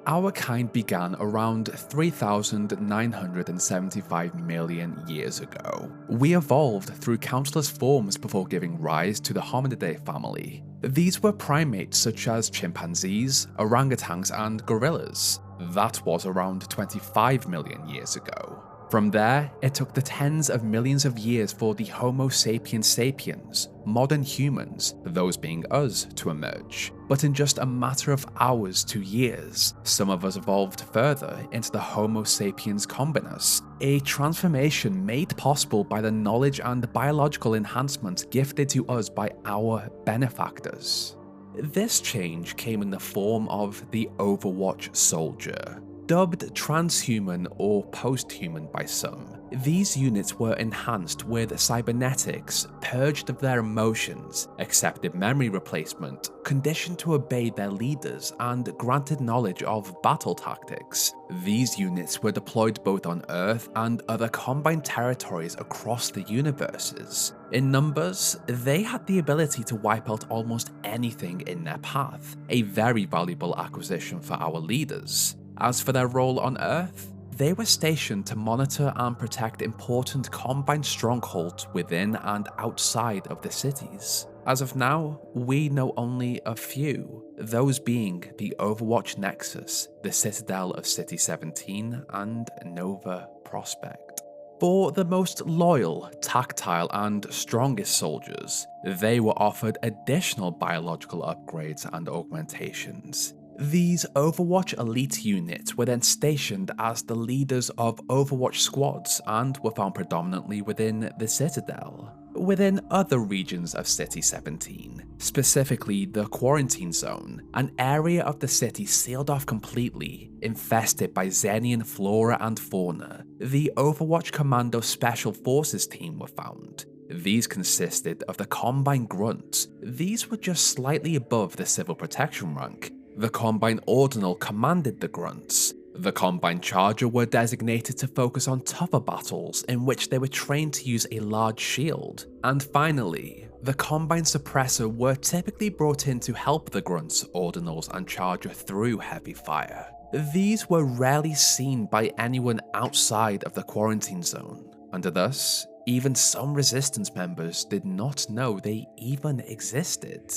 Our kind began around 3,975 million years ago. We evolved through countless forms before giving rise to the Hominidae family. These were primates such as chimpanzees, orangutans, and gorillas. That was around 25 million years ago. From there, it took the tens of millions of years for the Homo sapiens sapiens, modern humans, those being us, to emerge. But in just a matter of hours to years, some of us evolved further into the Homo sapiens combinus, a transformation made possible by the knowledge and biological enhancements gifted to us by our benefactors. This change came in the form of the Overwatch soldier. Dubbed transhuman or post-human by some, these units were enhanced with cybernetics, purged of their emotions, accepted memory replacement, conditioned to obey their leaders, and granted knowledge of battle tactics. These units were deployed both on Earth and other Combine territories across the universes. In numbers, they had the ability to wipe out almost anything in their path, a very valuable acquisition for our leaders. As for their role on Earth, they were stationed to monitor and protect important Combine strongholds within and outside of the cities. As of now, we know only a few, those being the Overwatch Nexus, the Citadel of City 17, and Nova Prospect. For the most loyal, tactile, and strongest soldiers, they were offered additional biological upgrades and augmentations. These Overwatch elite units were then stationed as the leaders of Overwatch squads and were found predominantly within the Citadel. Within other regions of City 17, specifically the Quarantine Zone, an area of the city sealed off completely, infested by Xenian flora and fauna, the Overwatch Commando Special Forces team were found. These consisted of the Combine Grunts. These were just slightly above the Civil Protection rank. The Combine Ordinal commanded the Grunts. The Combine Charger were designated to focus on tougher battles in which they were trained to use a large shield. And finally, the Combine Suppressor were typically brought in to help the Grunts, Ordinals, and Charger through heavy fire. These were rarely seen by anyone outside of the Quarantine Zone, and thus, even some Resistance members did not know they even existed.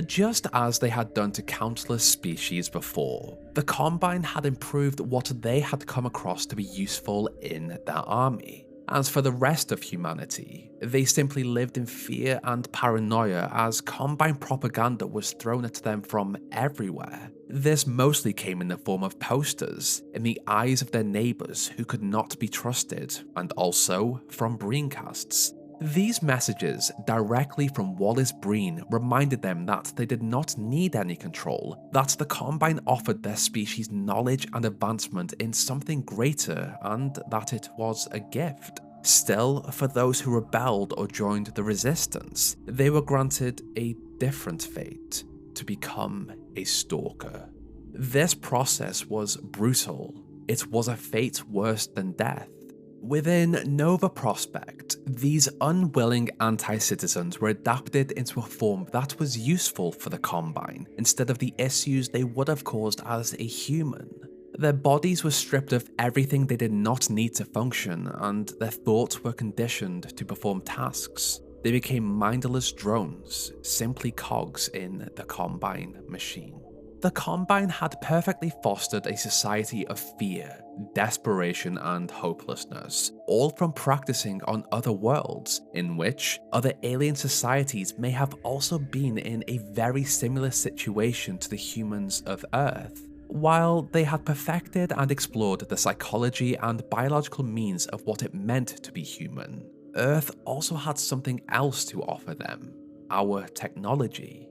Just as they had done to countless species before, the Combine had improved what they had come across to be useful in their army. As for the rest of humanity, they simply lived in fear and paranoia as Combine propaganda was thrown at them from everywhere. This mostly came in the form of posters in the eyes of their neighbors who could not be trusted, and also from Breencasts. These messages directly from Wallace Breen reminded them that they did not need any control, that the Combine offered their species knowledge and advancement in something greater, and that it was a gift. Still, for those who rebelled or joined the Resistance, they were granted a different fate: to become a Stalker. This process was brutal. It was a fate worse than death. Within Nova Prospekt, these unwilling anti-citizens were adapted into a form that was useful for the Combine, instead of the issues they would have caused as a human. Their bodies were stripped of everything they did not need to function, and their thoughts were conditioned to perform tasks. They became mindless drones, simply cogs in the Combine machine. The Combine had perfectly fostered a society of fear, desperation, and hopelessness, all from practicing on other worlds, in which other alien societies may have also been in a very similar situation to the humans of Earth. While they had perfected and explored the psychology and biological means of what it meant to be human, Earth also had something else to offer them: our technology.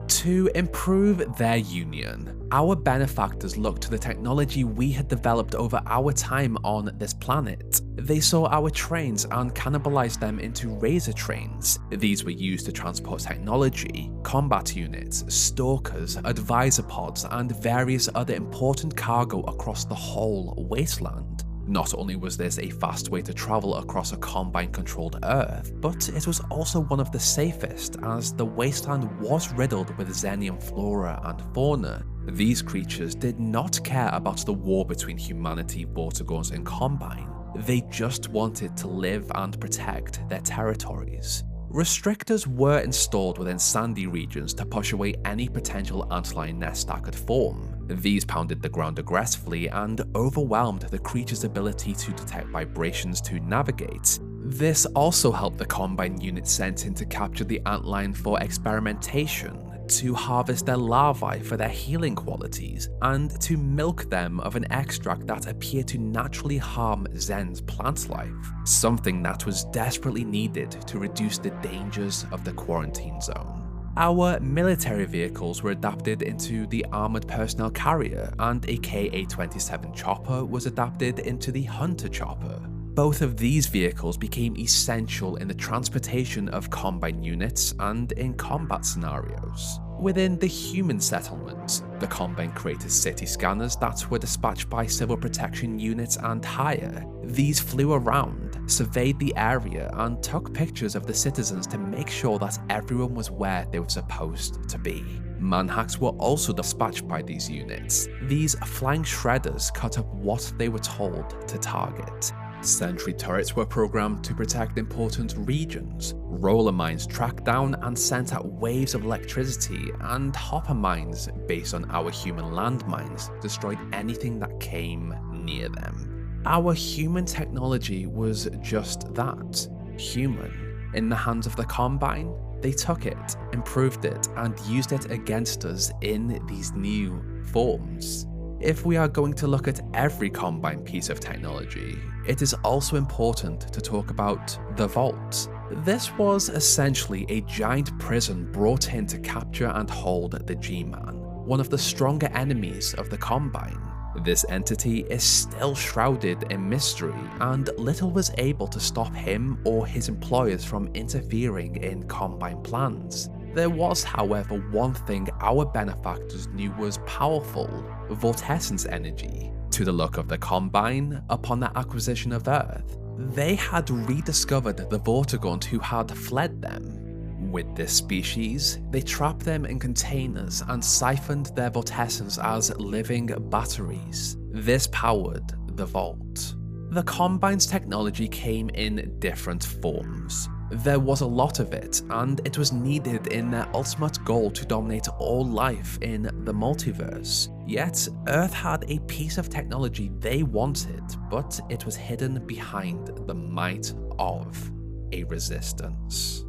To improve their union, our benefactors looked to the technology we had developed over our time on this planet. They saw our trains and cannibalized them into razor trains. These were used to transport technology, combat units, stalkers, advisor pods, and various other important cargo across the whole wasteland. Not only was this a fast way to travel across a Combine-controlled Earth, but it was also one of the safest, as the wasteland was riddled with Xenian flora and fauna. These creatures did not care about the war between humanity, Vortigauns, and Combine. They just wanted to live and protect their territories. Restrictors were installed within sandy regions to push away any potential antlion nest that could form. These pounded the ground aggressively and overwhelmed the creature's ability to detect vibrations to navigate. This also helped the Combine unit sent in to capture the antlion for experimentation, to harvest their larvae for their healing qualities, and to milk them of an extract that appeared to naturally harm Zen's plant life, something that was desperately needed to reduce the dangers of the quarantine zone. Our military vehicles were adapted into the Armored Personnel Carrier, and a Ka-27 chopper was adapted into the Hunter chopper. Both of these vehicles became essential in the transportation of Combine units and in combat scenarios. Within the human settlement, the Combine created city scanners that were dispatched by civil protection units and higher. These flew around, surveyed the area, and took pictures of the citizens to make sure that everyone was where they were supposed to be. Manhacks were also dispatched by these units. These flying shredders cut up what they were told to target. Sentry turrets were programmed to protect important regions. Roller mines tracked down and sent out waves of electricity, and hopper mines, based on our human landmines, destroyed anything that came near them. Our human technology was just that, human. In the hands of the Combine, they took it, improved it, and used it against us in these new forms. If we are going to look at every Combine piece of technology, it is also important to talk about the Vault. This was essentially a giant prison brought in to capture and hold the G-Man, one of the stronger enemies of the Combine. This entity is still shrouded in mystery, and little was able to stop him or his employers from interfering in Combine plans. There was, however, one thing our benefactors knew was powerful: Vortessence energy. To the look of the Combine, upon their acquisition of Earth, they had rediscovered the Vortigauns who had fled them. With this species, they trapped them in containers and siphoned their vortessence as living batteries. This powered the Vault. The Combine's technology came in different forms. There was a lot of it, and it was needed in their ultimate goal to dominate all life in the multiverse. Yet, Earth had a piece of technology they wanted, but it was hidden behind the might of a resistance.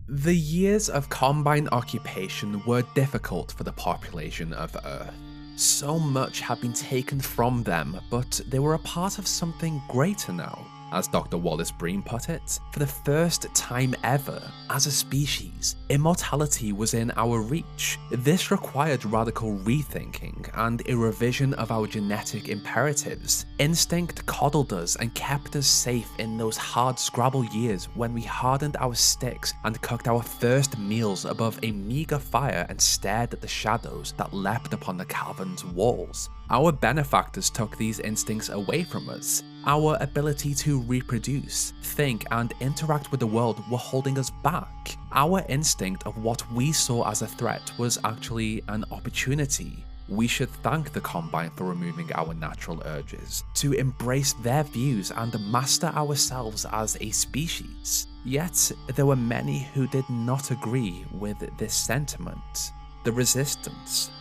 The years of Combine occupation were difficult for the population of Earth. So much had been taken from them, but they were a part of something greater now. As Dr. Wallace Breen put it, for the first time ever, as a species, immortality was in our reach. This required radical rethinking and a revision of our genetic imperatives. Instinct coddled us and kept us safe in those hard-scrabble years when we hardened our sticks and cooked our first meals above a meager fire and stared at the shadows that leapt upon the cavern's walls. Our benefactors took these instincts away from us. Our ability to reproduce, think, and interact with the world were holding us back. Our instinct of what we saw as a threat was actually an opportunity. We should thank the Combine for removing our natural urges, to embrace their views and master ourselves as a species. Yet, there were many who did not agree with this sentiment. The Resistance.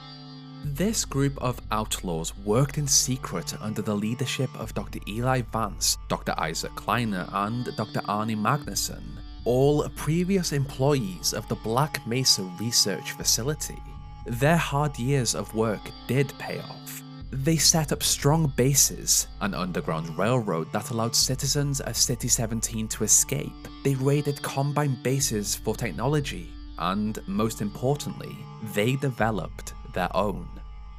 This group of outlaws worked in secret under the leadership of Dr. Eli Vance, Dr. Isaac Kleiner, and Dr. Arnie Magnuson, all previous employees of the Black Mesa Research Facility. Their hard years of work did pay off. They set up strong bases, an underground railroad that allowed citizens of City 17 to escape. They raided Combine bases for technology, and most importantly, they developed their own.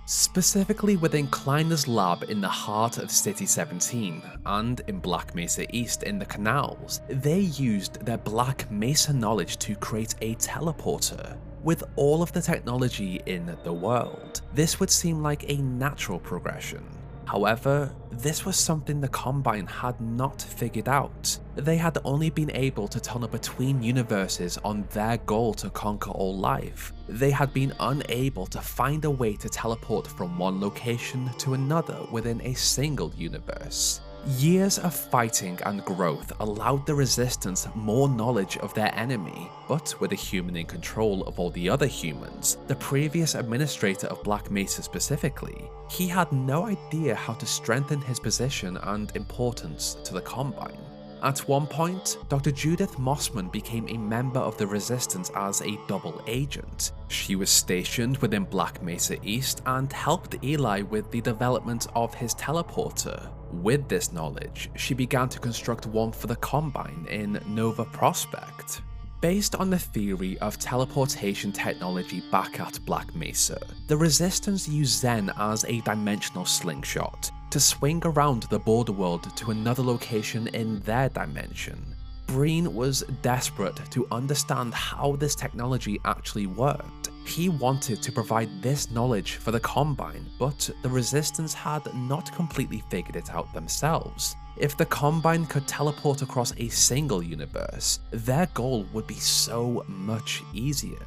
Specifically within Kleiner's lab in the heart of City 17 and in Black Mesa East in the canals, they used their Black Mesa knowledge to create a teleporter. With all of the technology in the world, this would seem like a natural progression. However, this was something the Combine had not figured out. They had only been able to tunnel between universes on their goal to conquer all life. They had been unable to find a way to teleport from one location to another within a single universe. Years of fighting and growth allowed the Resistance more knowledge of their enemy, but with a human in control of all the other humans, the previous administrator of Black Mesa specifically, he had no idea how to strengthen his position and importance to the Combine. At one point, Dr. Judith Mossman became a member of the Resistance as a double agent. She was stationed within Black Mesa East and helped Eli with the development of his teleporter. With this knowledge, she began to construct one for the Combine in Nova Prospect. Based on the theory of teleportation technology back at Black Mesa, the Resistance used Zen as a dimensional slingshot to swing around the border world to another location in their dimension. Breen was desperate to understand how this technology actually worked. He wanted to provide this knowledge for the Combine, but the Resistance had not completely figured it out themselves. If the Combine could teleport across a single universe, their goal would be so much easier.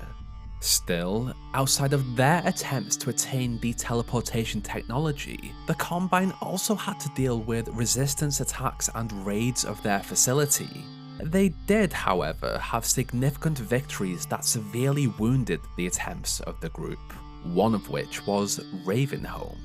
Still, outside of their attempts to attain the teleportation technology, the Combine also had to deal with Resistance attacks and raids of their facility. They did, however, have significant victories that severely wounded the attempts of the group, one of which was Ravenholm.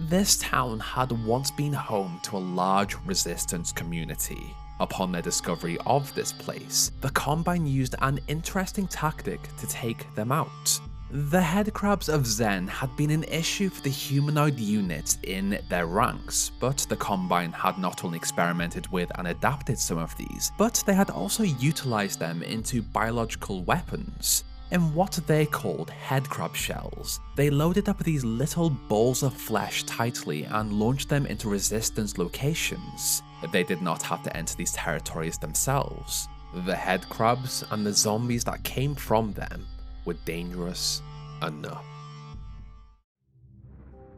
This town had once been home to a large Resistance community. Upon their discovery of this place, the Combine used an interesting tactic to take them out. The headcrabs of Zen had been an issue for the humanoid units in their ranks, but the Combine had not only experimented with and adapted some of these, but they had also utilized them into biological weapons. In what they called headcrab shells, they loaded up these little balls of flesh tightly and launched them into Resistance locations. They did not have to enter these territories themselves. The headcrabs and the zombies that came from them were dangerous enough.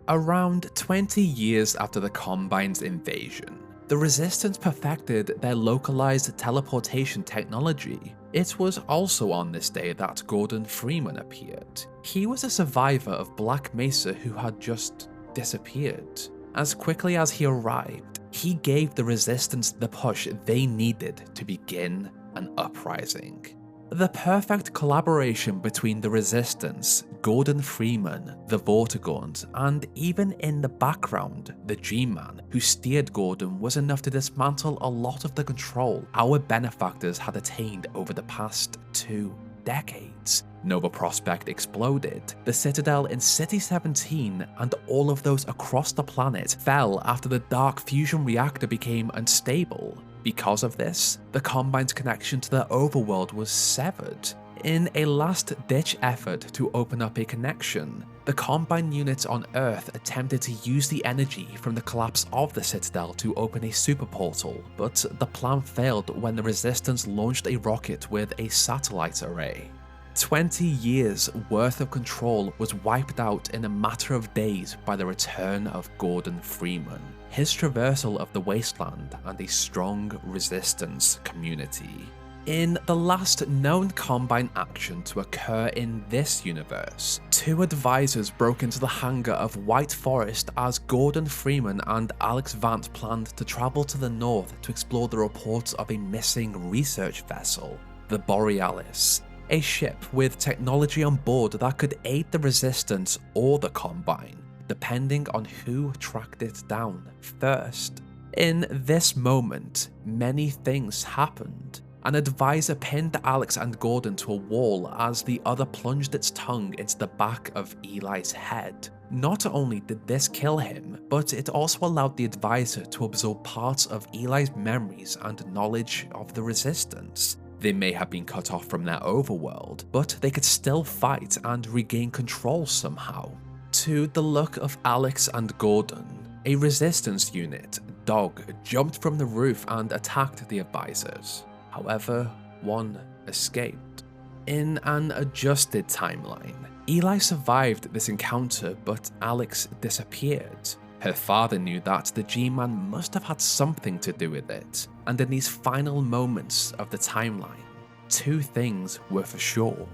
Around 20 years after the Combine's invasion, the Resistance perfected their localized teleportation technology. It was also on this day that Gordon Freeman appeared. He was a survivor of Black Mesa who had just disappeared. As quickly as he arrived, he gave the Resistance the push they needed to begin an uprising. The perfect collaboration between the Resistance, Gordon Freeman, the Vortigaunt, and even in the background, the G-Man, who steered Gordon, was enough to dismantle a lot of the control our benefactors had attained over the past 2 decades. Nova Prospekt exploded, the Citadel in City 17 and all of those across the planet fell after the dark fusion reactor became unstable. Because of this, the Combine's connection to the overworld was severed. In a last-ditch effort to open up a connection, the Combine units on Earth attempted to use the energy from the collapse of the Citadel to open a super portal, but the plan failed when the Resistance launched a rocket with a satellite array. 20 years worth of control was wiped out in a matter of days by the return of Gordon Freeman, his traversal of the wasteland, and a strong resistance community. In the last known Combine action to occur in this universe, 2 advisors broke into the hangar of White Forest as Gordon Freeman and Alyx Vance planned to travel to the north to explore the reports of a missing research vessel, the Borealis. A ship with technology on board that could aid the Resistance or the Combine, depending on who tracked it down first. In this moment, many things happened. An advisor pinned Alyx and Gordon to a wall as the other plunged its tongue into the back of Eli's head. Not only did this kill him, but it also allowed the advisor to absorb parts of Eli's memories and knowledge of the Resistance. They may have been cut off from their overworld, but they could still fight and regain control somehow. To the look of Alyx and Gordon, a Resistance unit, Dog, jumped from the roof and attacked the advisors. However, one escaped. In an adjusted timeline, Eli survived this encounter, but Alyx disappeared. Her father knew that the G-Man must have had something to do with it, and in these final moments of the timeline, 2 things were for sure.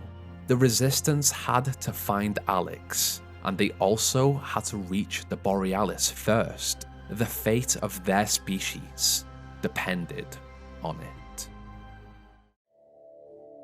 The Resistance had to find Alyx, and they also had to reach the Borealis first. The fate of their species depended on it.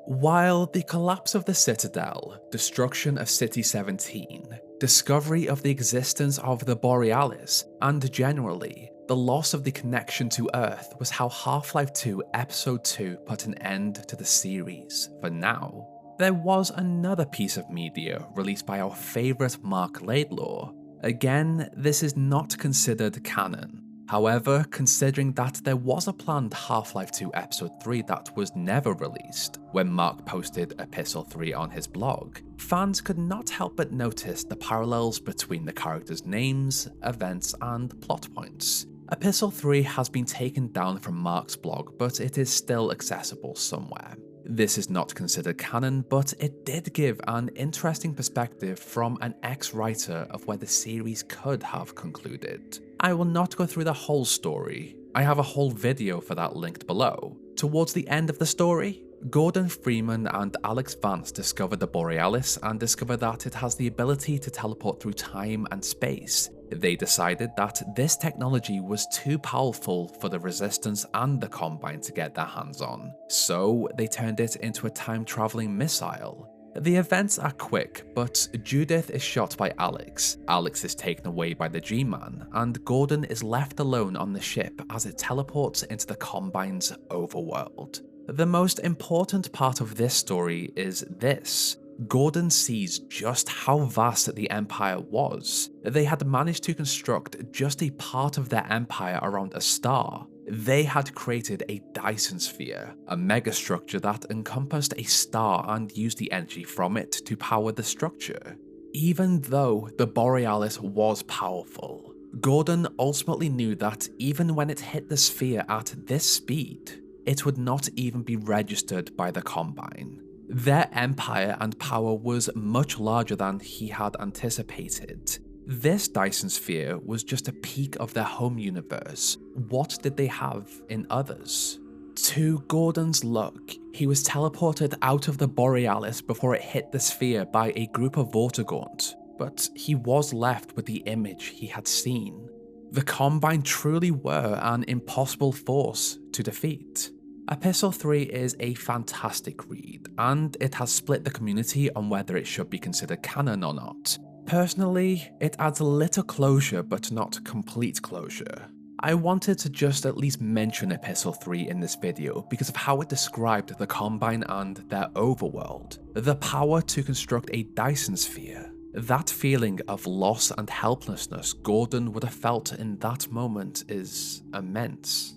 While the collapse of the Citadel, destruction of City 17, discovery of the existence of the Borealis, and generally, the loss of the connection to Earth was how Half-Life 2 Episode 2 put an end to the series for now. There was another piece of media released by our favourite Mark Laidlaw. Again, this is not considered canon. However, considering that there was a planned Half-Life 2 Episode 3 that was never released, when Mark posted Epistle 3 on his blog, fans could not help but notice the parallels between the characters' names, events, and plot points. Epistle 3 has been taken down from Mark's blog, but it is still accessible somewhere. This is not considered canon, but it did give an interesting perspective from an ex-writer of where the series could have concluded. I will not go through the whole story. I have a whole video for that linked below. Towards the end of the story, Gordon Freeman and Alyx Vance discover the Borealis and discover that it has the ability to teleport through time and space. They decided that this technology was too powerful for the Resistance and the Combine to get their hands on, so they turned it into a time-traveling missile. The events are quick, but Judith is shot by Alyx, Alyx is taken away by the G-Man, and Gordon is left alone on the ship as it teleports into the Combine's overworld. The most important part of this story is this. Gordon sees just how vast the Empire was. They had managed to construct just a part of their empire around a star. They had created a Dyson sphere, a megastructure that encompassed a star and used the energy from it to power the structure. Even though the Borealis was powerful, Gordon ultimately knew that even when it hit the sphere at this speed, it would not even be registered by the Combine. Their empire and power was much larger than he had anticipated. This Dyson sphere was just a peak of their home universe. What did they have in others? To Gordon's luck, he was teleported out of the Borealis before it hit the sphere by a group of Vortigaunt, but he was left with the image he had seen. The Combine truly were an impossible force to defeat. Epistle 3 is a fantastic read, and it has split the community on whether it should be considered canon or not. Personally, it adds a little closure but not complete closure. I wanted to just at least mention Epistle 3 in this video because of how it described the Combine and their overworld. The power to construct a Dyson sphere. That feeling of loss and helplessness Gordon would have felt in that moment is immense.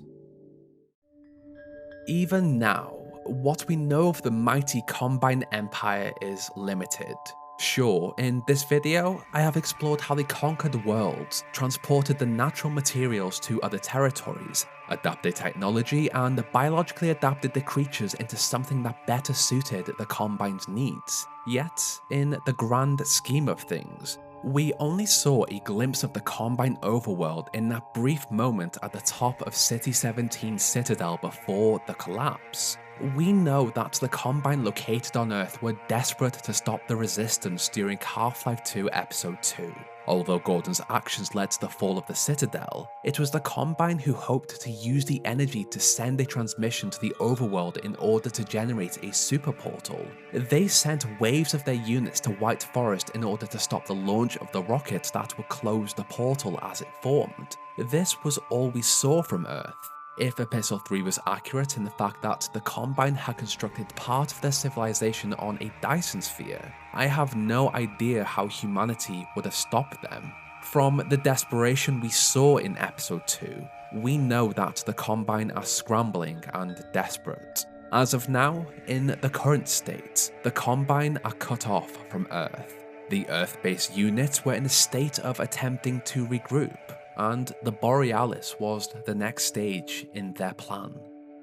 Even now, what we know of the mighty Combine Empire is limited. Sure, in this video, I have explored how they conquered worlds, transported the natural materials to other territories, adapted technology, and biologically adapted the creatures into something that better suited the Combine's needs. Yet, in the grand scheme of things, we only saw a glimpse of the Combine overworld in that brief moment at the top of City 17's citadel before the collapse. We know that the Combine located on Earth were desperate to stop the Resistance during Half-Life 2 Episode 2. Although Gordon's actions led to the fall of the Citadel, it was the Combine who hoped to use the energy to send a transmission to the overworld in order to generate a super portal. They sent waves of their units to White Forest in order to stop the launch of the rockets that would close the portal as it formed. This was all we saw from Earth. If Epistle 3 was accurate in the fact that the Combine had constructed part of their civilization on a Dyson sphere, I have no idea how humanity would have stopped them. From the desperation we saw in Episode 2, we know that the Combine are scrambling and desperate. As of now, in the current state, the Combine are cut off from Earth. The Earth-based units were in a state of attempting to regroup, and the Borealis was the next stage in their plan,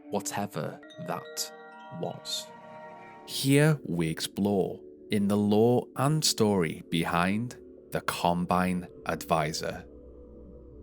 whatever that was. Here we explore in the lore and story behind the Combine Advisor.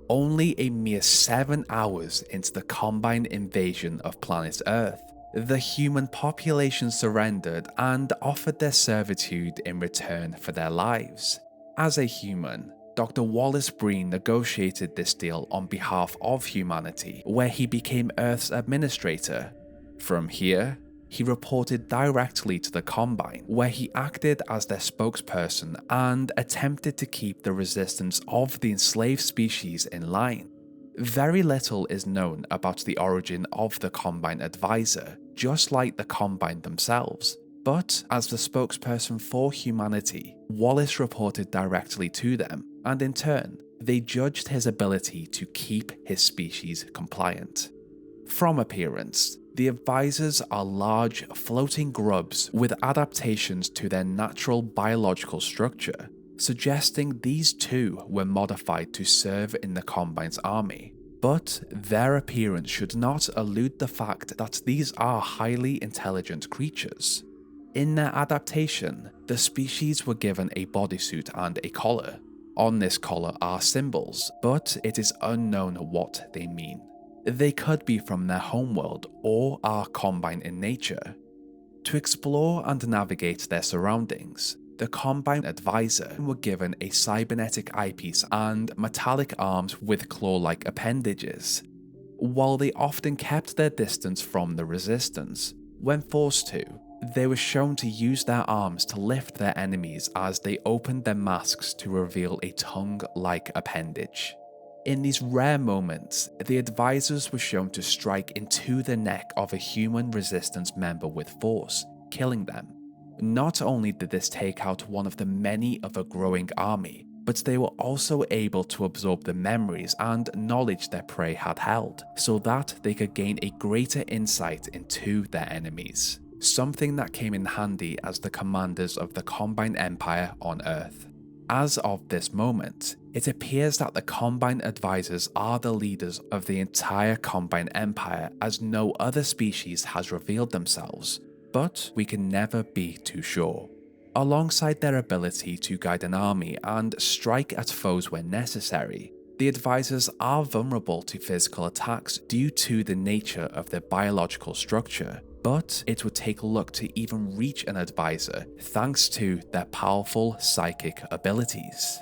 Only a mere 7 hours into the Combine invasion of planet Earth, the human population surrendered and offered their servitude in return for their lives. As a human, Dr. Wallace Breen negotiated this deal on behalf of humanity, where he became Earth's administrator. From here, he reported directly to the Combine, where he acted as their spokesperson and attempted to keep the resistance of the enslaved species in line. Very little is known about the origin of the Combine Advisor, just like the Combine themselves. But as the spokesperson for humanity, Wallace reported directly to them, and in turn, they judged his ability to keep his species compliant. From appearance, the advisors are large, floating grubs with adaptations to their natural biological structure, suggesting these too were modified to serve in the Combine's army. But their appearance should not elude the fact that these are highly intelligent creatures. In their adaptation, the species were given a bodysuit and a collar. On this collar are symbols, but it is unknown what they mean. They could be from their homeworld or are Combine in nature. To explore and navigate their surroundings, the Combine Advisor were given a cybernetic eyepiece and metallic arms with claw-like appendages. While they often kept their distance from the Resistance, when forced to, they were shown to use their arms to lift their enemies as they opened their masks to reveal a tongue-like appendage. In these rare moments, the advisors were shown to strike into the neck of a human Resistance member with force, killing them. Not only did this take out one of the many of a growing army, but they were also able to absorb the memories and knowledge their prey had held, so that they could gain a greater insight into their enemies. Something that came in handy as the commanders of the Combine Empire on Earth. As of this moment, it appears that the Combine Advisors are the leaders of the entire Combine Empire, as no other species has revealed themselves, but we can never be too sure. Alongside their ability to guide an army and strike at foes when necessary, the Advisors are vulnerable to physical attacks due to the nature of their biological structure. But it would take luck to even reach an advisor thanks to their powerful psychic abilities.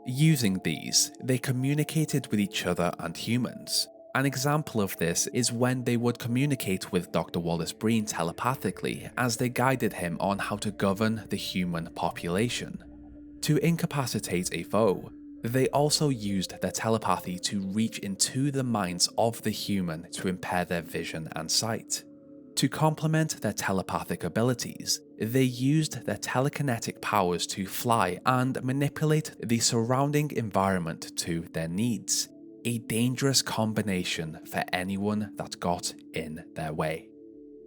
Using these, they communicated with each other and humans. An example of this is when they would communicate with Dr. Wallace Breen telepathically as they guided him on how to govern the human population. To incapacitate a foe, They also used their telepathy to reach into the minds of the human to impair their vision and sight. To complement their telepathic abilities, they used their telekinetic powers to fly and manipulate the surrounding environment to their needs, a dangerous combination for anyone that got in their way.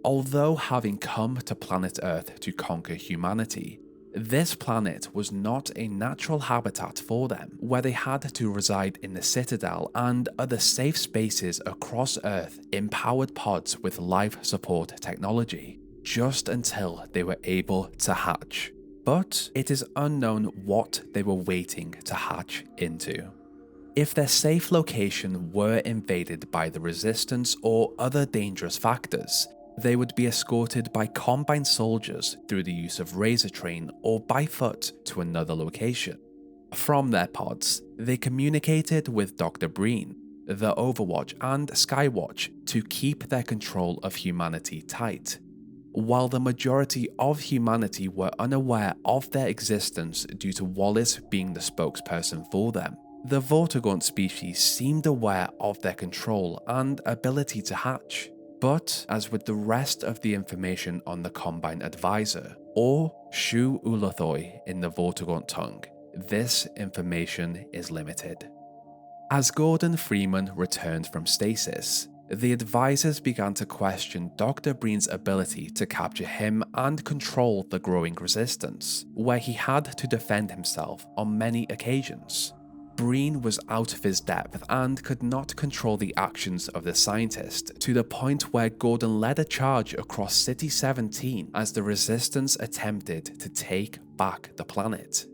Although having come to planet Earth to conquer humanity, this planet was not a natural habitat for them, where they had to reside in the Citadel and other safe spaces across Earth in powered pods with life support technology, just until they were able to hatch. But it is unknown what they were waiting to hatch into. If their safe location were invaded by the Resistance or other dangerous factors, they would be escorted by Combine soldiers through the use of razor train or by foot to another location. From their pods, they communicated with Dr. Breen, the Overwatch and Skywatch to keep their control of humanity tight. While the majority of humanity were unaware of their existence due to Wallace being the spokesperson for them, the Vortigaunt species seemed aware of their control and ability to hatch. But, as with the rest of the information on the Combine Advisor, or Shu Ulathoi in the Vortigaunt tongue, this information is limited. As Gordon Freeman returned from stasis, the advisors began to question Dr. Breen's ability to capture him and control the growing resistance, where he had to defend himself on many occasions. Breen was out of his depth and could not control the actions of the scientist, to the point where Gordon led a charge across City 17 as the Resistance attempted to take back the planet.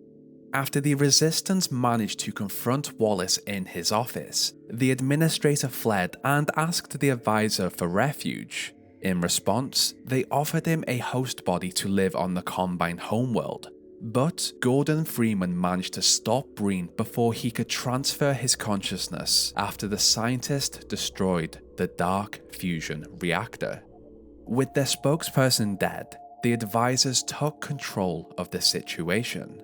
After the Resistance managed to confront Wallace in his office, the administrator fled and asked the advisor for refuge. In response, they offered him a host body to live on the Combine homeworld. But Gordon Freeman managed to stop Breen before he could transfer his consciousness after the scientist destroyed the Dark Fusion Reactor. With their spokesperson dead, the advisors took control of the situation.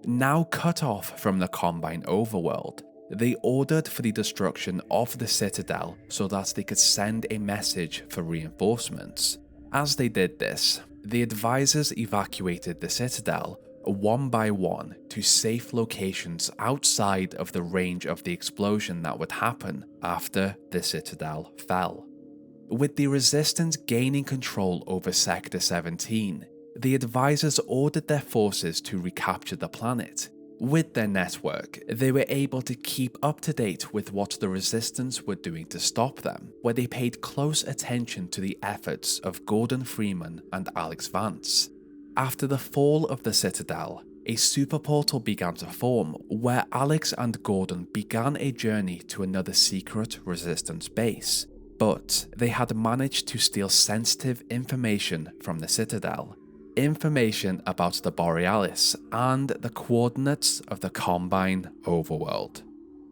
Now cut off from the Combine overworld, they ordered for the destruction of the Citadel so that they could send a message for reinforcements. As they did this, the advisors evacuated the Citadel one by one to safe locations outside of the range of the explosion that would happen after the Citadel fell. With the Resistance gaining control over Sector 17, the advisors ordered their forces to recapture the planet. With their network, they were able to keep up to date with what the Resistance were doing to stop them, where they paid close attention to the efforts of Gordon Freeman and Alyx Vance. After the fall of the Citadel, a super portal began to form, where Alyx and Gordon began a journey to another secret Resistance base. But they had managed to steal sensitive information from the Citadel. Information about the Borealis and the coordinates of the Combine overworld.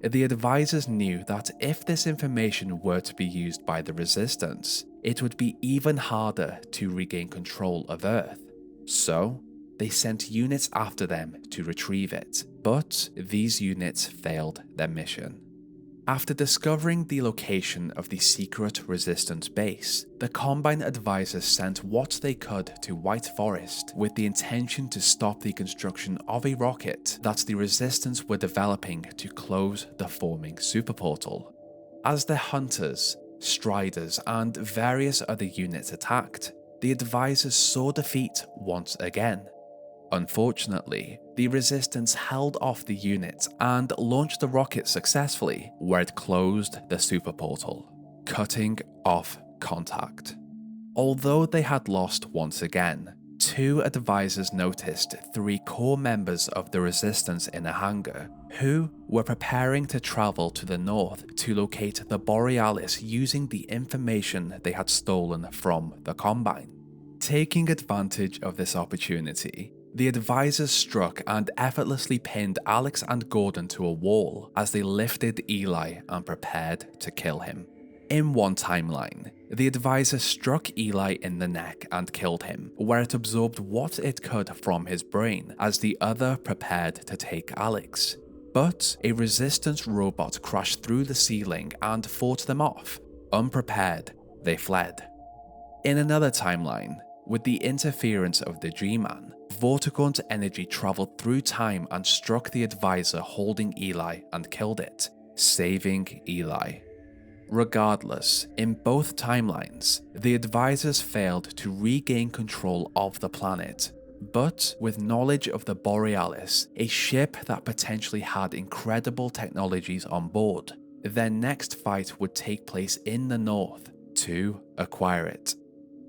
The advisors knew that if this information were to be used by the Resistance, it would be even harder to regain control of Earth. So, they sent units after them to retrieve it, but these units failed their mission. After discovering the location of the secret Resistance base, the Combine advisors sent what they could to White Forest with the intention to stop the construction of a rocket that the Resistance were developing to close the forming superportal. As their hunters, striders, and various other units attacked, the advisors saw defeat once again. Unfortunately, the Resistance held off the units and launched the rocket successfully, where it closed the superportal, cutting off contact. Although they had lost once again, two advisors noticed 3 core members of the Resistance in a hangar, who were preparing to travel to the north to locate the Borealis using the information they had stolen from the Combine. Taking advantage of this opportunity, the advisors struck and effortlessly pinned Alyx and Gordon to a wall as they lifted Eli and prepared to kill him. In one timeline, the advisor struck Eli in the neck and killed him, where it absorbed what it could from his brain as the other prepared to take Alyx. But a resistance robot crashed through the ceiling and fought them off. Unprepared, they fled. In another timeline, with the interference of the G-Man, Vortigaunt's energy traveled through time and struck the advisor holding Eli and killed it, saving Eli. Regardless, in both timelines, the advisors failed to regain control of the planet. But with knowledge of the Borealis, a ship that potentially had incredible technologies on board, their next fight would take place in the north to acquire it.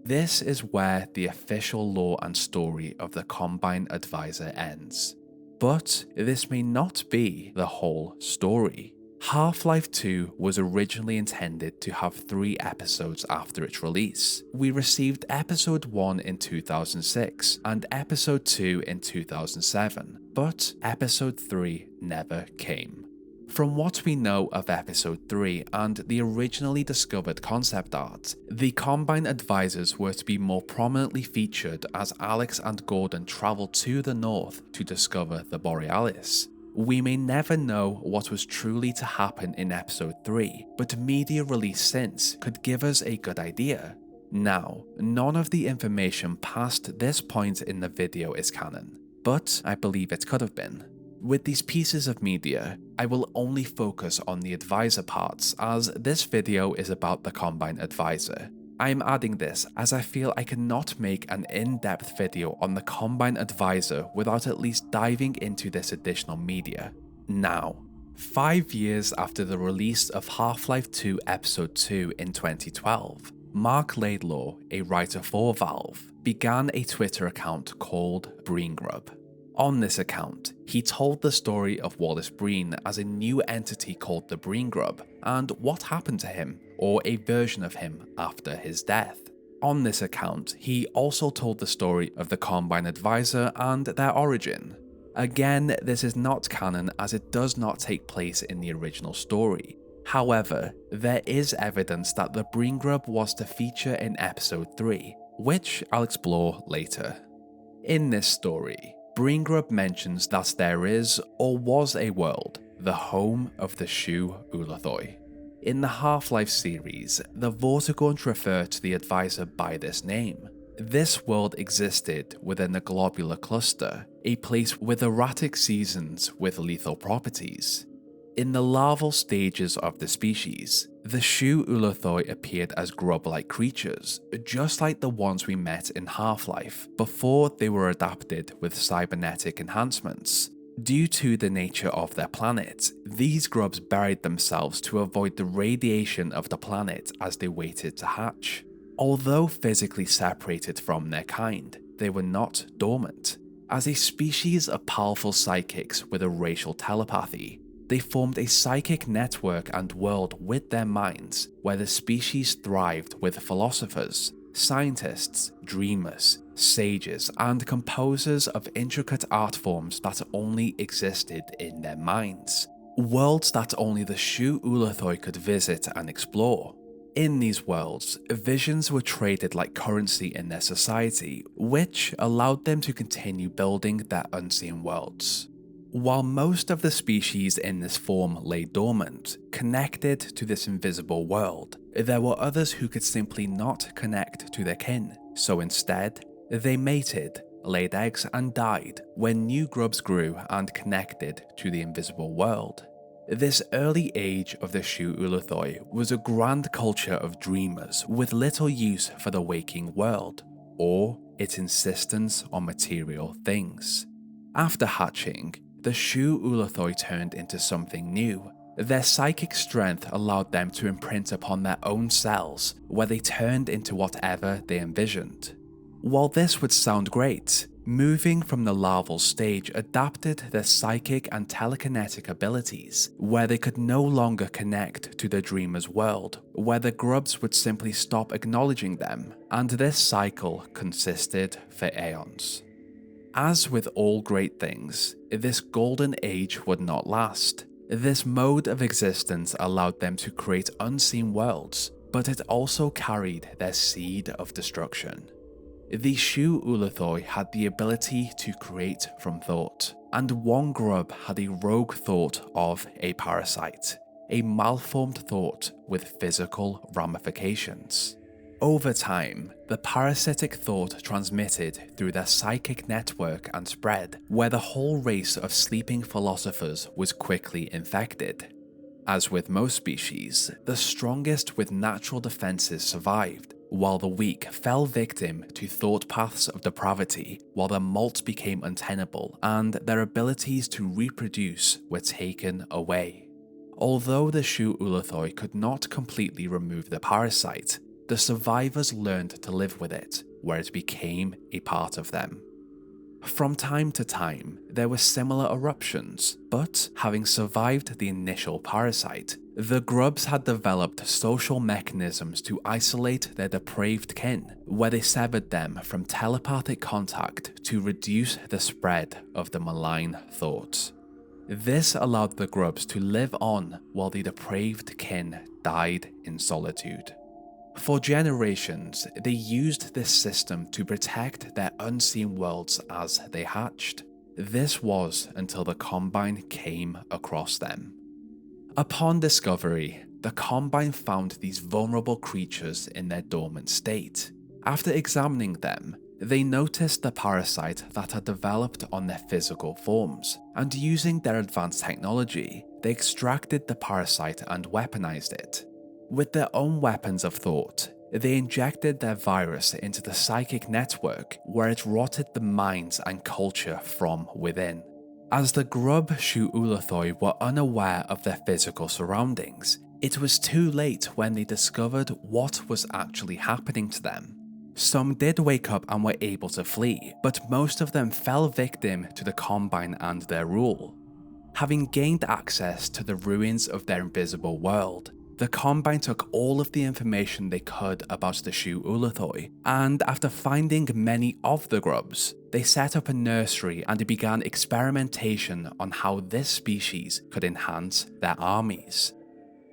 This is where the official lore and story of the Combine Advisor ends. But this may not be the whole story. Half-Life 2 was originally intended to have 3 episodes after its release. We received Episode 1 in 2006 and Episode 2 in 2007, but Episode 3 never came. From what we know of Episode 3 and the originally discovered concept art, the Combine Advisors were to be more prominently featured as Alyx and Gordon traveled to the north to discover the Borealis. We may never know what was truly to happen in Episode 3, but media released since could give us a good idea. Now, none of the information past this point in the video is canon, but I believe it could have been. With these pieces of media, I will only focus on the advisor parts as this video is about the Combine Advisor. I am adding this as I feel I cannot make an in-depth video on the Combine Advisor without at least diving into this additional media. Now, 5 years after the release of Half-Life 2 Episode 2 in 2012, Mark Laidlaw, a writer for Valve, began a Twitter account called Breengrub. On this account, he told the story of Wallace Breen as a new entity called the Breengrub and what happened to him, or a version of him, after his death. On this account, he also told the story of the Combine Advisor and their origin. Again, this is not canon as it does not take place in the original story. However, there is evidence that the Breengrub was to feature in Episode 3, which I'll explore later. In this story, Breengrub mentions that there is, or was a world, the home of the Shu Ulathoi. In the Half-Life series, the Vortigaunt refer to the Advisor by this name. This world existed within the Globular Cluster, a place with erratic seasons with lethal properties. In the larval stages of the species, the Shu Ulathoi appeared as grub-like creatures, just like the ones we met in Half-Life, before they were adapted with cybernetic enhancements. Due to the nature of their planet, these grubs buried themselves to avoid the radiation of the planet as they waited to hatch. Although physically separated from their kind, they were not dormant. As a species of powerful psychics with a racial telepathy, they formed a psychic network and world with their minds, where the species thrived with philosophers, scientists, dreamers, sages, and composers of intricate art forms that only existed in their minds. Worlds that only the Shu Ulathoi could visit and explore. In these worlds, visions were traded like currency in their society, which allowed them to continue building their unseen worlds. While most of the species in this form lay dormant, connected to this invisible world, there were others who could simply not connect to their kin, so instead, they mated, laid eggs and died when new grubs grew and connected to the invisible world. This early age of the Shu Ulathoi was a grand culture of dreamers with little use for the waking world, or its insistence on material things. After hatching, the Shu Ulathoi turned into something new. Their psychic strength allowed them to imprint upon their own cells, where they turned into whatever they envisioned. While this would sound great, moving from the larval stage adapted their psychic and telekinetic abilities, where they could no longer connect to the dreamer's world, where the grubs would simply stop acknowledging them, and this cycle consisted for aeons. As with all great things, this golden age would not last. This mode of existence allowed them to create unseen worlds, but it also carried their seed of destruction. The Shu Ulathoi had the ability to create from thought, and one grub had a rogue thought of a parasite, a malformed thought with physical ramifications. Over time, the parasitic thought transmitted through their psychic network and spread, where the whole race of sleeping philosophers was quickly infected. As with most species, the strongest with natural defenses survived, while the weak fell victim to thought paths of depravity, while their molt became untenable and their abilities to reproduce were taken away. Although the Shu Ulathoi could not completely remove the parasite, the survivors learned to live with it, where it became a part of them. From time to time, there were similar eruptions, but having survived the initial parasite, the grubs had developed social mechanisms to isolate their depraved kin, where they severed them from telepathic contact to reduce the spread of the malign thoughts. This allowed the grubs to live on while the depraved kin died in solitude. For generations, they used this system to protect their unseen worlds as they hatched. This was until the Combine came across them. Upon discovery, the Combine found these vulnerable creatures in their dormant state. After examining them, they noticed the parasite that had developed on their physical forms, and using their advanced technology, they extracted the parasite and weaponized it. With their own weapons of thought, they injected their virus into the psychic network where it rotted the minds and culture from within. As the grub Shu Ulathoi were unaware of their physical surroundings, it was too late when they discovered what was actually happening to them. Some did wake up and were able to flee, but most of them fell victim to the Combine and their rule. Having gained access to the ruins of their invisible world, the Combine took all of the information they could about the Shu Ulathoi, and after finding many of the grubs, they set up a nursery and began experimentation on how this species could enhance their armies.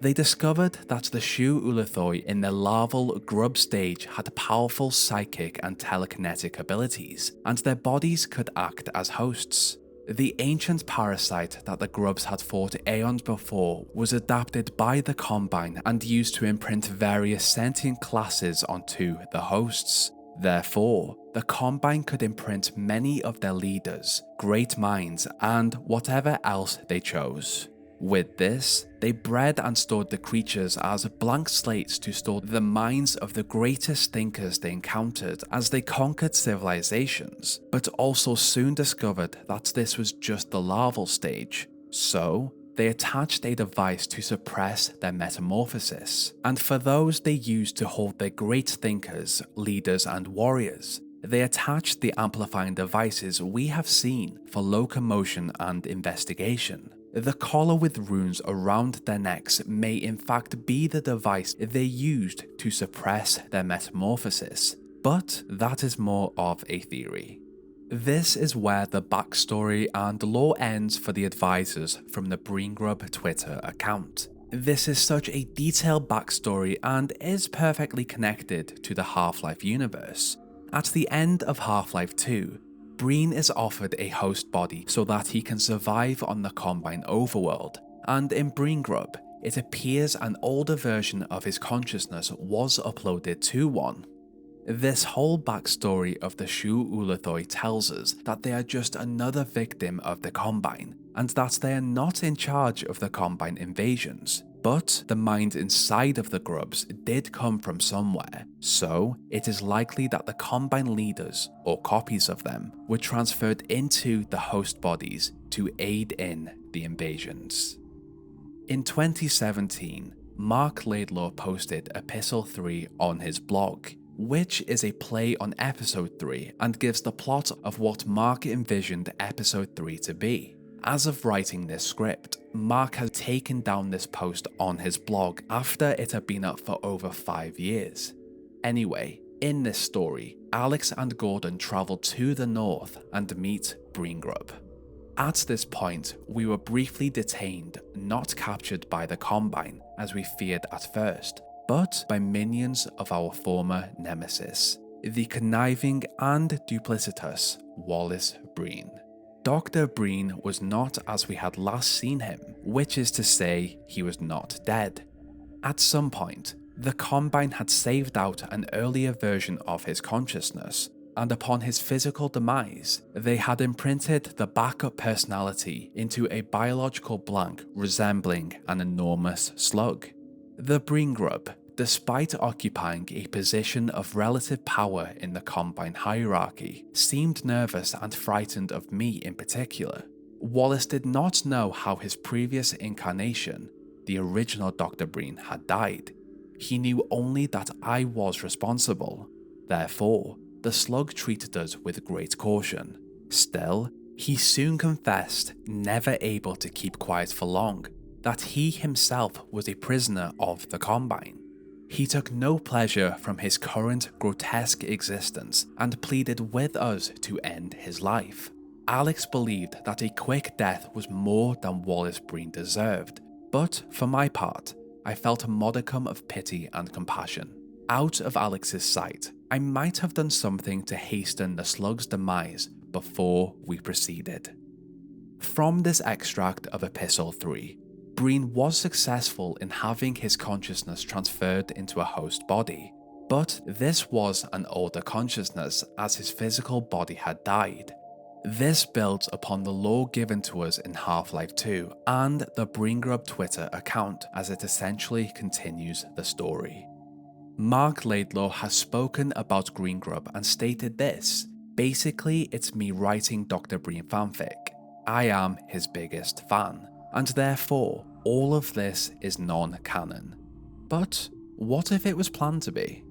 They discovered that the Shu Ulathoi in their larval grub stage had powerful psychic and telekinetic abilities, and their bodies could act as hosts. The ancient parasite that the grubs had fought aeons before was adapted by the Combine and used to imprint various sentient classes onto the hosts. Therefore, the Combine could imprint many of their leaders, great minds, and whatever else they chose. With this, they bred and stored the creatures as blank slates to store the minds of the greatest thinkers they encountered as they conquered civilizations, but also soon discovered that this was just the larval stage. So, they attached a device to suppress their metamorphosis, and for those they used to hold their great thinkers, leaders, and warriors, they attached the amplifying devices we have seen for locomotion and investigation. The collar with runes around their necks may in fact be the device they used to suppress their metamorphosis, but that is more of a theory. This is where the backstory and lore ends for the advisors from the Grub Twitter account. This is such a detailed backstory and is perfectly connected to the Half-Life universe. At the end of Half-Life 2, Breen is offered a host body so that he can survive on the Combine overworld, and in Grub, it appears an older version of his consciousness was uploaded to one. This whole backstory of the Shu Ulathoi tells us that they are just another victim of the Combine, and that they are not in charge of the Combine invasions. But the mind inside of the grubs did come from somewhere, so it is likely that the Combine leaders, or copies of them, were transferred into the host bodies to aid in the invasions. In 2017, Mark Laidlaw posted Epistle 3 on his blog, which is a play on Episode 3 and gives the plot of what Mark envisioned Episode 3 to be. As of writing this script, Mark has taken down this post on his blog after it had been up for over 5 years. Anyway, in this story, Alyx and Gordon travel to the north and meet Grub. At this point, we were briefly detained, not captured by the Combine, as we feared at first, but by minions of our former nemesis. the conniving and duplicitous Wallace Breen. Dr. Breen was not as we had last seen him, which is to say, he was not dead. At some point, the Combine had saved out an earlier version of his consciousness, and upon his physical demise, they had imprinted the backup personality into a biological blank resembling an enormous slug. The Breen Grub, despite occupying a position of relative power in the Combine hierarchy, seemed nervous and frightened of me in particular. Wallace did not know how his previous incarnation, the original Dr. Breen, had died. He knew only that I was responsible. Therefore, the slug treated us with great caution. Still, he soon confessed, never able to keep quiet for long, that he himself was a prisoner of the Combine. He took no pleasure from his current grotesque existence and pleaded with us to end his life. Alyx believed that a quick death was more than Wallace Breen deserved, but for my part, I felt a modicum of pity and compassion. Out of Alyx's sight, I might have done something to hasten the slug's demise before we proceeded. From this extract of Epistle 3, Breen was successful in having his consciousness transferred into a host body, but this was an older consciousness as his physical body had died. This builds upon the lore given to us in Half-Life 2 and the Breen Grub Twitter account as it essentially continues the story. Mark Laidlaw has spoken about Green Grub and stated this: basically it's me writing Dr. Breen fanfic. I am his biggest fan, and therefore all of this is non-canon. But what if it was planned to be?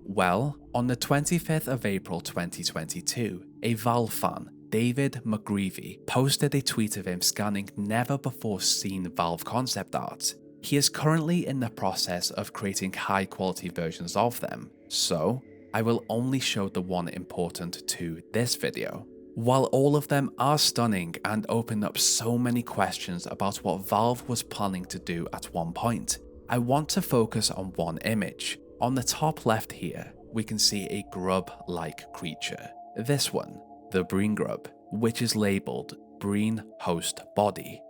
Well, on the 25th of April 2022, a Valve fan, David McGreevy, posted a tweet of him scanning never-before-seen Valve concept art. He is currently in the process of creating high-quality versions of them, so I will only show the one important to this video. While all of them are stunning and open up so many questions about what Valve was planning to do at one point, I want to focus on one image. On the top left here, we can see a grub-like creature. This one, the Breen Grub, which is labelled Breen Host Body.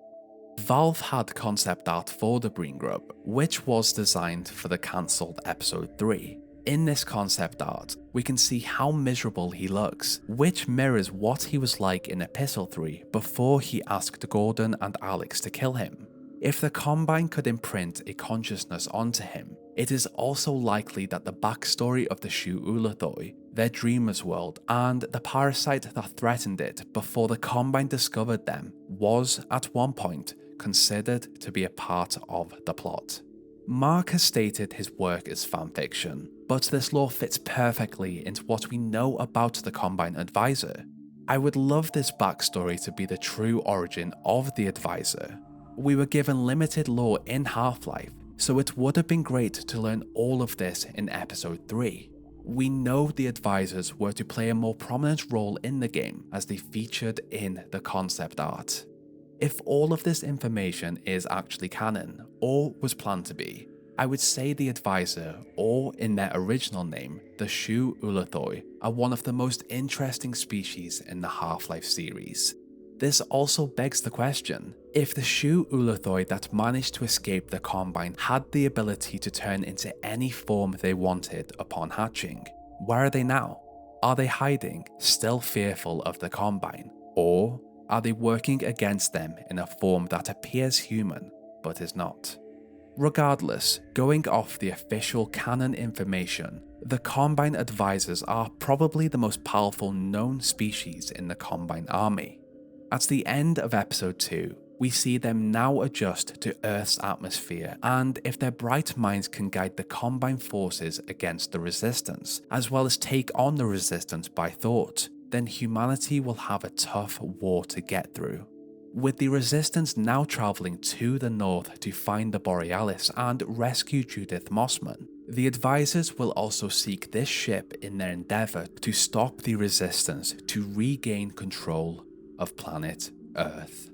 Valve had concept art for the Breen Grub, which was designed for the cancelled Episode 3. In this concept art, we can see how miserable he looks, which mirrors what he was like in Epistle 3 before he asked Gordon and Alyx to kill him. If the Combine could imprint a consciousness onto him, it is also likely that the backstory of the Shu Ulathoi, their dreamer's world, and the parasite that threatened it before the Combine discovered them was, at one point, considered to be a part of the plot. Mark has stated his work is fanfiction, but this lore fits perfectly into what we know about the Combine Advisor. I would love this backstory to be the true origin of the Advisor. We were given limited lore in Half-Life, so it would have been great to learn all of this in Episode 3. We know the Advisors were to play a more prominent role in the game as they featured in the concept art. If all of this information is actually canon, or was planned to be, I would say the Advisor, or in their original name, the Shu Ulathoi, are one of the most interesting species in the Half-Life series. This also begs the question, if the Shu Ulathoi that managed to escape the Combine had the ability to turn into any form they wanted upon hatching, where are they now? Are they hiding, still fearful of the Combine? Or are they working against them in a form that appears human, but is not? Regardless, going off the official canon information, the Combine Advisors are probably the most powerful known species in the Combine army. At the end of Episode 2, we see them now adjust to Earth's atmosphere, and if their bright minds can guide the Combine forces against the Resistance, as well as take on the Resistance by thought, then humanity will have a tough war to get through. With the Resistance now travelling to the north to find the Borealis and rescue Judith Mossman, the Advisors will also seek this ship in their endeavour to stop the Resistance to regain control of planet Earth.